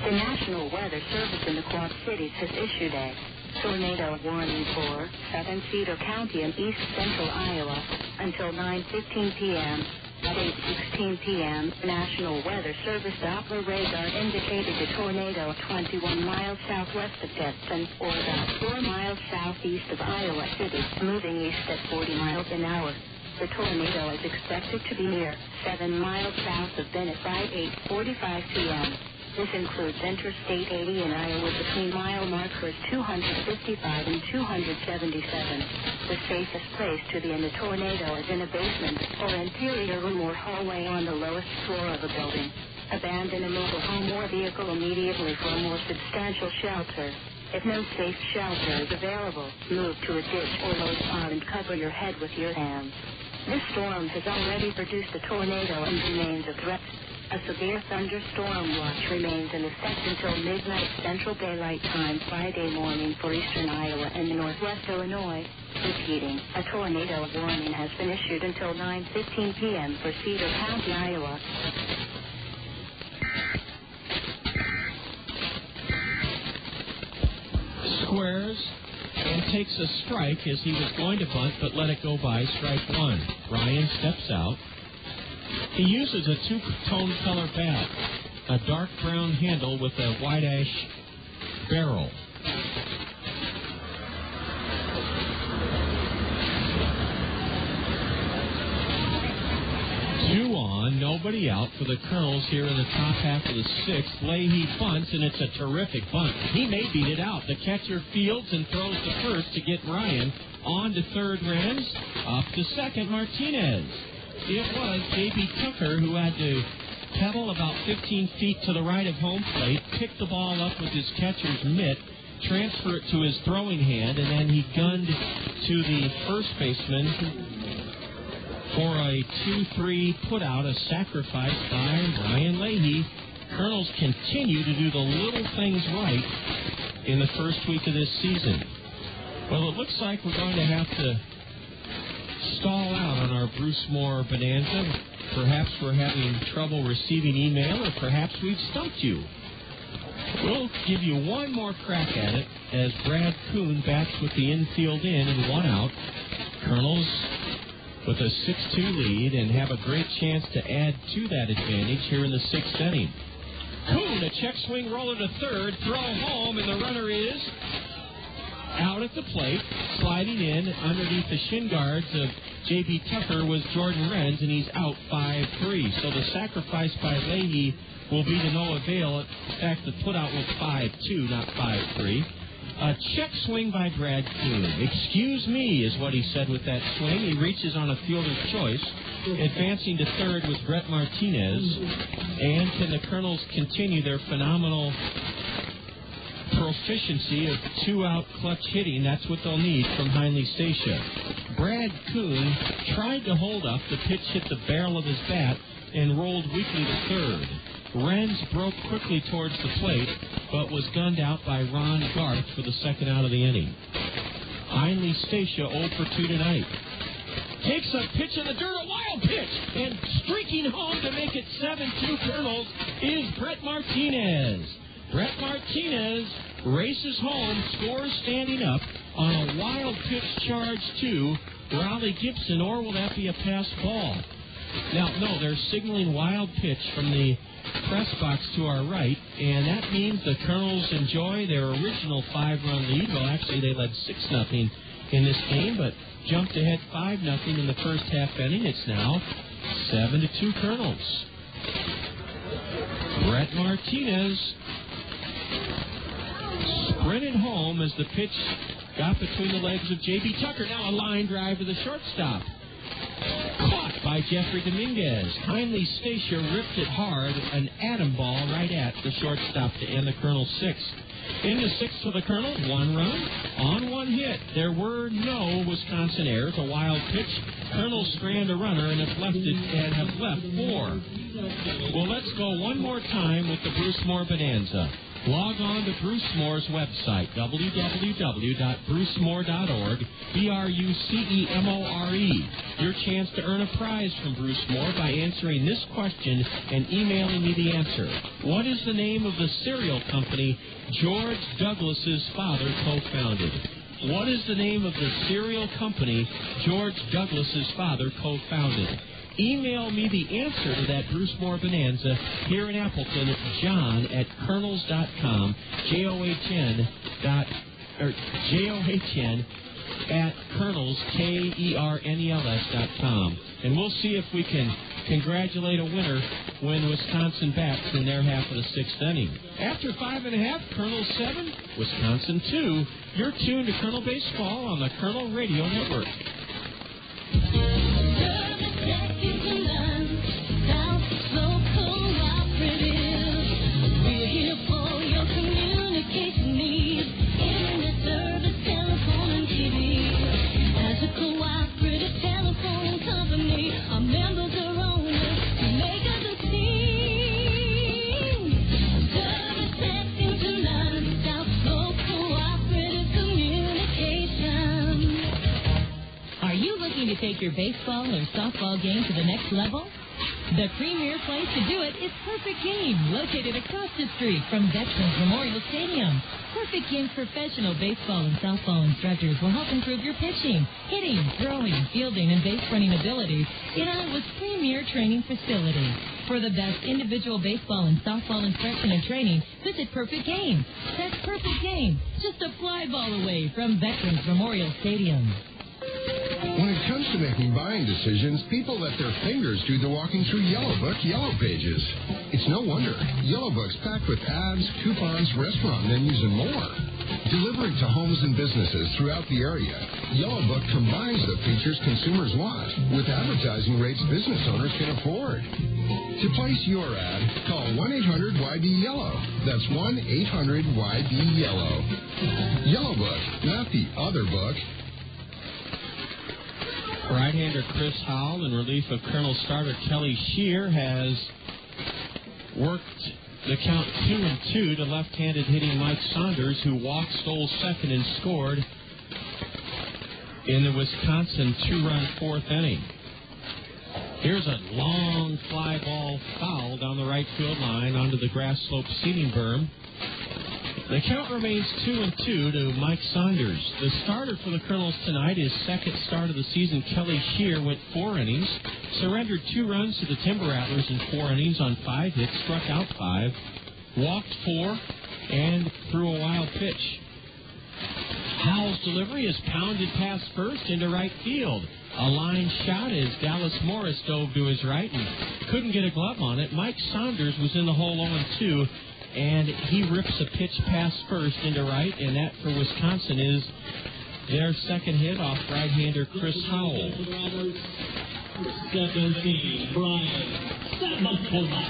The National Weather Service in the Quad Cities has issued a tornado warning for southern Cedar County and east central Iowa until 9:15 p.m. At 8:16 p.m., the National Weather Service Doppler radar indicated a tornado 21 miles southwest of Destin, or about 4 miles southeast of Iowa City, moving east at 40 miles an hour. The tornado is expected to be near 7 miles south of Bennett by 8:45 p.m. This includes Interstate 80 in Iowa between mile markers 255 and 277. The safest place to be in a tornado is in a basement or interior room or hallway on the lowest floor of a building. Abandon a mobile home or vehicle immediately for a more substantial shelter. If no safe shelter is available, move to a ditch or low spot and cover your head with your hands. This storm has already produced a tornado and remains a threat. A severe thunderstorm watch remains in effect until midnight Central Daylight Time Friday morning for eastern Iowa and northwest Illinois. Repeating, a tornado warning has been issued until 9:15 p.m. for Cedar County, Iowa. Squares and takes a strike as he was going to bunt but let it go by. Strike one. Ryan steps out. He uses a two-tone color bat, a dark brown handle with a white ash barrel. Two on. one, nobody out for the Kernels here in the top half of the sixth. Leahy bunts, and it's a terrific bunt. He may beat it out. The catcher fields and throws to first to get Ryan. On to third, Renz. Up to second, Martinez. It was J.B. Tucker who had to pedal about 15 feet to the right of home plate, pick the ball up with his catcher's mitt, transfer it to his throwing hand, and then he gunned to the first baseman for a 2-3 put-out, a sacrifice by Ryan Leahy. Kernels continue to do the little things right in the first week of this season. Well, it looks like we're going to have to stall out on our Bruce Moore Bonanza. Perhaps we're having trouble receiving email, or perhaps we've stumped you. We'll give you one more crack at it as Brad Kuhn bats with the infield in and one out. Kernels with a 6-2 lead and have a great chance to add to that advantage here in the sixth inning. Kuhn, a check swing roller to third, throw home, and the runner is out at the plate. Sliding in underneath the shin guards of J.B. Tucker was Jordan Renz, and he's out 5-3. So the sacrifice by Leahy will be to no avail. In fact, the putout was 5-2, not 5-3. A check swing by Brad Kuhn. Excuse me, is what he said with that swing. He reaches on a fielder's choice. Advancing to third was Brett Martinez. And can the Kernels continue their phenomenal proficiency of two-out clutch hitting? That's what they'll need from Heinle Statia. Brad Kuhn tried to hold up. The pitch hit the barrel of his bat and rolled weakly to third. Renz broke quickly towards the plate, but was gunned out by Ron Garth for the second out of the inning. Heinle Statia 0 for 2 tonight. Takes a pitch in the dirt, a wild pitch, and streaking home to make it 7-2 Kernels is Brett Martinez. Brett Martinez races home, scores standing up on a wild pitch charge to Raleigh Gibson, or will that be a pass ball? Now, no, they're signaling wild pitch from the press box to our right, and that means the Kernels enjoy their original 5-run lead. Well, actually, they led 6-0 in this game, but jumped ahead 5-0 in the first half inning. It's now 7-2 Kernels. Brett Martinez sprinted home as the pitch got between the legs of J.B. Tucker. Now a line drive to the shortstop. Caught by Jeffrey Dominguez. Heinle Statia ripped it hard, an atom ball right at the shortstop to end the Kernels' sixth. In the sixth for the Kernels, 1 run on 1 hit. There were no Wisconsin errors. A wild pitch. Kernels strand a runner and have left 4. Well, let's go one more time with the Bruce Moore Bonanza. Log on to Bruce Moore's website, www.brucemore.org, BRUCEMORE. Your chance to earn a prize from Bruce Moore by answering this question and emailing me the answer. What is the name of the cereal company George Douglas's father co-founded? What is the name of the cereal company George Douglas's father co-founded? Email me the answer to that Bruce Moore Bonanza here in Appleton at john@kernels.com, JOHN at Kernels, KERNELS.com. And we'll see if we can congratulate a winner when Wisconsin bats in their half of the sixth inning. After 5.5, Kernels 7, Wisconsin 2. You're tuned to Kernel Baseball on the Kernel Radio Network. To take your baseball or softball game to the next level? The premier place to do it is Perfect Game, located across the street from Veterans Memorial Stadium. Perfect Game's professional baseball and softball instructors will help improve your pitching, hitting, throwing, fielding, and base running abilities in Iowa's premier training facility. For the best individual baseball and softball instruction and training, visit Perfect Game. That's Perfect Game, just a fly ball away from Veterans Memorial Stadium. When it comes to making buying decisions, people let their fingers do the walking through Yellow Book Yellow Pages. It's no wonder. Yellow Book's packed with ads, coupons, restaurant menus, and more. Delivering to homes and businesses throughout the area, Yellow Book combines the features consumers want with advertising rates business owners can afford. To place your ad, call 1-800-YB-YELLOW. That's 1-800-YB-YELLOW. Yellow Book, not the other book. Right-hander Chris Howell, in relief of Colonel starter Kelly Shear, has worked the count 2-2 to left-handed hitting Mike Saunders, who walked, stole second, and scored in the Wisconsin two-run fourth inning. Here's a long fly ball foul down the right field line onto the grass slope seating berm. The count remains 2-2 to Mike Saunders. The starter for the Kernels tonight, his second start of the season, Kelly Shear, went 4 innings, surrendered 2 runs to the Timber Rattlers in 4 innings on 5 hits, struck out 5, walked 4, and threw a wild pitch. Howell's delivery is pounded past first into right field. A line shot as Dallas Morris dove to his right and couldn't get a glove on it. Mike Saunders was in the hole 0-2, and he rips a pitch past first into right, and that for Wisconsin is their second hit off right-hander Chris Howell. 17, Brian Sabatella.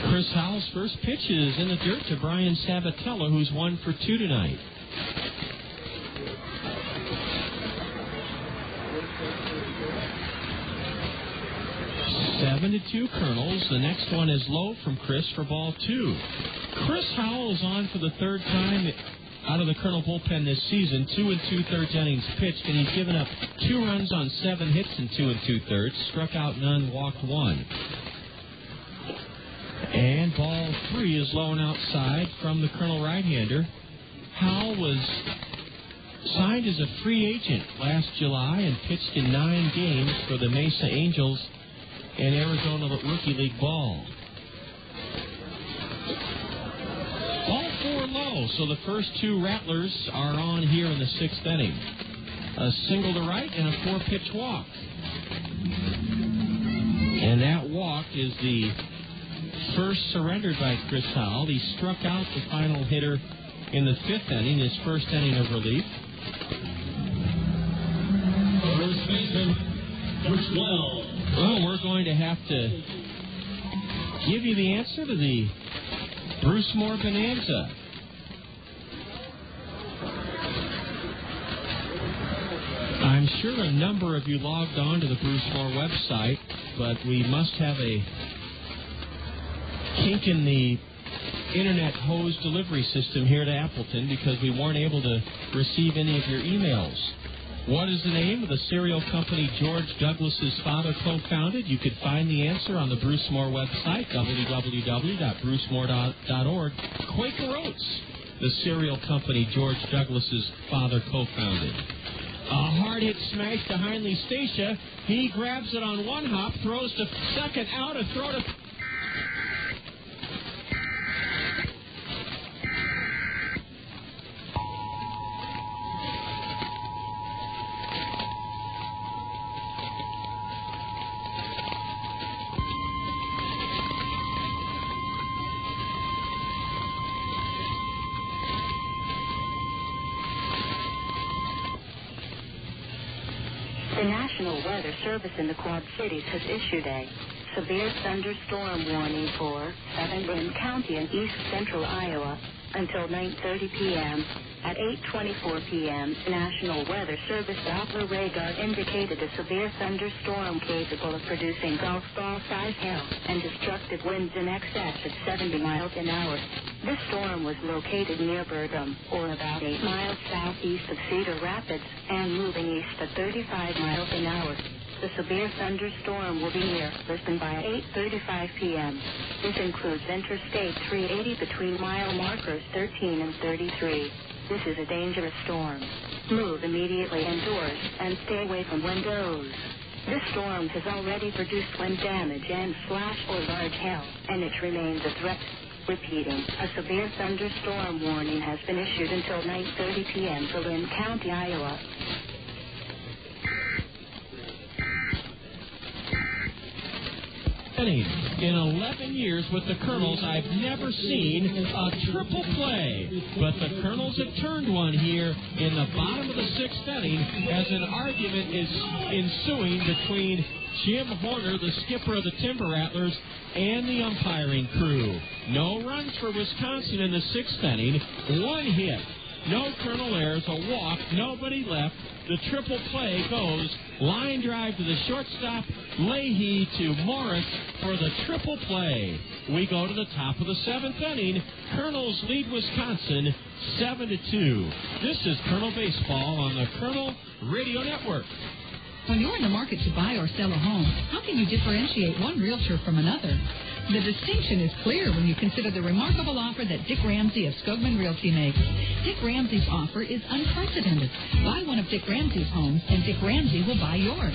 Chris Howell's first pitch is in the dirt to Brian Sabatella, who's 1 for 2 tonight. Seven to 2 Kernels. The next one is low from Chris for ball 2. Chris Howell is on for the third time out of the Kernel bullpen this season. 2 2/3 innings pitched, and he's given up 2 runs on 7 hits in 2 2/3. Struck out none, walked 1. And ball 3 is low and outside from the Kernel right-hander. Howell was signed as a free agent last July and pitched in 9 games for the Mesa Angels in Arizona Rookie League ball. Ball 4 low, so the first 2 Rattlers are on here in the 6th inning. A single to right and a 4-pitch walk. And that walk is the first surrendered by Chris Howell. He struck out the final hitter in the 5th inning, his first inning of relief. First baseman, number 12. Well, we're going to have to give you the answer to the Bruce Moore Bonanza. I'm sure a number of you logged on to the Bruce Moore website, but we must have a kink in the internet hose delivery system here at Appleton because we weren't able to receive any of your emails. What is the name of the cereal company George Douglas's father co-founded? You could find the answer on the Bruce Moore website, www.brucemore.org. Quaker Oats, the cereal company George Douglas's father co-founded. A hard hit smash to Heinley Stacia. He grabs it on one hop, throws to second, out, a throw to... The National Weather Service in the Quad Cities has issued a severe thunderstorm warning for Southern County and east central Iowa until 9:30 p.m. At 8:24 p.m., National Weather Service Doppler radar indicated a severe thunderstorm capable of producing golf ball-sized hail and destructive winds in excess of 70 miles an hour. This storm was located near Bergam, or about 8 miles southeast of Cedar Rapids, and moving east at 35 miles an hour. The severe thunderstorm will be near Lisbon by 8:35 p.m. This includes Interstate 380 between mile markers 13 and 33. This is a dangerous storm. Move immediately indoors and stay away from windows. This storm has already produced wind damage and flash or large hail, and it remains a threat. Repeating, a severe thunderstorm warning has been issued until 9:30 p.m. for Lynn County, Iowa. In 11 years with the Kernels, I've never seen a triple play. But the Kernels have turned one here in the bottom of the sixth inning as an argument is ensuing between Jim Horner, the skipper of the Timber Rattlers, and the umpiring crew. No runs for Wisconsin in the sixth inning. One hit. No Kernel errors, a walk, nobody left. The triple play goes. Line drive to the shortstop. Leahy to Morris for the triple play. We go to the top of the seventh inning. Kernels lead Wisconsin 7-2. This is Kernel Baseball on the Kernel Radio Network. When you're in the market to buy or sell a home, how can you differentiate one realtor from another? The distinction is clear when you consider the remarkable offer that Dick Ramsey of Skogman Realty makes. Dick Ramsey's offer is unprecedented. Buy one of Dick Ramsey's homes, and Dick Ramsey will buy yours.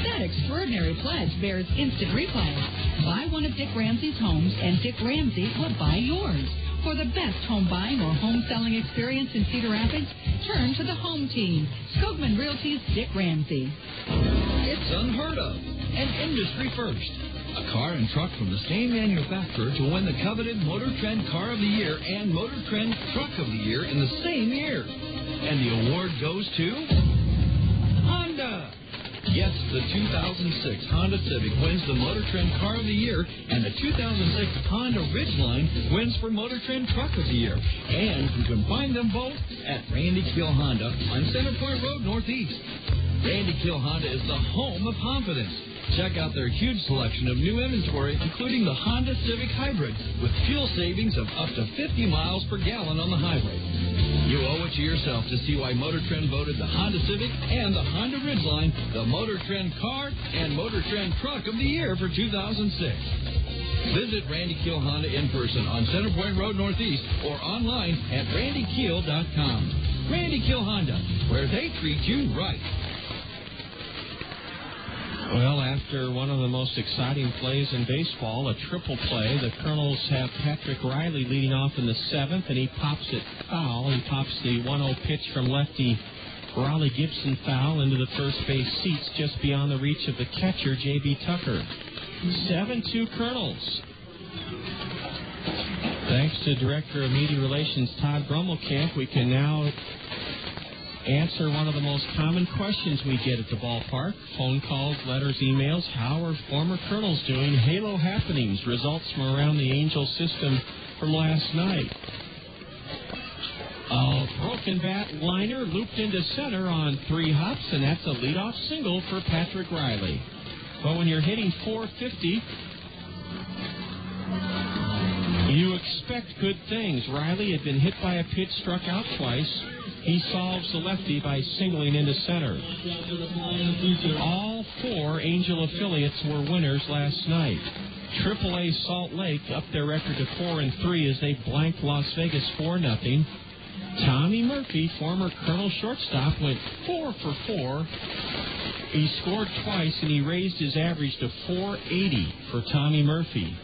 That extraordinary pledge bears instant replay. Buy one of Dick Ramsey's homes, and Dick Ramsey will buy yours. For the best home buying or home selling experience in Cedar Rapids, turn to the home team. Skogman Realty's Dick Ramsey. It's unheard of. An industry first. A car and truck from the same manufacturer to win the coveted Motor Trend Car of the Year and Motor Trend Truck of the Year in the same year. And the award goes to Honda. Yes, the 2006 Honda Civic wins the Motor Trend Car of the Year, and the 2006 Honda Ridgeline wins for Motor Trend Truck of the Year. And you can find them both at Randy Kill Honda on Center Point Road Northeast. Randy Kill Honda is the home of confidence. Check out their huge selection of new inventory, including the Honda Civic Hybrid, with fuel savings of up to 50 miles per gallon on the highway. You owe it to yourself to see why Motor Trend voted the Honda Civic and the Honda Ridgeline the Motor Trend Car and Motor Trend Truck of the Year for 2006. Visit Randy Kiel Honda in person on Center Point Road Northeast or online at randykiel.com. Randy Kiel Honda, where they treat you right. Well, after one of the most exciting plays in baseball, a triple play, the Kernels have Patrick Riley leading off in the seventh, and he pops it foul. He pops the 1-0 pitch from lefty Raleigh Gibson foul into the first base seats just beyond the reach of the catcher, J.B. Tucker. 7-2 Kernels. Thanks to Director of Media Relations Todd Brummelkamp, we can now answer one of the most common questions we get at the ballpark. Phone calls, letters, emails. How are former Kernels doing? Halo happenings, results from around the Angel system from last night. A broken bat liner looped into center on 3 hops, and that's a leadoff single for Patrick Riley. But when you're hitting 450, you expect good things. Riley had been hit by a pitch, struck out twice. He solves the lefty by singling into center. All 4 Angel affiliates were winners last night. AAA Salt Lake upped their record to 4-3 as they blanked Las Vegas 4-0. Tommy Murphy, former Colonel shortstop, went 4 for 4. He scored twice, and he raised his average to 480 for Tommy Murphy.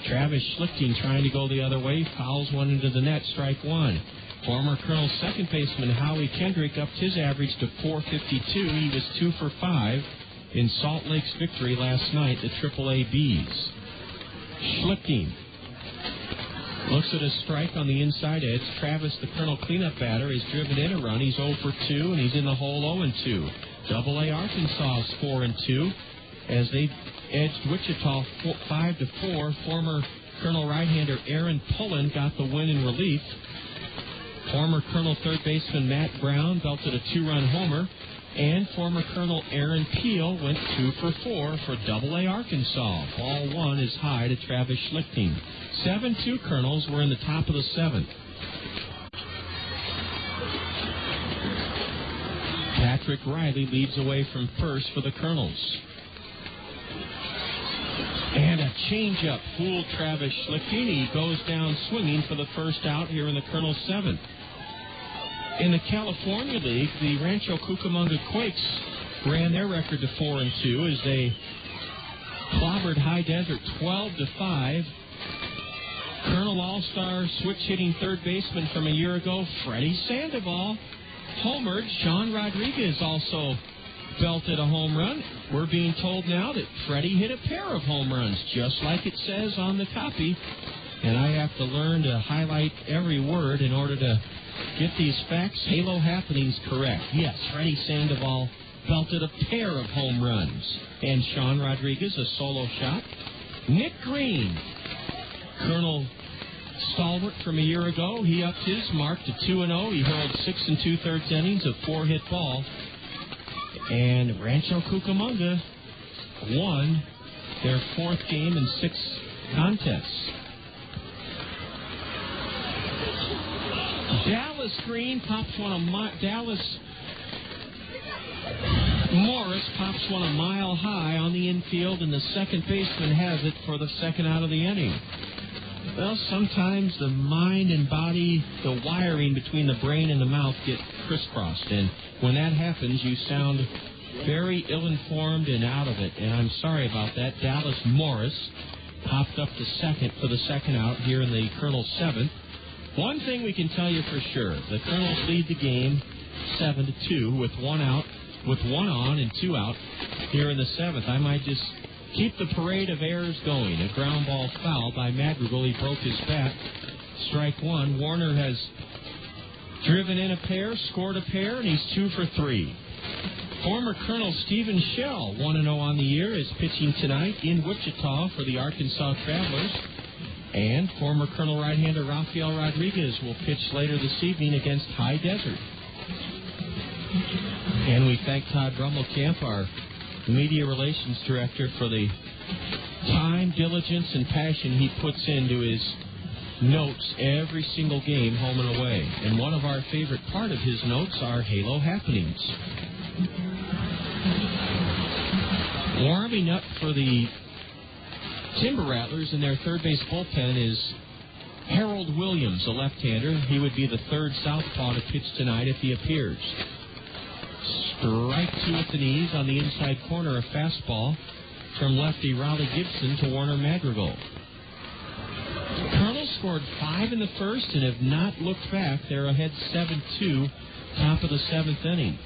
Travis Schlicting trying to go the other way, fouls one into the net, strike one. Former Colonel second baseman Howie Kendrick upped his average to 452. He was 2 for 5 in Salt Lake's victory last night, the AAA Bees. Schlicting looks at a strike on the inside edge. Travis, the Colonel cleanup batter, is driven in a run. He's 0 for 2, and he's in the hole 0-2. AA Arkansas is 4-2 as they edged Wichita 5-4. Former Colonel right-hander Aaron Pullen got the win in relief. Former Colonel third baseman Matt Brown belted a 2-run homer. And former Colonel Aaron Peel went 2 for 4 for AA Arkansas. Ball 1 is high to Travis Schlicting. 7-2 Kernels were in the top of the 7th. Patrick Riley leads away from first for the Kernels. And a changeup fooled Travis Schlicting. He goes down swinging for the first out here in the Kernels 7th. In the California League, the Rancho Cucamonga Quakes ran their record to 4-2 as they clobbered High Desert 12-5. Colonel All-Star switch-hitting third baseman from a year ago, Freddie Sandoval, homered. Sean Rodriguez also belted a home run. We're being told now that Freddie hit a pair of home runs, just like it says on the copy. And I have to learn to highlight every word in order to get these facts, Halo happenings, correct. Yes, Freddie Sandoval belted a pair of home runs. And Sean Rodriguez, a solo shot. Nick Green, Colonel stalwart from a year ago, he upped his mark to 2-0. He hurled 6 2/3 innings of 4-hit ball. And Rancho Cucamonga won their 4th game in 6 contests. Dallas Green pops one Dallas Morris pops one a mile high on the infield, and the second baseman has it for the second out of the inning. Well, sometimes the mind and body, the wiring between the brain and the mouth get crisscrossed, and when that happens, you sound very ill-informed and out of it, and I'm sorry about that. Dallas Morris popped up to second for the second out here in the Kernels' 7th. One thing we can tell you for sure, the Kernels lead the game 7-2 with 1 out, with 1 on and 2 out here in the 7th. I might just keep the parade of errors going. A ground ball foul by Madrigal. He broke his bat. Strike 1. Warner has driven in a pair, scored a pair, and he's 2 for 3. Former Colonel Stephen Shell, 1-0 on the year, is pitching tonight in Wichita for the Arkansas Travelers. And former Colonel right-hander Rafael Rodriguez will pitch later this evening against High Desert. And we thank Todd Rummelkamp, our media relations director, for the time, diligence, and passion he puts into his notes every single game, home and away. And one of our favorite part of his notes are Halo happenings. Warming up for the Timber Rattlers in their third base bullpen is Harold Williams, a left-hander. He would be the third southpaw to pitch tonight if he appears. Strike 2 at the knees on the inside corner, a fastball from lefty Raleigh Gibson to Warner Madrigal. Kernels scored 5 in the first and have not looked back. They're ahead 7-2, top of the 7th inning.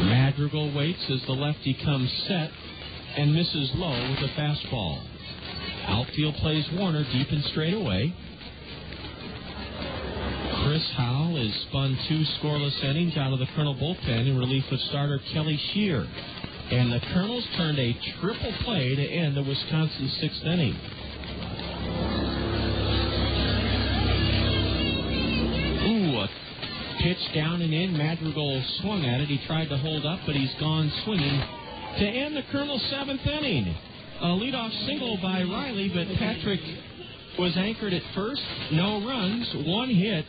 Madrigal waits as the lefty comes set and misses low with a fastball. Outfield plays Warner deep and straight away. Chris Howell has spun 2 scoreless innings out of the Colonel bullpen in relief of starter Kelly Shear. And the Kernels turned a triple play to end the Wisconsin 6th inning. A pitch down and in. Madrigal swung at it. He tried to hold up, but he's gone swinging to end the Colonel's 7th inning. A leadoff single by Riley, but Patrick was anchored at first. No runs, 1 hit,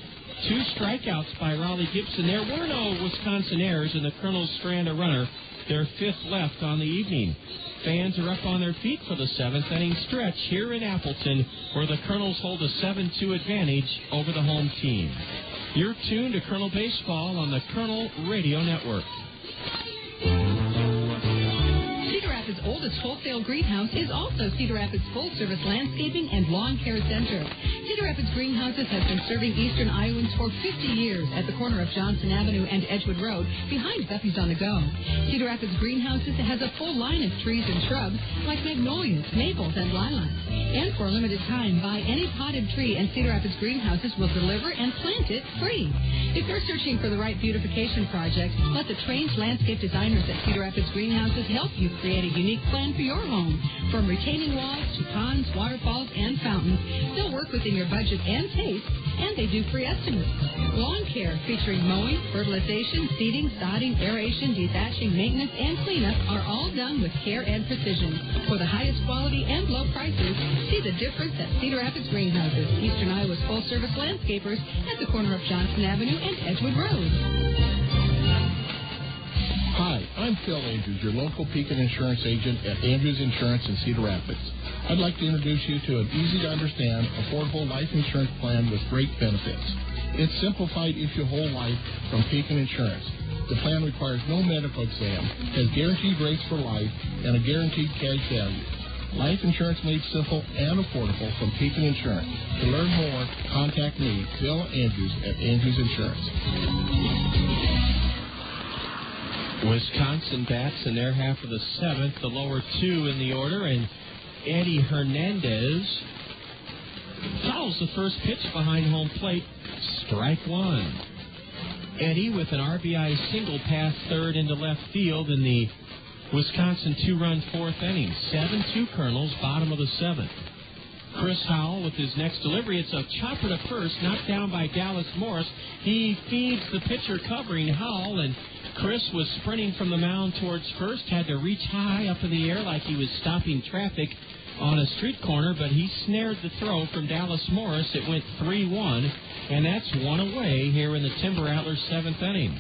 2 strikeouts by Raleigh Gibson. There were no Wisconsin errors, and the Kernels strand a runner, their 5th left on the evening. Fans are up on their feet for the 7th inning stretch here in Appleton, where the Kernels hold a 7-2 advantage over the home team. You're tuned to Kernel Baseball on the Kernel Radio Network. Cedar Rapids' oldest wholesale greenhouse is also Cedar Rapids' full-service landscaping and lawn care center. Cedar Rapids Greenhouses has been serving Eastern Iowans for 50 years at the corner of Johnson Avenue and Edgewood Road, behind Duffy's on the Go. Cedar Rapids Greenhouses has a full line of trees and shrubs like magnolias, maples, and lilacs. And for a limited time, buy any potted tree and Cedar Rapids Greenhouses will deliver and plant it free. If you're searching for the right beautification project, let the trained landscape designers at Cedar Rapids Greenhouses help you create a unique plan for your home. From retaining walls to ponds, waterfalls, and fountains, they'll work within your budget and taste, and they do free estimates. Lawn care featuring mowing, fertilization, seeding, sodding, aeration, dethatching, maintenance, and cleanup are all done with care and precision. For the highest quality and low prices, see the difference at Cedar Rapids Greenhouses, Eastern Iowa's full-service landscapers at the corner of Johnson Avenue and Edgewood Road. Hi, I'm Phil Andrews, your local Pekin Insurance agent at Andrews Insurance in Cedar Rapids. I'd like to introduce you to an easy-to-understand, affordable life insurance plan with great benefits. It's simplified issue whole life from Pekin Insurance. The plan requires no medical exam, has guaranteed rates for life, and a guaranteed cash value. Life insurance made simple and affordable from Pekin Insurance. To learn more, contact me, Bill Andrews, at Andrews Insurance. Wisconsin bats in their half of the seventh, the lower two in the order, and Eddie Hernandez fouls the first pitch behind home plate, strike one. Eddie with an RBI single past third into left field in the Wisconsin two-run fourth inning. 7-2 Kernels, bottom of the seventh. Chris Howell with his next delivery. It's a chopper to first, knocked down by Dallas Morris. He feeds the pitcher covering Howell, and Chris was sprinting from the mound towards first, had to reach high up in the air like he was stopping traffic on a street corner, but he snared the throw from Dallas Morris. It went 3-1, and that's one away here in the Timber Rattlers' seventh inning.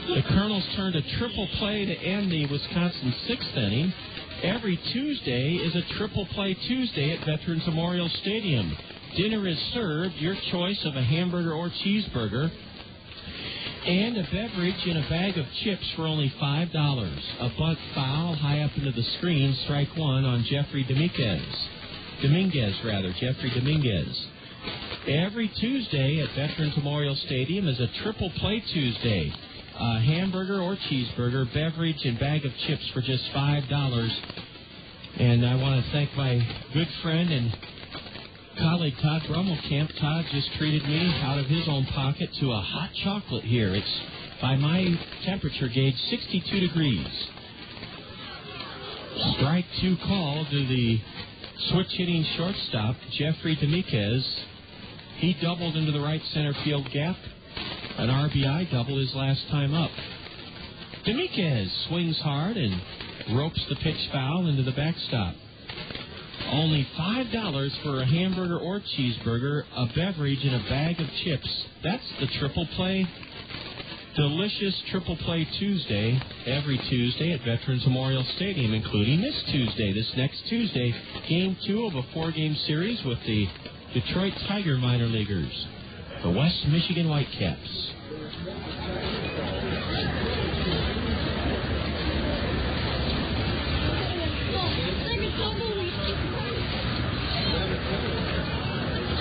The Kernels turned a triple play to end the Wisconsin sixth inning. Every Tuesday is a triple play Tuesday at Veterans Memorial Stadium. Dinner is served, your choice of a hamburger or cheeseburger, and a beverage in a bag of chips for only $5. A bunt foul high up into the screen, strike one on Jeffrey Dominguez. Jeffrey Dominguez. Every Tuesday at Veterans Memorial Stadium is a triple play Tuesday. A hamburger or cheeseburger, beverage, and bag of chips for just $5. And I want to thank my good friend and colleague Todd Brummelkamp. Todd just treated me out of his own pocket to a hot chocolate here. It's, by my temperature gauge, 62 degrees. Strike two call to the switch-hitting shortstop, Jeffrey Dominguez. He doubled into the right center field gap. An RBI double his last time up. Dominguez swings hard and ropes the pitch foul into the backstop. Only $5 for a hamburger or cheeseburger, a beverage, and a bag of chips. That's the triple play. Delicious triple play Tuesday, every Tuesday at Veterans Memorial Stadium, including this Tuesday. This next Tuesday, Game 2 of a four-game series with the Detroit Tiger minor leaguers, the West Michigan Whitecaps.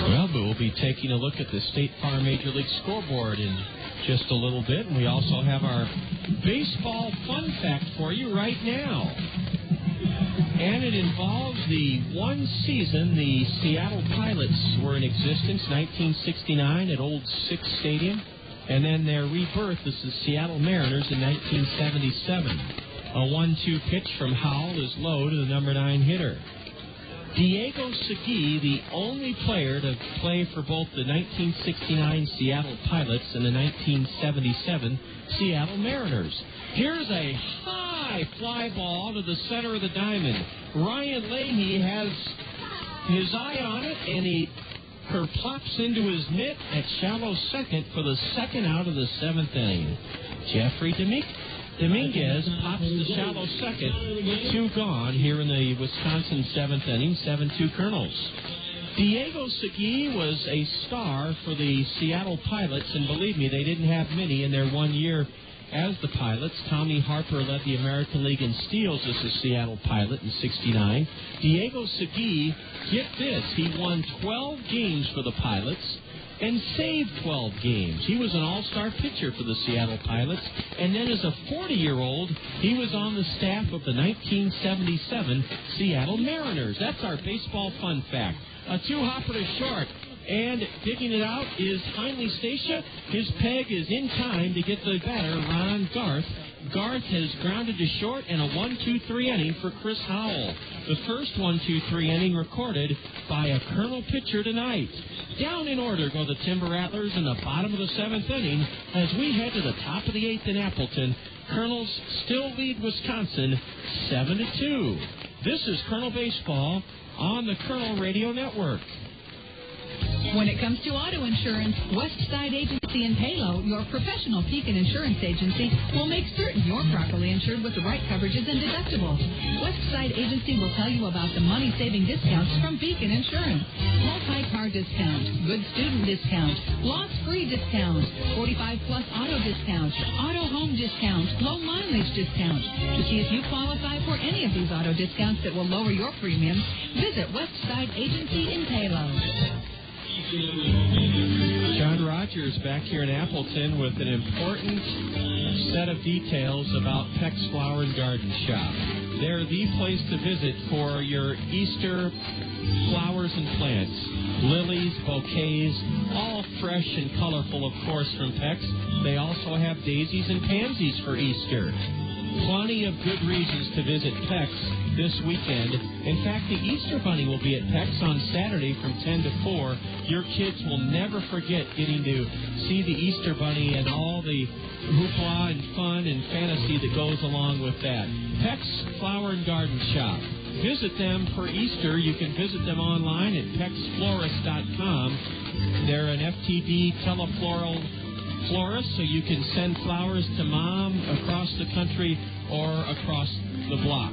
Well, we'll be taking a look at the State Farm Major League scoreboard in just a little bit, and we also have our baseball fun fact for you right now. And it involves the one season the Seattle Pilots were in existence, 1969 at Old Six Stadium, and then their rebirth as the Seattle Mariners in 1977. A 1-2 pitch from Howell is low to the number 9 hitter. Diego Segui, the only player to play for both the 1969 Seattle Pilots and the 1977 Seattle Mariners. Here's a high fly ball to the center of the diamond. Ryan Leahy has his eye on it, and he plops into his mitt at shallow second for the second out of the seventh inning. Jeffrey Dominguez pops the shallow second. 2 gone here in the Wisconsin seventh inning, 7-2 Kernels. Diego Segui was a star for the Seattle Pilots, and believe me, they didn't have many in their 1 year as the Pilots. Tommy Harper led the American League in steals as a Seattle Pilot in '69. Diego Segui, get this, he won 12 games for the Pilots and saved 12 games. He was an all-star pitcher for the Seattle Pilots, and then as a 40-year-old, he was on the staff of the 1977 Seattle Mariners. That's our baseball fun fact. A two-hopper to short, and digging it out is Heinle Stacia. His peg is in time to get the batter, Ron Garth. Garth has grounded to short, and a 1-2-3 inning for Chris Howell. The first 1-2-3 inning recorded by a Kernel pitcher tonight. Down in order go the Timber Rattlers in the bottom of the seventh inning as we head to the top of the eighth in Appleton. Kernels still lead Wisconsin 7-2. This is Kernel Baseball on the Kernel Radio Network. When it comes to auto insurance, Westside Agency in Halo, your professional Pekin insurance agency, will make certain you're properly insured with the right coverages and deductibles. Westside Agency will tell you about the money-saving discounts from Beacon Insurance. car discount, good student discount, loss-free discount, 45-plus auto discount, auto home discount, low mileage discount. To see if you qualify for any of these auto discounts that will lower your premium, visit Westside Agency in Palo. John Rogers back here in Appleton with an important set of details about Peck's Flower and Garden Shop. They're the place to visit for your Easter flowers and plants. Lilies, bouquets, all fresh and colorful, of course, from Peck's. They also have daisies and pansies for Easter. Plenty of good reasons to visit Peck's this weekend. In fact, the Easter Bunny will be at Peck's on Saturday from 10 to 4. Your kids will never forget getting to see the Easter Bunny and all the hoopla and fun and fantasy that goes along with that. Peck's Flower and Garden Shop. Visit them for Easter. You can visit them online at pecksflorist.com. They're an FTD telefloral florist, so you can send flowers to Mom across the country or across the block.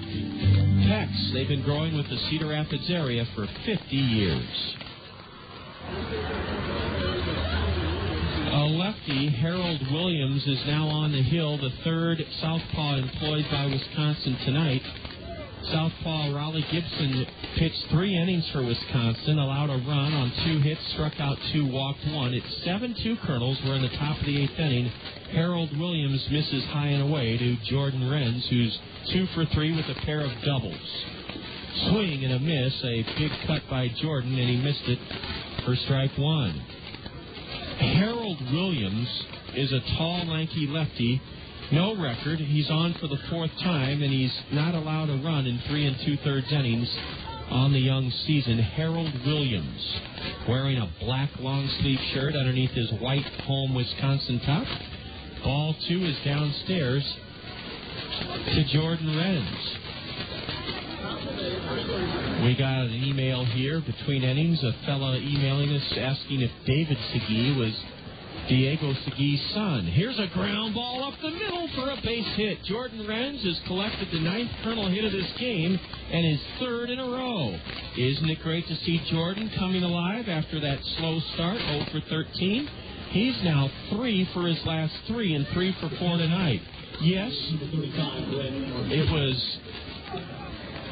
Peck's, they've been growing with the Cedar Rapids area for 50 years. A lefty, Harold Williams, is now on the hill, the third southpaw employed by Wisconsin tonight. Southpaw Raleigh Gibson pitched 3 innings for Wisconsin, allowed a run on 2 hits, struck out 2, walked 1. It's 7-2 Kernels. We're in the top of the 8th inning. Harold Williams misses high and away to Jordan Renz, who's 2 for 3 with a pair of doubles. Swing and a miss, a big cut by Jordan, and he missed it for strike 1. Harold Williams is a tall, lanky lefty. No record. He's on for the 4th time, and he's not allowed a run in 3 2/3 innings on the young season. Harold Williams, wearing a black long-sleeve shirt underneath his white home Wisconsin top. Ball 2 is downstairs to Jordan Renz. We got an email here between innings, a fella emailing us asking if David Segui was Diego Segui's son. Here's a ground ball up the middle for a base hit. Jordan Renz has collected the 9th Kernel hit of this game and his 3rd in a row. Isn't it great to see Jordan coming alive after that slow start, 0 for 13? He's now 3 for his last 3 and 3 for 4 tonight. Yes, it was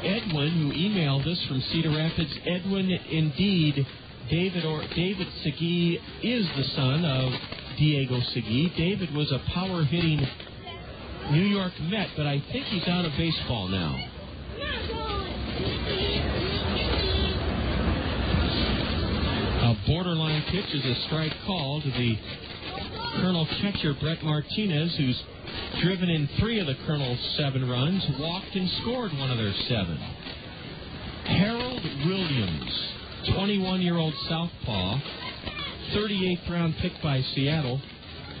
Edwin who emailed us from Cedar Rapids. Edwin, indeed, David Segui is the son of Diego Segui. David was a power-hitting New York Met, but I think he's out of baseball now. A borderline pitch is a strike call to the Kernel catcher, Brett Martinez, who's driven in 3 of the Kernel's 7 runs, walked and scored 1 of their 7. Harold Williams, 21-year-old southpaw, 38th round pick by Seattle.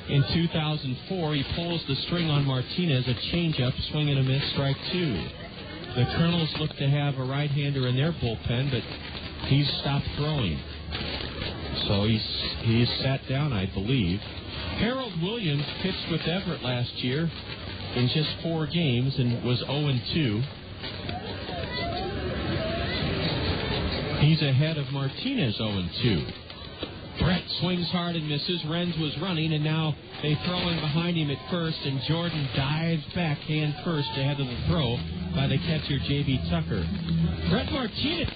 In 2004, he pulls the string on Martinez, a changeup, swing and a miss, strike 2. The Kernels look to have a right-hander in their bullpen, but he's stopped throwing. So he's sat down, I believe. Harold Williams pitched with Everett last year in just 4 games and was 0-2. He's ahead of Martinez, 0-2. Brett swings hard and misses. Renz was running, and now they throw him behind him at first, and Jordan dives back hand first ahead of the throw by the catcher, J.B. Tucker. Brett Martinez.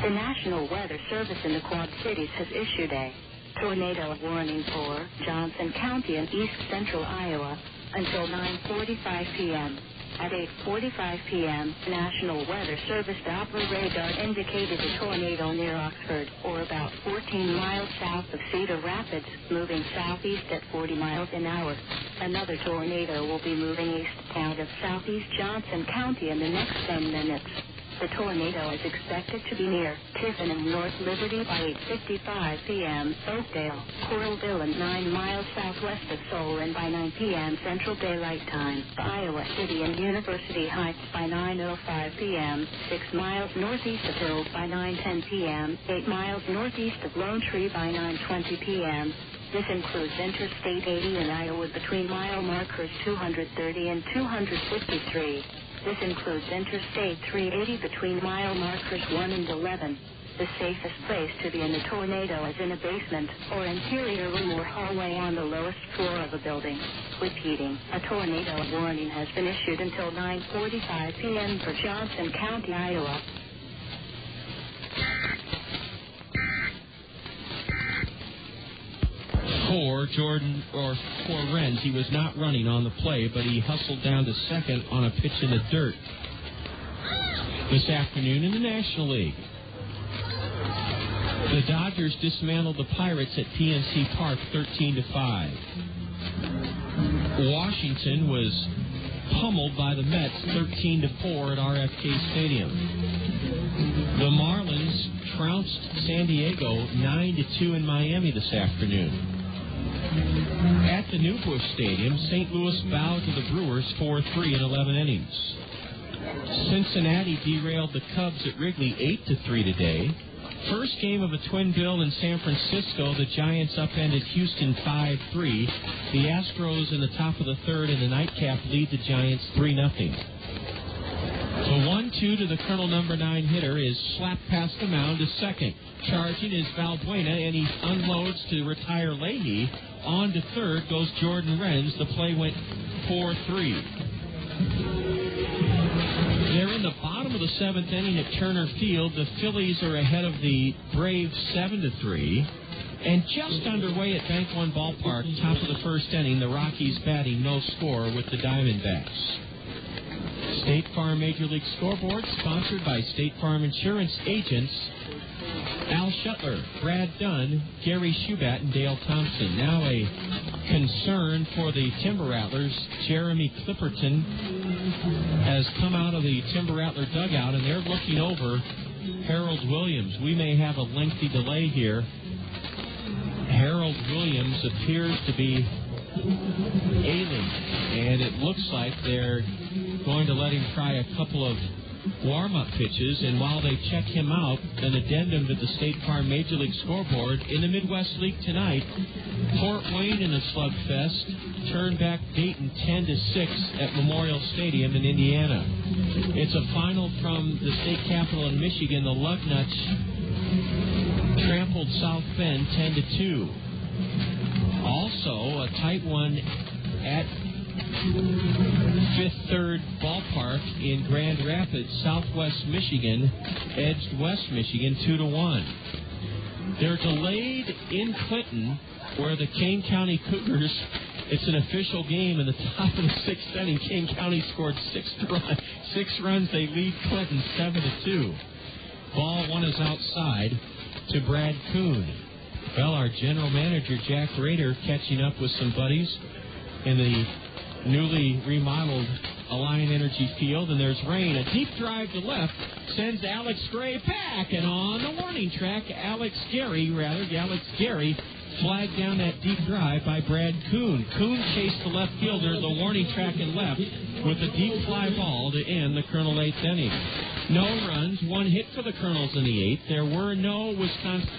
The National Weather Service in the Quad Cities has issued a tornado warning for Johnson County and east central Iowa until 9:45 p.m. At 8:45 p.m., National Weather Service Doppler radar indicated a tornado near Oxford, or about 14 miles south of Cedar Rapids, moving southeast at 40 miles an hour. Another tornado will be moving east out of southeast Johnson County in the next 10 minutes. The tornado is expected to be near Tiffin and North Liberty by 8:55 p.m. Oakdale, Coralville, and 9 miles southwest of Solon by 9 p.m. Central Daylight Time. Iowa City and University Heights by 9:05 p.m. 6 miles northeast of Hills by 9:10 p.m. 8 miles northeast of Lone Tree by 9:20 p.m. This includes Interstate 80 in Iowa between mile markers 230 and 253. This includes Interstate 380 between mile markers 1 and 11. The safest place to be in a tornado is in a basement or interior room or hallway on the lowest floor of a building. Repeating, a tornado warning has been issued until 9:45 p.m. for Johnson County, Iowa. For Renz, he was not running on the play, but he hustled down to second on a pitch in the dirt. This afternoon in the National League, the Dodgers dismantled the Pirates at PNC Park 13-5. Washington was pummeled by the Mets 13-4 at RFK Stadium. The Marlins trounced San Diego 9-2 in Miami this afternoon. At the New Busch Stadium, St. Louis bowed to the Brewers 4-3 in 11 innings. Cincinnati derailed the Cubs at Wrigley 8-3 today. First game of a twin bill in San Francisco, the Giants upended Houston 5-3. The Astros in the top of the third in the nightcap lead the Giants 3-0. The 1-2 to the Colonel number 9 hitter is slapped past the mound to second. Charging is Valbuena, and he unloads to retire Leahy. On to third goes Jordan Renz. The play went 4-3. They're in the bottom of the seventh inning at Turner Field. The Phillies are ahead of the Braves 7-3. And just underway at Bank One Ballpark, top of the first inning, the Rockies batting no score with the Diamondbacks. State Farm Major League Scoreboard, sponsored by State Farm Insurance Agents Al Shuttler, Brad Dunn, Gary Shubat, and Dale Thompson. Now a concern for the Timber Rattlers. Jeremy Clipperton has come out of the Timber Rattler dugout, and they're looking over Harold Williams. We may have a lengthy delay here. Harold Williams appears to be ailing, and it looks like they're going to let him try a couple of warm-up pitches, and while they check him out, an addendum to the State Farm Major League Scoreboard. In the Midwest League tonight, Fort Wayne in a slugfest turned back Dayton 10-6 at Memorial Stadium in Indiana. It's a final from the state capital in Michigan. The Lugnuts trampled South Bend 10-2. Also, a tight one at Fifth Third Ballpark in Grand Rapids, Southwest Michigan, edged West Michigan 2-1. They're delayed in Clinton, where the Kane County Cougars, it's an official game in the top of the sixth inning. Kane County scored six runs. They lead Clinton 7-2. Ball one is outside to Brad Kuhn. Well, our general manager, Jack Rader, catching up with some buddies in the newly remodeled Alliant Energy Field, and there's rain. A deep drive to left sends Alex Gray back, and on the warning track, Alex Gary flagged down that deep drive by Brad Kuhn. Kuhn chased the left fielder, the warning track and left, with a deep fly ball to end the Colonel 8th inning. No runs, one hit for the Colonels in the 8th. There were no Wisconsin...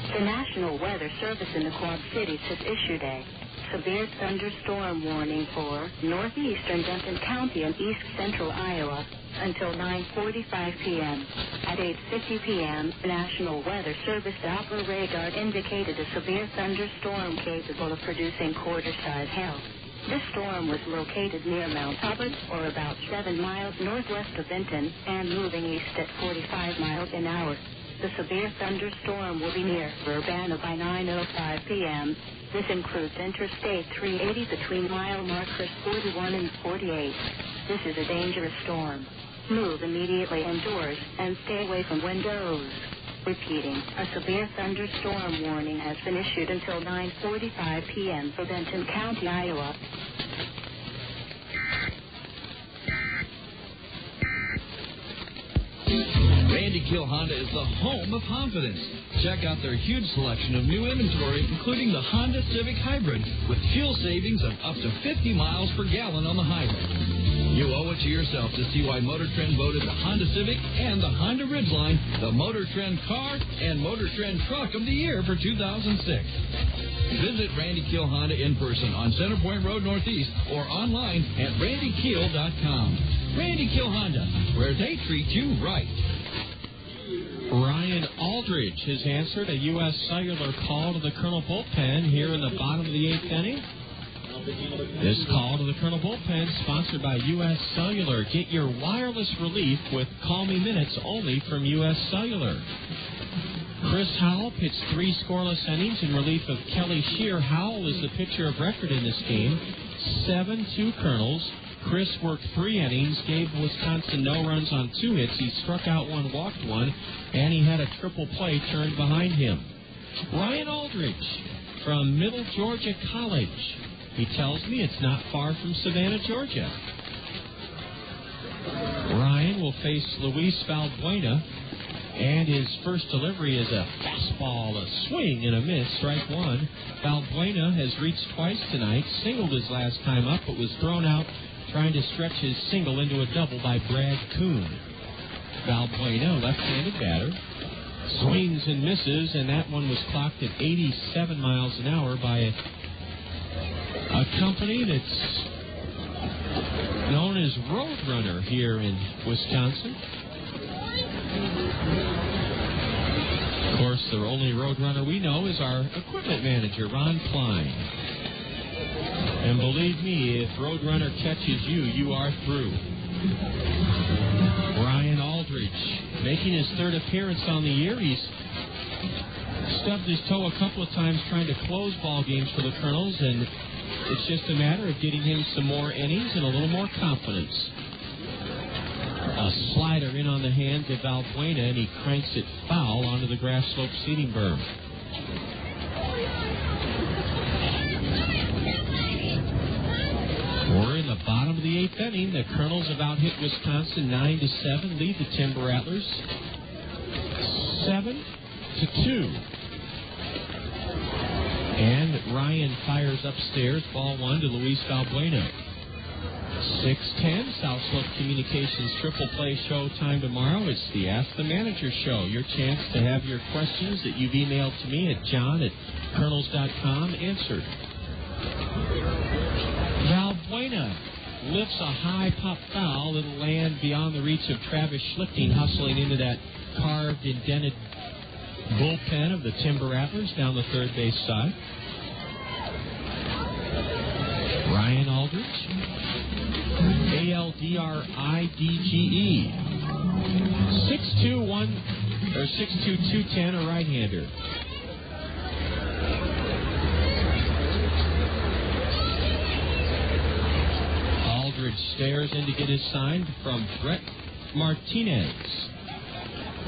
The National Weather Service in the Quad Cities has issued a severe thunderstorm warning for northeastern Benton County and east central Iowa until 9:45 p.m. At 8:50 p.m., the National Weather Service Doppler radar indicated a severe thunderstorm capable of producing quarter-size hail. This storm was located near Mount Hubbard, or about 7 miles northwest of Benton, and moving east at 45 miles an hour. The severe thunderstorm will be near Valbuena by 9:05 p.m. This includes Interstate 380 between mile markers 41 and 48. This is a dangerous storm. Move immediately indoors and stay away from windows. Repeating, a severe thunderstorm warning has been issued until 9:45 p.m. for Benton County, Iowa. Randy Kill Honda is the home of confidence. Check out their huge selection of new inventory, including the Honda Civic Hybrid, with fuel savings of up to 50 miles per gallon on the highway. You owe it to yourself to see why Motor Trend voted the Honda Civic and the Honda Ridgeline the Motor Trend Car and Motor Trend Truck of the Year for 2006. Visit Randy Kill Honda in person on Centerpoint Road Northeast or online at randykeel.com. Randy Kill Honda, where they treat you right. Ryan Aldridge has answered a U.S. Cellular call to the Colonel bullpen here in the bottom of the 8th inning. This call to the Colonel bullpen sponsored by U.S. Cellular. Get your wireless relief with Call Me Minutes only from U.S. Cellular. Chris Howell pitched 3 scoreless innings in relief of Kelly Shear. Howell is the pitcher of record in this game. 7-2 Kernels. Chris worked 3 innings, gave Wisconsin no runs on 2 hits. He struck out 1, walked 1, and he had a triple play turned behind him. Ryan Aldridge from Middle Georgia College. He tells me it's not far from Savannah, Georgia. Ryan will face Luis Valbuena, and his first delivery is a fastball, a swing and a miss, strike 1. Valbuena has reached twice tonight, singled his last time up, but was thrown out trying to stretch his single into a double by Brad Kuhn. Valbuena, left-handed batter, swings and misses, and that one was clocked at 87 miles an hour by a company that's known as Roadrunner here in Wisconsin. Of course, the only Roadrunner we know is our equipment manager, Ron Klein. And believe me, if Roadrunner catches you, you are through. Ryan Aldridge, making his 3rd appearance on the year. He's stubbed his toe a couple of times trying to close ball games for the Kernels, and it's just a matter of getting him some more innings and a little more confidence. A slider in on the hands of Valbuena, and he cranks it foul onto the grass slope seating berm. We're in the bottom of the 8th inning. The Kernels have out-hit Wisconsin 9-7, lead the Timber Rattlers 7-2. And Ryan fires upstairs, ball 1 to Luis Valbuena. 6:10, South Slope Communications Triple Play show time tomorrow. It's the Ask the Manager show. Your chance to have your questions that you've emailed to me at john@kernels.com answered. Valbuena lifts a high pop foul. It'll land beyond the reach of Travis Schlicting, hustling into that carved, indented bullpen of the Timber Rattlers down the third base side. Ryan Aldridge, Aldridge, 6'2", 210, a right-hander. Aldridge stares in to get his sign from Brett Martinez.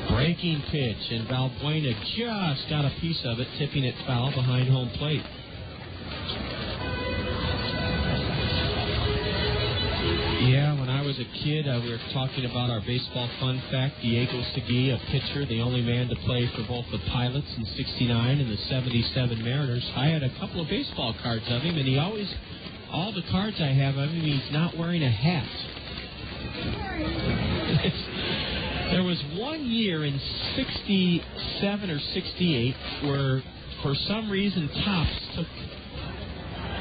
Breaking pitch, and Valbuena just got a piece of it, tipping it foul behind home plate. Yeah, when I was a kid, we were talking about our baseball fun fact. Diego Segui, a pitcher, the only man to play for both the Pilots in '69 and the '77 Mariners. I had a couple of baseball cards of him, and he always, all the cards I have of him, he's not wearing a hat. There was one year in '67 or '68 where, for some reason, Topps took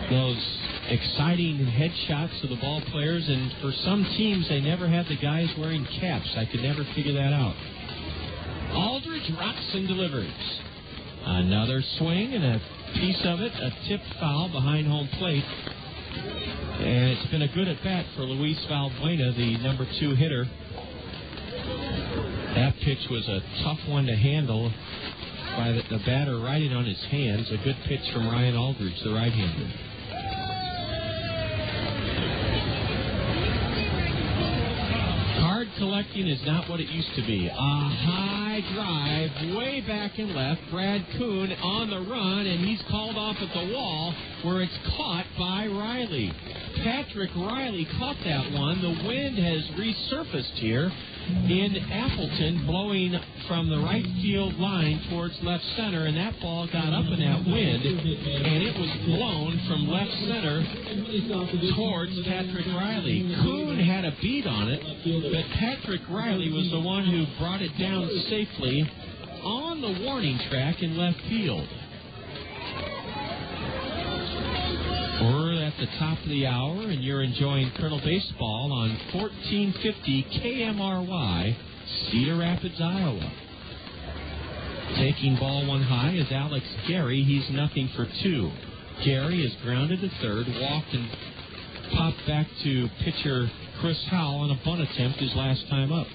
those exciting headshots of the ball players, and for some teams, they never had the guys wearing caps. I could never figure that out. Aldridge rocks and delivers. Another swing, and a piece of it, a tipped foul behind home plate. And it's been a good at-bat for Luis Valbuena, the number 2 hitter. That pitch was a tough one to handle by the batter right in on his hands. A good pitch from Ryan Aldridge, the right-hander. Card collecting is not what it used to be. A high drive way back and left. Brad Kuhn on the run, and he's called off at the wall where it's caught by Riley. Patrick Riley caught that one. The wind has resurfaced here in Appleton, blowing from the right field line towards left center, and that ball got up in that wind, and it was blown from left center towards Patrick Riley. Kuhn had a beat on it, but Patrick Riley was the one who brought it down safely on the warning track in left field. We're at the top of the hour, and you're enjoying Colonel Baseball on 1450 KMRY, Cedar Rapids, Iowa. Taking ball one high is Alex Gary. He's 0-for-2. Gary is grounded to third, walked and popped back to pitcher Chris Howell on a bunt attempt his last time up.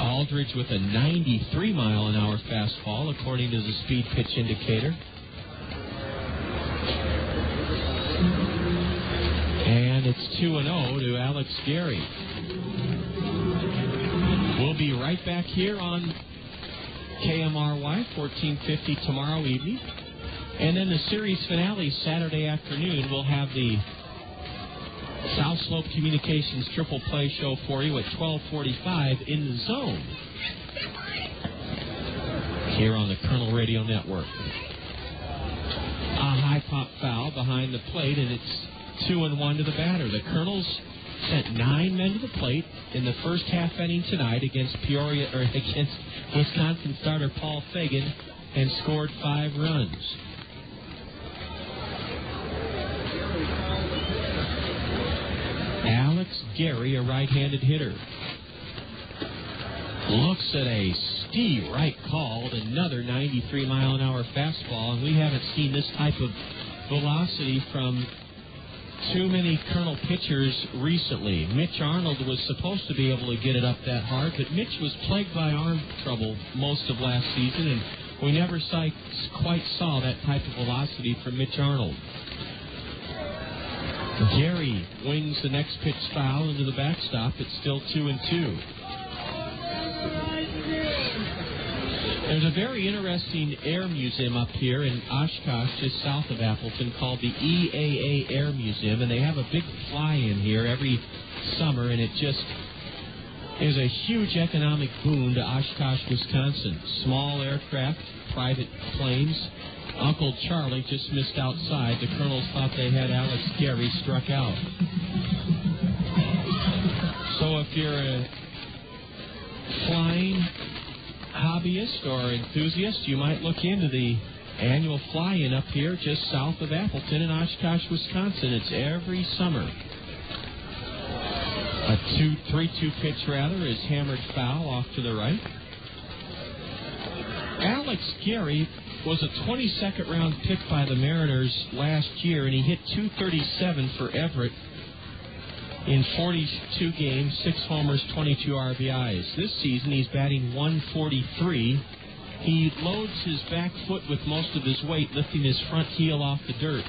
Aldridge with a 93-mile-an-hour fastball, according to the speed pitch indicator. And it's 2-0 to Alex Gary. We'll be right back here on KMRY 1450 tomorrow evening. And then the series finale Saturday afternoon. We'll have the South Slope Communications Triple Play show for you at 12:45 in the zone here on the Kernel Radio Network. A high pop foul behind the plate, and it's 2-1 to the batter. The Kernels sent 9 men to the plate in the first half inning tonight against Wisconsin starter Paul Fagan and scored 5 runs. Alex Gary, a right-handed hitter, looks at a steep right called, another 93-mile-an-hour fastball, and we haven't seen this type of velocity from too many Colonel pitchers recently. Mitch Arnold was supposed to be able to get it up that hard, but Mitch was plagued by arm trouble most of last season, and we never quite saw that type of velocity from Mitch Arnold. Gary wings the next pitch foul into the backstop. It's still 2-2. There's a very interesting air museum up here in Oshkosh, just south of Appleton, called the EAA Air Museum, and they have a big fly-in here every summer, and it just is a huge economic boon to Oshkosh, Wisconsin. Small aircraft, private planes. Uncle Charlie just missed outside. The Colonels thought they had Alex Gary struck out. So if you're a flying hobbyist or enthusiast, you might look into the annual fly-in up here just south of Appleton in Oshkosh, Wisconsin. It's every summer. A 3-2 pitch, is hammered foul off to the right. Alex Gary was a 22nd round pick by the Mariners last year, and he hit .237 for Everett in 42 games, 6 homers, 22 RBIs. This season, he's batting .143. He loads his back foot with most of his weight, lifting his front heel off the dirt.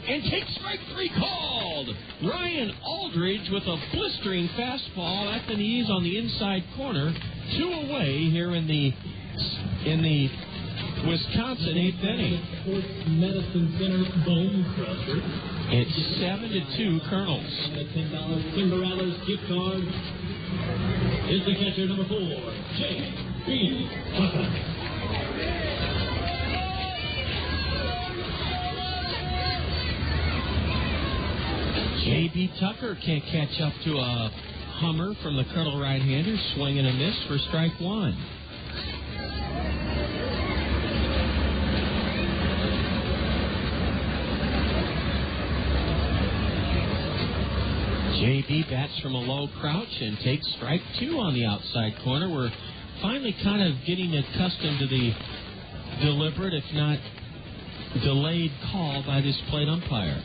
And takes strike 3 called. Ryan Aldridge with a blistering fastball at the knees on the inside corner. 2 away here in the Wisconsin 8th inning. Sports Medicine Center Bone Crusher. It's 7-2 Kernels. And a $10 Timber Rattlers gift card is the catcher, number 4, J.B. Tucker. J.B. Tucker can't catch up to a hummer from the Colonel right-hander. Swing and a miss for strike 1. J.B. bats from a low crouch and takes strike 2 on the outside corner. We're finally kind of getting accustomed to the deliberate, if not delayed, call by this plate umpire.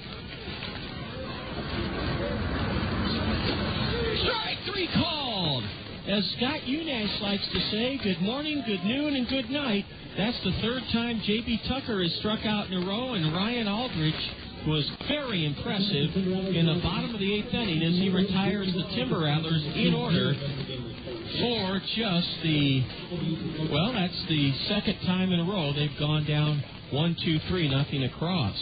Strike 3 called. as Scott Unash likes to say, good morning, good noon, and good night. That's the third time J.B. Tucker has struck out in a row, and Ryan Aldrich was very impressive in the bottom of the eighth inning as he retires the Timber Rattlers in order for just that's the second time in a row they've gone down 1-2-3, nothing across.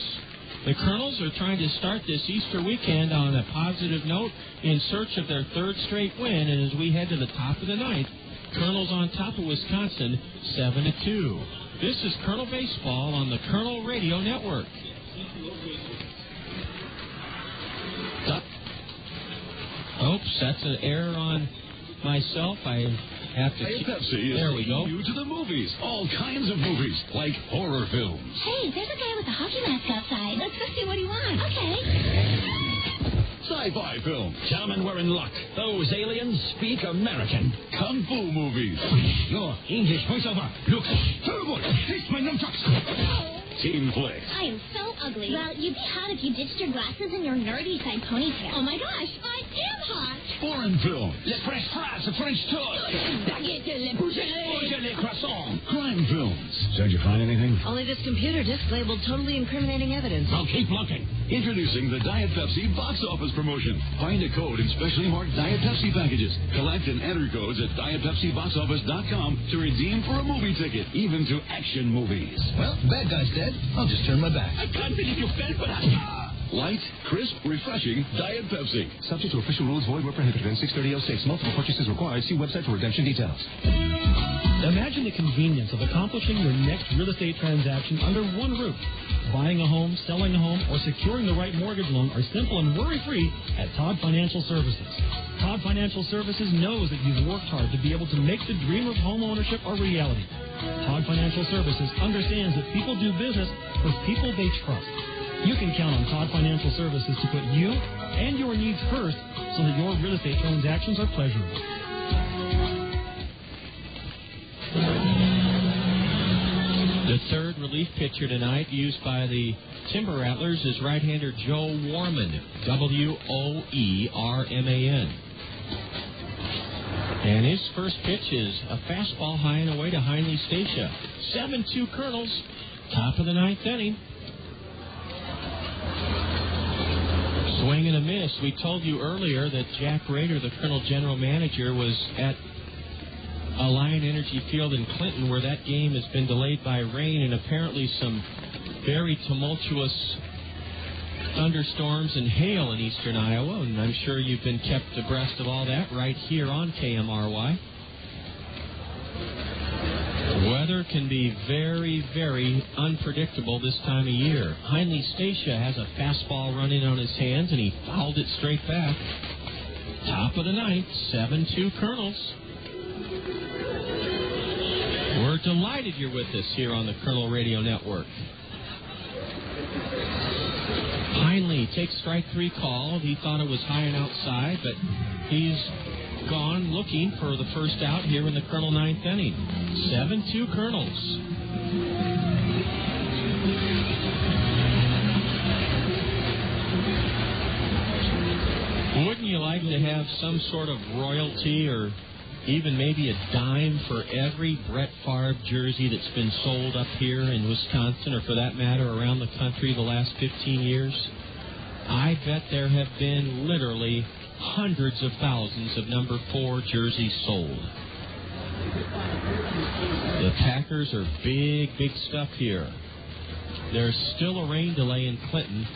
The Kernels are trying to start this Easter weekend on a positive note in search of their third straight win, and as we head to the top of the ninth, Kernels on top of Wisconsin, 7-2. This is Kernel Baseball on the Kernel Radio Network. Oops, that's an error on myself. I have to... Pepsi there we is go. taking you to the movies. All kinds of movies, like horror films. Hey, there's a guy with a hockey mask outside. Let's go see what he wants. Okay. Sci-fi films. Gentlemen, we're in luck. Those aliens speak American. Kung Fu movies. Your English voiceover looks terrible. Taste my nunchucks. Teen flicks. I am so ugly. Well, you'd be hot if you ditched your glasses and your nerdy side ponytail. Oh my gosh, I am hot. Foreign films. Les French fries, the French toast. Baguette, les bouchées, les croissants. Crime films. So, did you find anything? Only this computer disc labeled totally incriminating evidence. Well, keep looking. Introducing the Diet Pepsi box office promotion. Find a code in specially marked Diet Pepsi packages. Collect and enter codes at dietpepsiboxoffice.com to redeem for a movie ticket, even to action movies. Well, bad guy's dead. I'll just turn my back. I can't believe you fell for that. Light, crisp, refreshing Diet Pepsi. Subject to official rules, void where prohibited. In 63006. Multiple purchases required. See website for redemption details. Imagine the convenience of accomplishing your next real estate transaction under one roof. Buying a home, selling a home, or securing the right mortgage loan are simple and worry-free at Todd Financial Services. Todd Financial Services knows that you've worked hard to be able to make the dream of home ownership a reality. Todd Financial Services understands that people do business with people they trust. You can count on Todd Financial Services to put you and your needs first so that your real estate transactions are pleasurable. The third relief pitcher tonight used by the Timber Rattlers is right-hander Joe Warman, W-O-E-R-M-A-N. And his first pitch is a fastball high and away to Heinle Stacia. 7-2 Kernels, top of the ninth inning. Swing and a miss. We told you earlier that Jack Rader, the Kernel general manager, was at Alliant Energy Field in Clinton, where that game has been delayed by rain and apparently some very tumultuous thunderstorms and hail in eastern Iowa, and I'm sure you've been kept abreast of all that right here on KMRY. Weather can be very, very unpredictable this time of year. Heinle Stacia has a fastball running on his hands, and he fouled it straight back. Top of the ninth, 7-2 Kernels. We're delighted you're with us here on the Kernel Radio Network. Heinle takes strike three call. He thought it was high and outside, but he's gone looking for the first out here in the Kernel ninth inning. 7-2 Kernels. Wouldn't you like to have some sort of royalty or even maybe a dime for every Brett Favre jersey that's been sold up here in Wisconsin, or for that matter around the country the last 15 years? I bet there have been literally hundreds of thousands of number 4 jerseys sold. The Packers are big, big stuff here. There's still a rain delay in Clinton.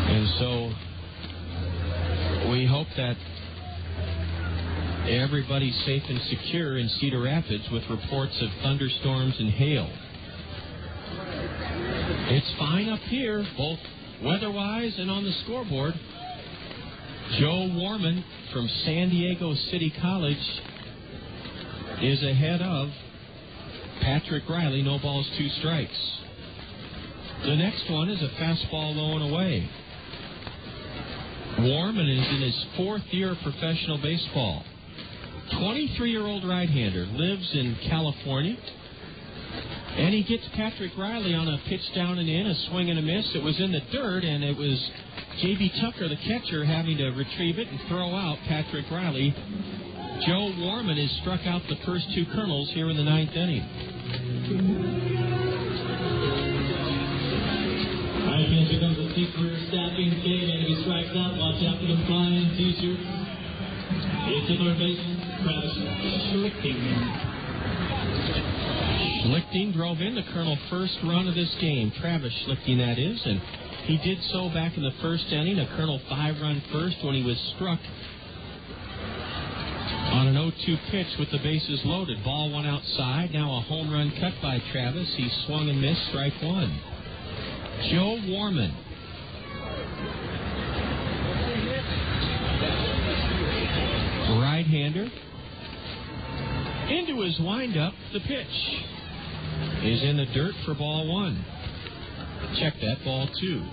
And so we hope that everybody's safe and secure in Cedar Rapids with reports of thunderstorms and hail. It's fine up here, both weather-wise and on the scoreboard. Joe Warman from San Diego City College is ahead of Patrick Riley, no balls, 2 strikes. The next one is a fastball low and away. Warman is in his 4th year of professional baseball. 23-year-old right-hander, lives in California, and he gets Patrick Riley on a pitch down and in, a swing and a miss. It was in the dirt, and it was J.B. Tucker, the catcher, having to retrieve it and throw out Patrick Riley. Joe Warman has struck out the first two Kernels here in the ninth inning. All right, fans, here comes the six-career staffing game, and if he strikes out, watch out for the flying T-shirt. It's the third baseman, Travis Schlicting. Schlicting drove in the Kernel first run of this game. Travis Schlicting, that is, and he did so back in the first inning, a Kernel 5-run first when he was struck on an 0-2 pitch with the bases loaded. Ball one outside. Now a home run cut by Travis. He swung and missed, strike one. Joe Warman. Right-hander. Into his windup, the pitch is in the dirt for ball one. Check that, ball two.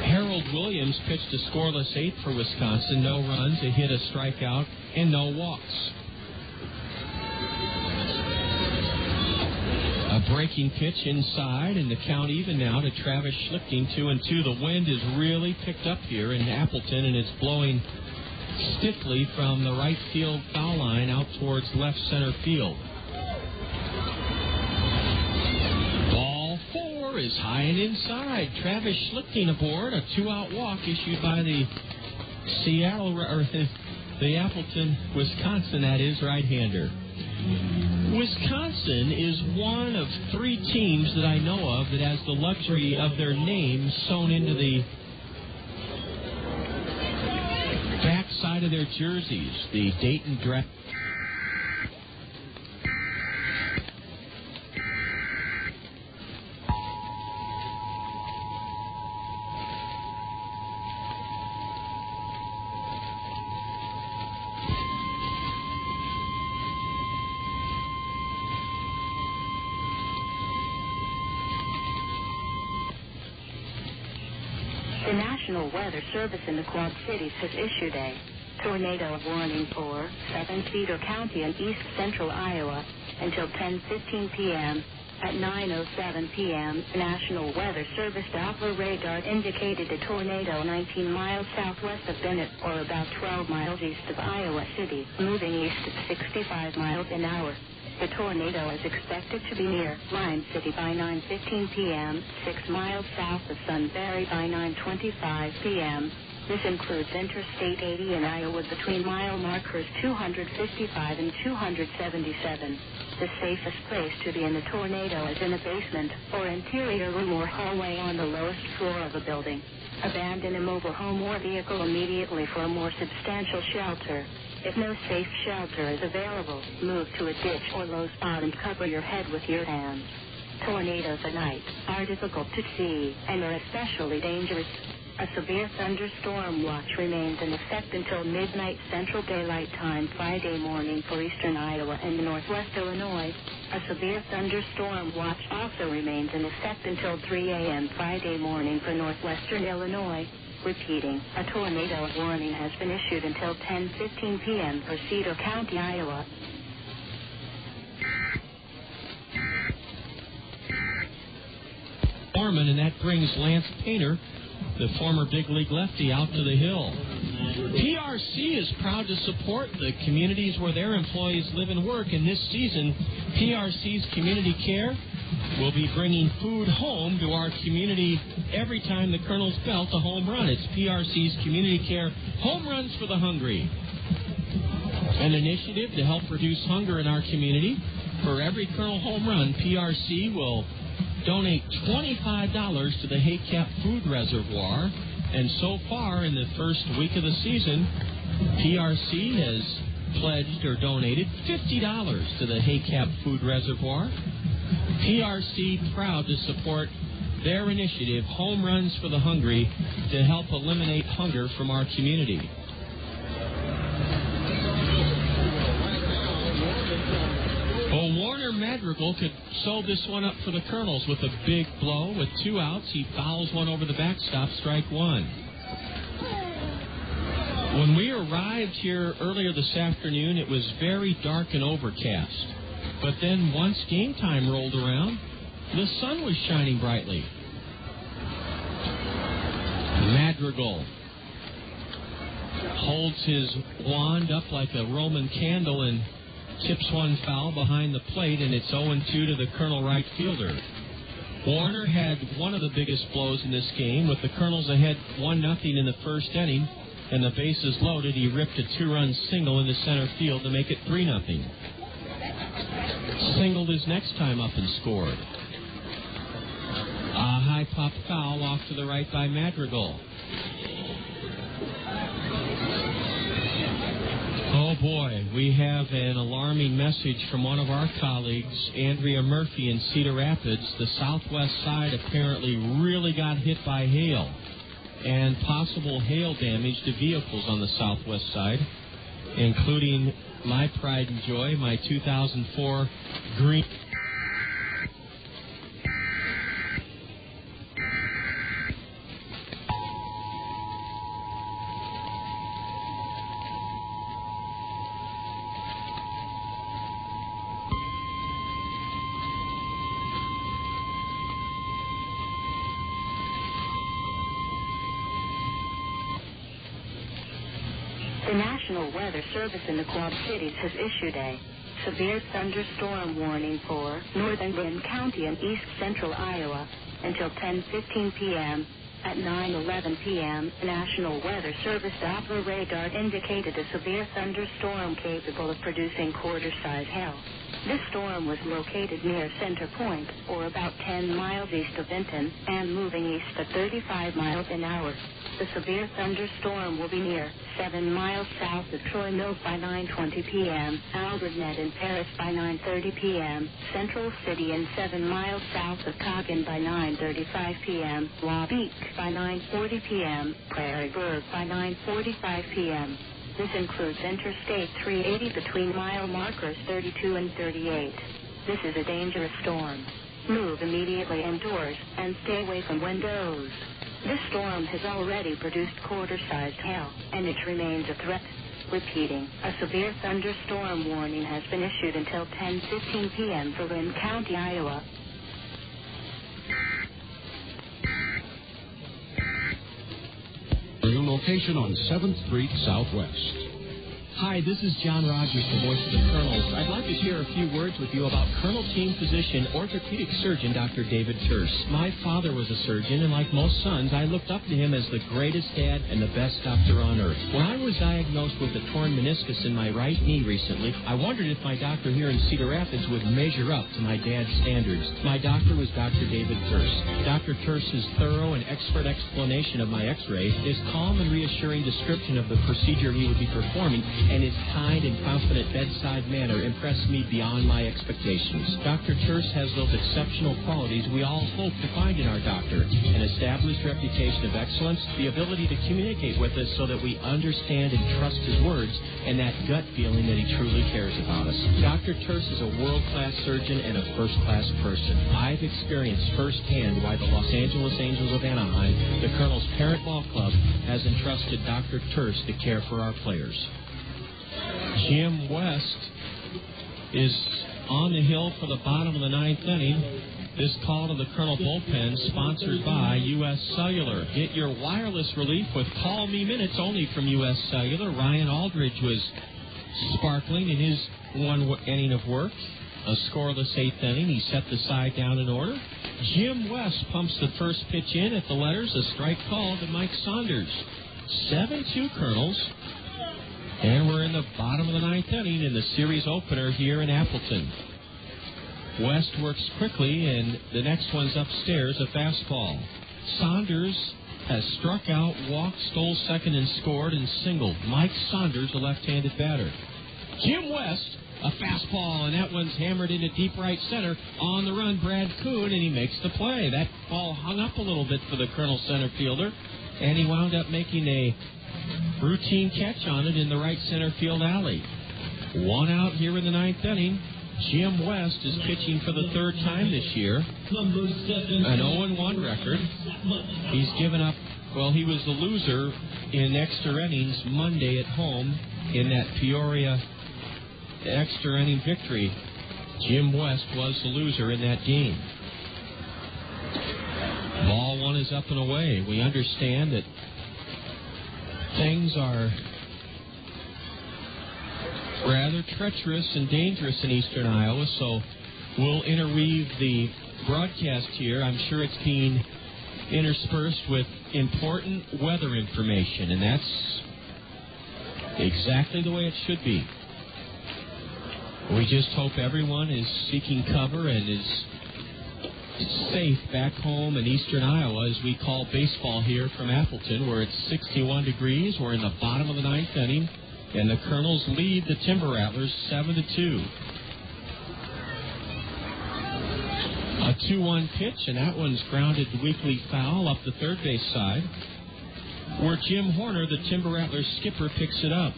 Harold Williams pitched a scoreless eighth for Wisconsin. No runs, a hit, a strikeout, and no walks. A breaking pitch inside, and the count even now to Travis Schlicting, 2-2. The wind is really picked up here in Appleton, and it's blowing stiffly from the right field foul line out towards left center field. Ball four is high and inside. Travis Schlicting aboard, a 2-out walk issued by the the Appleton, Wisconsin, that is, right-hander. Wisconsin is one of three teams that I know of that has the luxury of their name sewn into the backside of their jerseys. The Dayton Draft. The National Weather Service in the Quad Cities has issued a tornado warning for southern Cedar County and east central Iowa until 10:15 p.m. At 9:07 p.m., National Weather Service Doppler radar indicated a tornado 19 miles southwest of Bennett, or about 12 miles east of Iowa City, moving east at 65 miles an hour. The tornado is expected to be near Lime City by 9:15 p.m., 6 miles south of Sunbury by 9:25 p.m. This includes Interstate 80 in Iowa between mile markers 255 and 277. The safest place to be in a tornado is in a basement or interior room or hallway on the lowest floor of a building. Abandon a mobile home or vehicle immediately for a more substantial shelter. If no safe shelter is available, move to a ditch or low spot and cover your head with your hands. Tornadoes at night are difficult to see and are especially dangerous. A severe thunderstorm watch remains in effect until midnight Central Daylight Time Friday morning for eastern Iowa and northwest Illinois. A severe thunderstorm watch also remains in effect until 3 a.m. Friday morning for northwestern Illinois. Repeating, a tornado warning has been issued until 10:15 p.m. for Cedar County, Iowa. Foreman, and that brings Lance Painter, the former big league lefty, out to the hill. PRC is proud to support the communities where their employees live and work, and this season, PRC's Community Care will be bringing food home to our community every time the Kernels belt a home run. It's PRC's Community Care Home Runs for the Hungry, an initiative to help reduce hunger in our community. For every Kernel home run, PRC will donate $25 to the Haycap Food Reservoir. And so far, in the first week of the season, PRC has pledged or donated $50 to the Haycap Food Reservoir. PRC proud to support their initiative, Home Runs for the Hungry, to help eliminate hunger from our community. Well, Warner Madrigal could sew this one up for the Kernels with a big blow. With 2 outs, he fouls one over the backstop, strike one. When we arrived here earlier this afternoon, it was very dark and overcast. But then once game time rolled around, the sun was shining brightly. Madrigal holds his wand up like a Roman candle and tips one foul behind the plate, and it's 0-2 to the Colonel right fielder. Warner had one of the biggest blows in this game, with the Kernels ahead 1-0 in the first inning, and the bases loaded. He ripped a 2-run single into center field to make it 3-0. Singled his next time up and scored. A high pop foul off to the right by Madrigal. Oh boy, we have an alarming message from one of our colleagues, Andrea Murphy in Cedar Rapids. The southwest side apparently really got hit by hail, and possible hail damage to vehicles on the southwest side, including my pride and joy, my 2004 green. The National Weather Service in the Quad Cities has issued a severe thunderstorm warning for northern Benton County and east central Iowa until 10:15 p.m. At 9:11 p.m., the National Weather Service Doppler radar indicated a severe thunderstorm capable of producing quarter-size hail. This storm was located near Center Point, or about 10 miles east of Benton, and moving east at 35 miles an hour. The severe thunderstorm will be near 7 miles south of Troy Mills by 9:20 p.m., Albert-Net in Paris by 9:30 p.m., Central City and 7 miles south of Coggin by 9:35 p.m., Wabeek by 9:40 p.m., Prairieburg by 9:45 p.m. This includes Interstate 380 between mile markers 32 and 38. This is a dangerous storm. Move immediately indoors and stay away from windows. This storm has already produced quarter-sized hail, and it remains a threat. Repeating, a severe thunderstorm warning has been issued until 10:15 p.m. for Lynn County, Iowa. New location on 7th Street Southwest. Hi, this is John Rogers, the voice of the Kernels. I'd like to share a few words with you about Kernel team physician, orthopedic surgeon Dr. David Terse. My father was a surgeon, and like most sons, I looked up to him as the greatest dad and the best doctor on earth. When I was diagnosed with a torn meniscus in my right knee recently, I wondered if my doctor here in Cedar Rapids would measure up to my dad's standards. My doctor was Dr. David Terse. Dr. Terse's thorough and expert explanation of my x-ray, his calm and reassuring description of the procedure he would be performing, and his kind and confident bedside manner impressed me beyond my expectations. Dr. Terse has those exceptional qualities we all hope to find in our doctor: an established reputation of excellence, the ability to communicate with us so that we understand and trust his words, and that gut feeling that he truly cares about us. Dr. Terse is a world-class surgeon and a first-class person. I've experienced firsthand why the Los Angeles Angels of Anaheim, the Kernels' parent ball club, has entrusted Dr. Terse to care for our players. Jim West is on the hill for the bottom of the ninth inning. This call to the Colonel bullpen, sponsored by U.S. Cellular. Get your wireless relief with Call Me Minutes only from U.S. Cellular. Ryan Aldridge was sparkling in his one inning of work. A scoreless eighth inning. He set the side down in order. Jim West pumps the first pitch in at the letters. A strike call to Mike Saunders. 7-2 Kernels. And we're in the bottom of the ninth inning in the series opener here in Appleton. West works quickly, and the next one's upstairs, a fastball. Saunders has struck out, walked, stole second, and scored, and singled. Mike Saunders, a left-handed batter. Jim West, a fastball, and that one's hammered into deep right center. On the run, Brad Kuhn, and he makes the play. That ball hung up a little bit for the Colonel center fielder, and he wound up making a routine catch on it in the right center field alley. One out here in the ninth inning. Jim West is pitching for the third time this year. An 0-1 record. He's given up, well, he was the loser in extra innings Monday at home in that Peoria extra inning victory. Jim West was the loser in that game. Ball 1-0 is up and away. We understand that things are rather treacherous and dangerous in eastern Iowa, so we'll interweave the broadcast here. I'm sure it's being interspersed with important weather information, and that's exactly the way it should be. We just hope everyone is seeking cover and is safe back home in eastern Iowa as we call baseball here from Appleton, where it's 61 degrees. We're in the bottom of the ninth inning, and the Kernels lead the Timber Rattlers 7-2. A 2-1 pitch, and that one's grounded weakly foul up the third base side, where Jim Horner, the Timber Rattlers skipper, picks it up.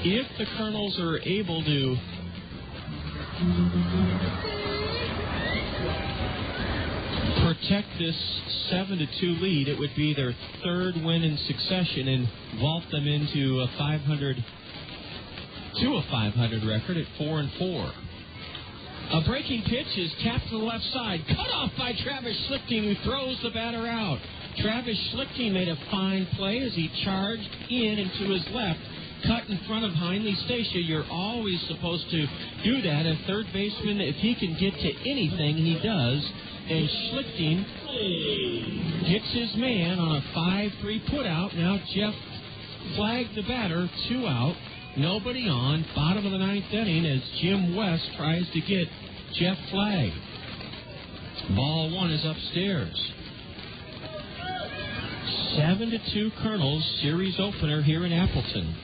If the Kernels are able to protect this 7-2 lead, it would be their third win in succession and vault them into a 500 record at 4-4. A breaking pitch is tapped to the left side, cut off by Travis Schlicting, who throws the batter out. Travis Schlicting made a fine play as he charged in and to his left, cut in front of Heinle Stacia. You're always supposed to do that. A third baseman, if he can get to anything, he does. And Schlicting gets his man on a 5-3 putout. Now Jeff flagged the batter, 2 out, nobody on, bottom of the ninth inning as Jim West tries to get Jeff flagged. Ball 1 is upstairs. 7-2 Kernels, series opener here in Appleton.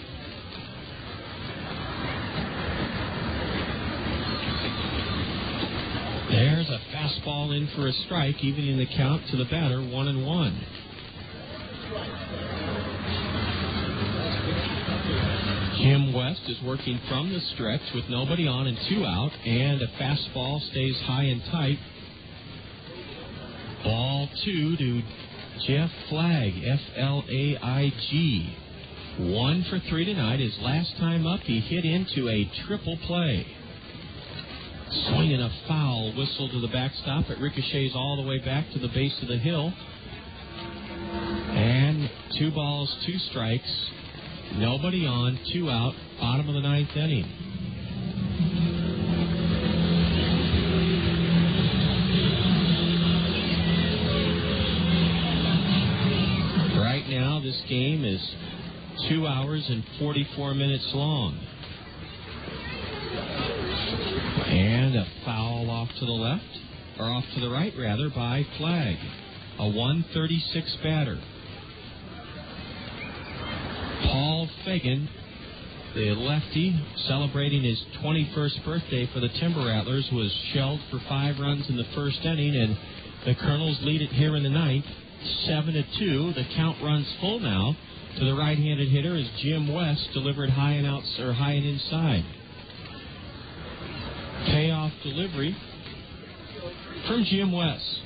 There's a fastball in for a strike, evening the count to the batter, 1-1. Jim West is working from the stretch with nobody on and 2 out, and a fastball stays high and tight. Ball 2 to Jeff Flagg, F-L-A-I-G. 1 for 3 tonight. His last time up, he hit into a triple play. Swinging a foul whistle to the backstop. It ricochets all the way back to the base of the hill. And 2 balls, 2 strikes. Nobody on, 2 out, bottom of the ninth inning. Right now, this game is 2 hours and 44 minutes long. And a foul off to the left, or off to the right, rather, by Flagg. A 136 batter. Paul Fagan, the lefty, celebrating his 21st birthday for the Timber Rattlers, was shelled for 5 runs in the first inning, and the Kernels lead it here in the ninth, 7-2. The count runs full now to the right-handed hitter as Jim West delivered high and inside. Payoff delivery from Jim West.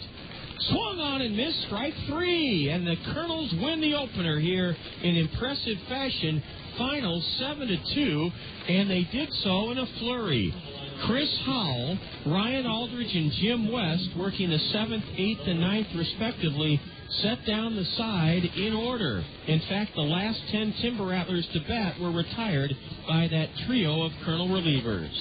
Swung on and missed, strike 3, and the Kernels win the opener here in impressive fashion. Final 7-2, and they did so in a flurry. Chris Howell, Ryan Aldridge, and Jim West, working the 7th, 8th, and 9th respectively, set down the side in order. In fact, the last 10 Timber Rattlers to bat were retired by that trio of Colonel relievers.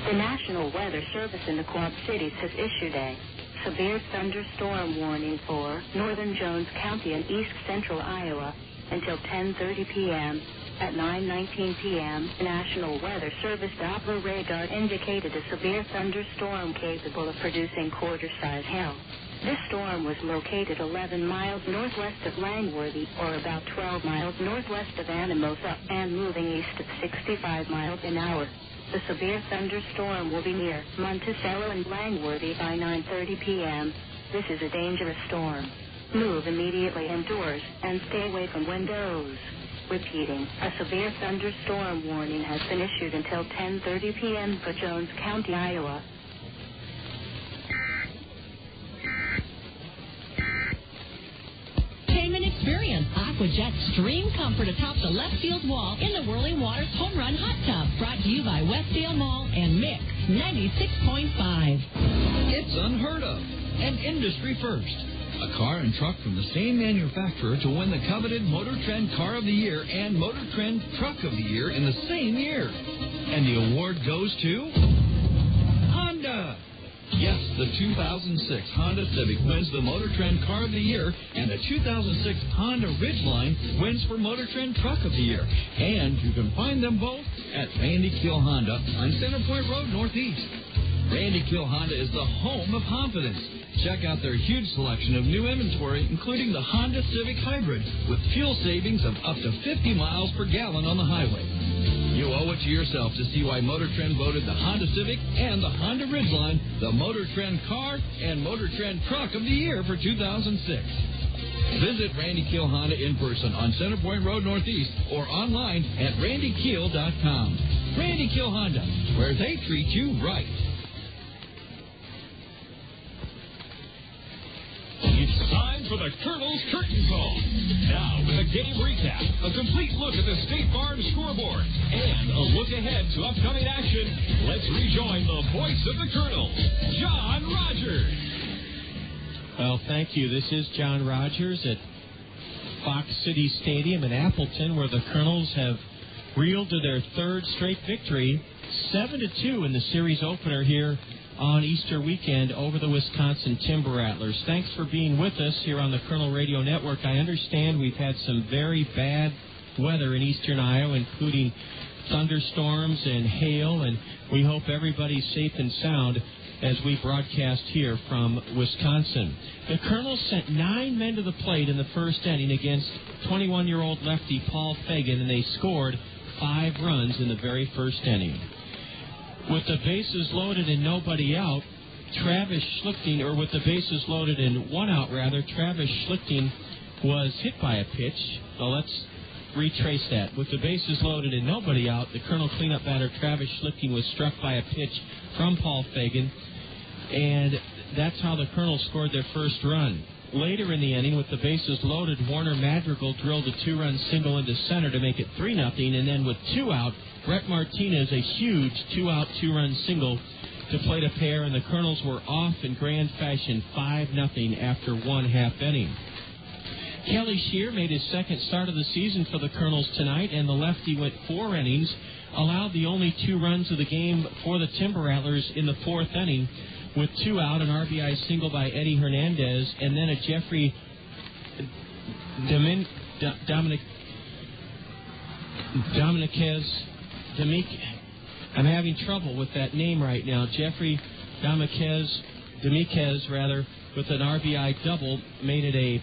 The National Weather Service in the Quad Cities has issued a severe thunderstorm warning for northern Jones County and east central Iowa until 10:30 p.m. At 9:19 p.m., the National Weather Service Doppler radar indicated a severe thunderstorm capable of producing quarter-size hail. This storm was located 11 miles northwest of Langworthy, or about 12 miles northwest of Anamosa, and moving east at 65 miles an hour. The severe thunderstorm will be near Monticello and Langworthy by 9:30 p.m. This is a dangerous storm. Move immediately indoors and stay away from windows. Repeating, a severe thunderstorm warning has been issued until 10:30 p.m. for Jones County, Iowa. Entertainment experience. AquaJet's stream comfort atop the left field wall in the Whirling Waters Home Run Hot Tub. Brought to you by Westdale Mall and Mix 96.5. It's unheard of and industry first. A car and truck from the same manufacturer to win the coveted Motor Trend Car of the Year and Motor Trend Truck of the Year in the same year. And the award goes to Honda. Yes, the 2006 Honda Civic wins the Motor Trend Car of the Year, and the 2006 Honda Ridgeline wins for Motor Trend Truck of the Year. And you can find them both at Randy Kiel Honda on Center Point Road Northeast. Randy Kiel Honda is the home of confidence. Check out their huge selection of new inventory, including the Honda Civic Hybrid, with fuel savings of up to 50 miles per gallon on the highway. You owe it to yourself to see why Motor Trend voted the Honda Civic and the Honda Ridgeline the Motor Trend Car and Motor Trend Truck of the Year for 2006. Visit Randy Kiel Honda in person on Center Point Road Northeast or online at randykiel.com. Randy Kiel Honda, where they treat you right. It's time for the Kernels Curtain Call. Now, with a game recap, a complete look at the State Farm scoreboard, and a look ahead to upcoming action, let's rejoin the voice of the Kernels, John Rogers. Well, thank you. This is John Rogers at Fox City Stadium in Appleton, where the Kernels have reeled to their third straight victory, 7-2 in the series opener here on Easter weekend over the Wisconsin Timber Rattlers. Thanks for being with us here on the Kernel Radio Network. I understand we've had some very bad weather in eastern Iowa, including thunderstorms and hail, and we hope everybody's safe and sound as we broadcast here from Wisconsin. The Kernels sent 9 men to the plate in the first inning against 21-year-old lefty Paul Fagan, and they scored 5 runs in the very first inning. With the bases loaded and nobody out, Travis Schlicting, or with the bases loaded and 1 out rather, Travis Schlicting was hit by a pitch. Well, let's retrace that. With the bases loaded and nobody out, the Kernel cleanup batter Travis Schlicting was struck by a pitch from Paul Fagan, and that's how the Kernels scored their first run. Later in the inning, with the bases loaded, Warner Madrigal drilled a 2-run single into center to make it 3-0, and then with 2 out, Brett Martinez, a huge 2-out, 2-run single to plate a pair, and the Kernels were off in grand fashion 5-0 after 1 half inning. Kelly Shear made his second start of the season for the Kernels tonight, and the lefty went 4 innings, allowed the only 2 runs of the game for the Timber Rattlers in the 4th inning, with 2 out, an RBI single by Eddie Hernandez, and then a Jeffrey I'm having trouble with that name right now. Jeffrey Dominguez, with an RBI double, made it a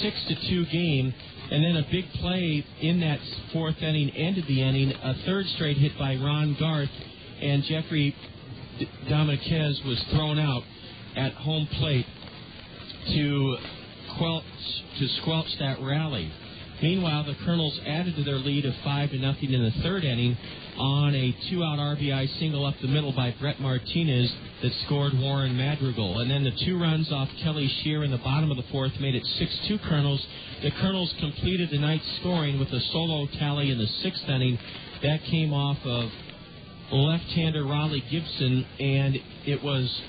6-2 game. And then a big play in that 4th inning ended the inning. A third straight hit by Ron Garth, and Jeffrey Dominguez was thrown out at home plate to squelch that rally. Meanwhile, the Kernels added to their lead of 5-0 in the 3rd inning on a 2-out RBI single up the middle by Brett Martinez that scored Warren Madrigal. And then the 2 runs off Kelly Shear in the bottom of the 4th made it 6-2 Kernels. The Kernels completed the night's scoring with a solo tally in the 6th inning. That came off of left-hander Raleigh Gibson, and it was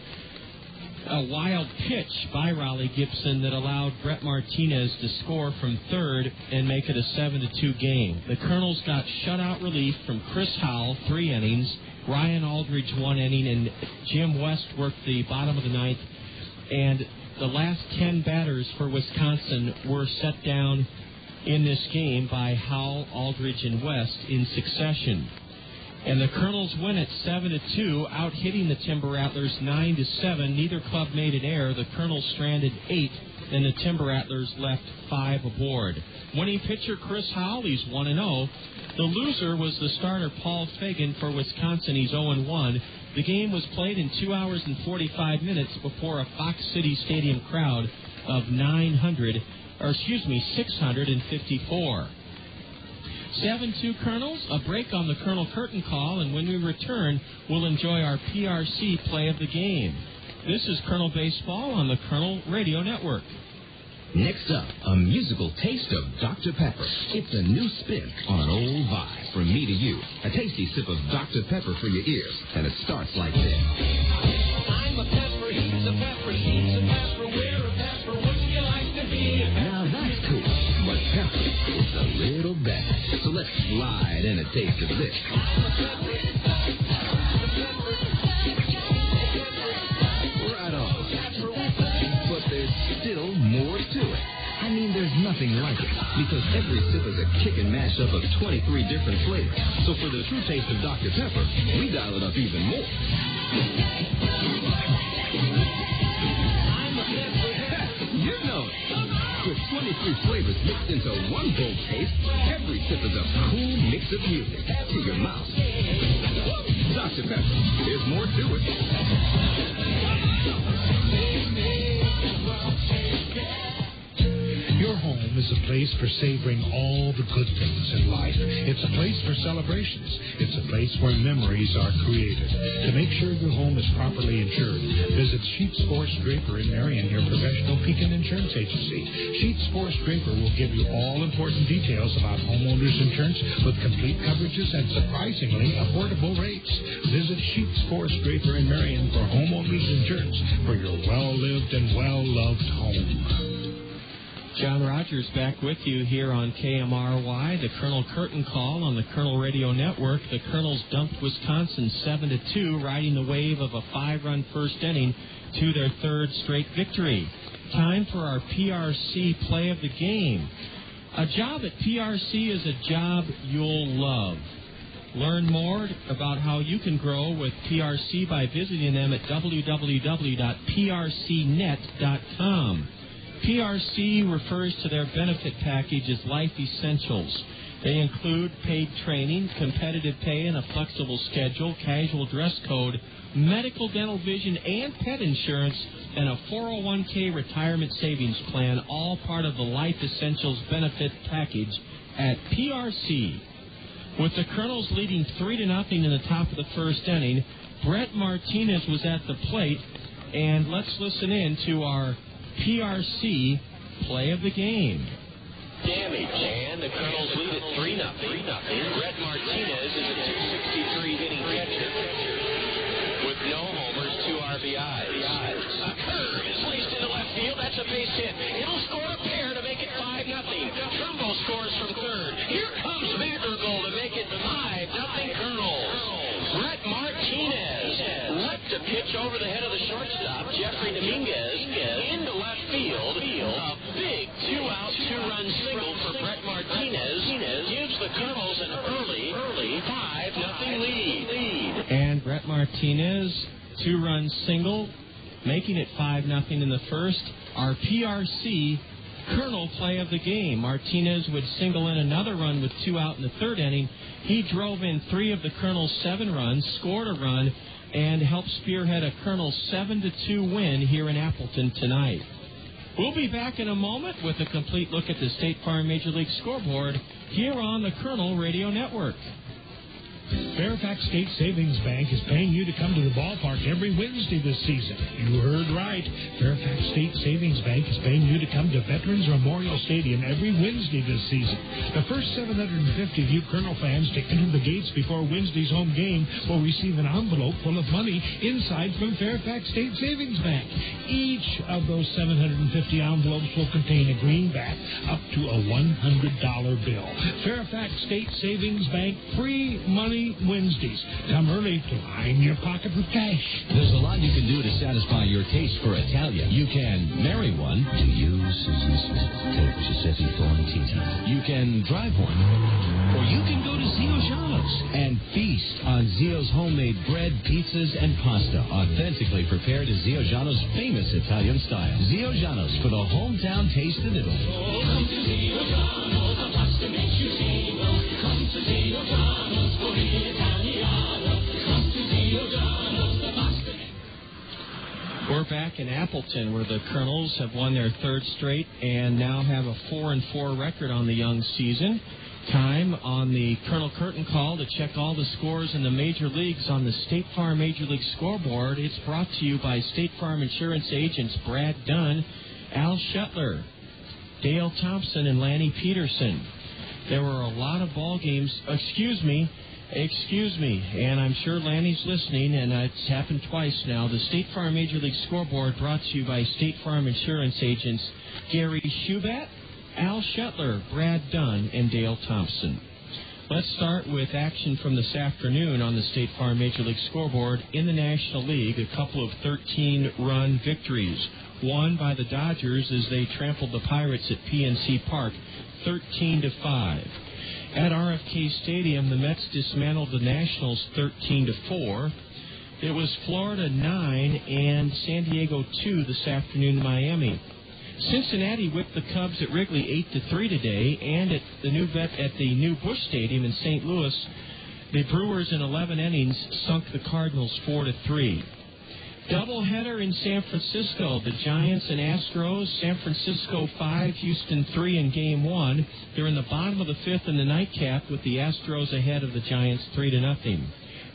a wild pitch by Raleigh Gibson that allowed Brett Martinez to score from third and make it a 7-2 game. The Kernels got shutout relief from Chris Howell, 3 innings, Ryan Aldridge, 1 inning, and Jim West worked the bottom of the 9th. And the last 10 batters for Wisconsin were set down in this game by Howell, Aldridge, and West in succession. And the Kernels win at 7-2, out-hitting the Timber Rattlers 9-7. Neither club made an error. The Kernels stranded 8, and the Timber Rattlers left 5 aboard. Winning pitcher Chris Howell, he's 1-0. The loser was the starter Paul Fagan for Wisconsin. He's 0-1. The game was played in 2 hours and 45 minutes before a Fox City Stadium crowd of 654. 7-2 Kernels, a break on the Colonel Curtain Call, and when we return, we'll enjoy our PRC play of the game. This is Colonel Baseball on the Colonel Radio Network. Next up, a musical taste of Dr. Pepper. It's a new spin on an old vibe. From me to you, a tasty sip of Dr. Pepper for your ears, and it starts like this. I'm a pepper, he's a pepper, she's a pepper, we're a pepper, wouldn't you like to be a pepper? Now that's cool, but pepper is a little better. So let's slide in a taste of this. Right on. But there's still more to it. I mean, there's nothing like it, because every sip is a kick and mash up of 23 different flavors. So for the true taste of Dr. Pepper, we dial it up even more. You know it. With 23 flavors mixed into one bold taste, every sip is a cool mix of music to your mouth. Dr. Pepper, there's more to it. Your home is a place for savoring all the good things in life. It's a place for celebrations. It's a place where memories are created. To make sure your home is properly insured, visit Sheets Forest Draper in Marion, your professional Pekin insurance agency. Sheets Forest Draper will give you all important details about homeowners insurance with complete coverages and surprisingly affordable rates. Visit Sheets Forest Draper in Marion for homeowners insurance for your well-lived and well-loved home. John Rogers back with you here on KMRY, the Colonel Curtain Call on the Colonel Radio Network. The Colonels dumped Wisconsin 7-2, riding the wave of a 5-run first inning to their third straight victory. Time for our PRC play of the game. A job at PRC is a job you'll love. Learn more about how you can grow with PRC by visiting them at www.prcnet.com. PRC refers to their benefit package as Life Essentials. They include paid training, competitive pay and a flexible schedule, casual dress code, medical, dental, vision, and pet insurance, and a 401k retirement savings plan, all part of the Life Essentials benefit package at PRC. With the Kernels leading 3-0 in the top of the first inning, Brett Martinez was at the plate, and let's listen in to our PRC play of the game. Damage, and the Kernels lead at 3-0. Brett Martinez is a 263 hitting catcher with no homers, 2 RBIs. A curve is placed into left field. That's a base hit. It'll score a pair to make it 5-0. Trumbo scores from third. Here comes Madrigal to make it 5-0 Kernels. Brett Martinez left a pitch over the head of the shortstop, Jeffrey Dominguez, into left field. A big 2-out, 2-run single for Brett Martinez gives the Kernels an early 5-0 lead. And Brett Martinez, 2-run single, making it 5-0 in the first. Our PRC Colonel play of the game. Martinez would single in another run with 2 out in the third inning. He drove in 3 of the Colonel's 7 runs, scored a run, and helped spearhead a Colonel's 7-2 win here in Appleton tonight. We'll be back in a moment with a complete look at the State Farm Major League scoreboard here on the Colonel Radio Network. Fairfax State Savings Bank is paying you to come to the ballpark every Wednesday this season. You heard right. Fairfax State Savings Bank is paying you to come to Veterans Memorial Stadium every Wednesday this season. The first 750 of you Colonel fans to enter the gates before Wednesday's home game will receive an envelope full of money inside from Fairfax State Savings Bank. Each of those 750 envelopes will contain a greenback up to a $100 bill. Fairfax State Savings Bank, free money Wednesdays. Come early to line your pocket with cash. There's a lot you can do to satisfy your taste for Italian. You can marry one. To you, Susan Smith. Take Giuseppe Florentino. You can drive one. Or you can go to Zio Giano's and feast on Zio's homemade bread, pizzas, and pasta, authentically prepared to Zio Giano's famous Italian style. Zio Giano's for the hometown taste of Italy. Come to Zio Giano's, the pasta makes you Zio. Come to Zio Giano's for the Italiano. Come to Zio Giano's, the pasta. We're back in Appleton, where the Kernels have won their third straight and now have a 4-4 record on the young season. Time on the Colonel Curtin call to check all the scores in the major leagues on the State Farm Major League Scoreboard. It's brought to you by State Farm Insurance agents Brad Dunn, Al Shetler, Dale Thompson, and Lanny Peterson. There were a lot of ball games. Excuse me, and I'm sure Lanny's listening, and it's happened twice now. The State Farm Major League Scoreboard brought to you by State Farm Insurance agents Gary Shubat, Al Shetler, Brad Dunn, and Dale Thompson. Let's start with action from this afternoon on the State Farm Major League Scoreboard. In the National League, a couple of 13-run victories. One by the Dodgers as they trampled the Pirates at PNC Park, 13-5. At RFK Stadium, the Mets dismantled the Nationals 13-4. It was Florida 9 and San Diego 2 this afternoon in Miami. Cincinnati whipped the Cubs at Wrigley 8-3 today, and at the new Busch Stadium in St. Louis, the Brewers in 11 innings sunk the Cardinals 4-3. Doubleheader in San Francisco. The Giants and Astros. San Francisco 5, Houston 3 in Game 1. They're in the bottom of the fifth in the nightcap with the Astros ahead of the Giants 3-0.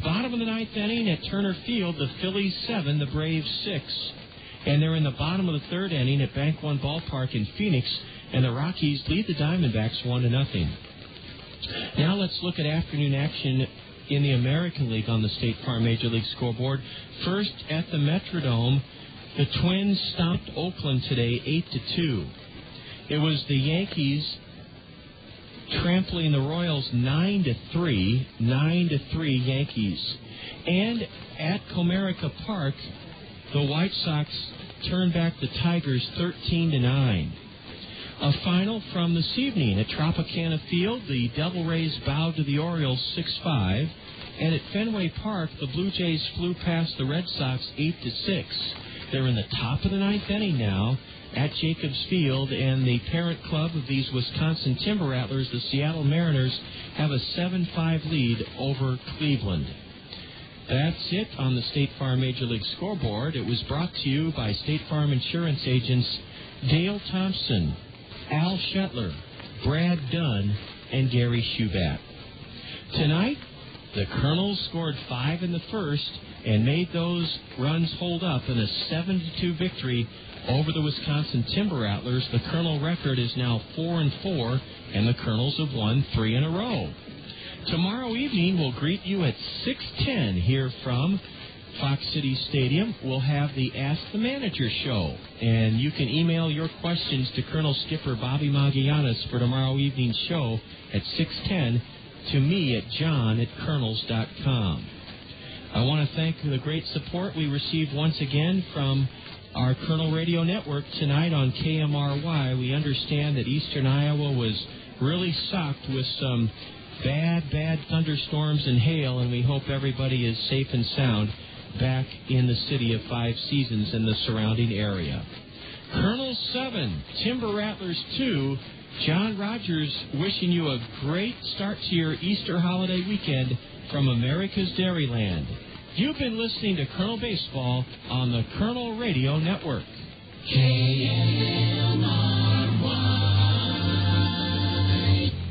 Bottom of the ninth inning at Turner Field, the Phillies 7, the Braves 6. And they're in the bottom of the third inning at Bank One Ballpark in Phoenix, and the Rockies lead the Diamondbacks 1-0. Now let's look at afternoon action in the American League on the State Farm Major League Scoreboard. First at the Metrodome, the Twins stomped Oakland today 8-2. It was the Yankees trampling the Royals 9-3, 9-3 Yankees. And at Comerica Park, the White Sox turned back the Tigers 13-9. A final from this evening at Tropicana Field, the Devil Rays bowed to the Orioles 6-5. And at Fenway Park, the Blue Jays flew past the Red Sox 8-6. They're in the top of the ninth inning now at Jacobs Field, and the parent club of these Wisconsin Timber Rattlers, the Seattle Mariners, have a 7-5 lead over Cleveland. That's it on the State Farm Major League Scoreboard. It was brought to you by State Farm Insurance agents Dale Thompson, Al Shetler, Brad Dunn, and Gary Shubat. Tonight, the Kernels scored 5 in the first and made those runs hold up in a 7-2 victory over the Wisconsin Timber Rattlers. The Kernel record is now 4-4, and the Kernels have won 3 in a row. Tomorrow evening, we'll greet you at 6:10 here from Fox City Stadium. We'll have the Ask the Manager show, and you can email your questions to Colonel Skipper Bobby Magianis for tomorrow evening's show at 6:10 to me at john@kernels.com. I want to thank the great support we received once again from our Kernel Radio Network tonight on KMRY. We understand that eastern Iowa was really socked with some bad thunderstorms and hail, and we hope everybody is safe and sound back in the city of Five Seasons and the surrounding area. Kernels 7, Timber Rattlers 2. John Rogers wishing you a great start to your Easter holiday weekend from America's Dairyland. You've been listening to Kernel Baseball on the Kernel Radio Network. KMRY.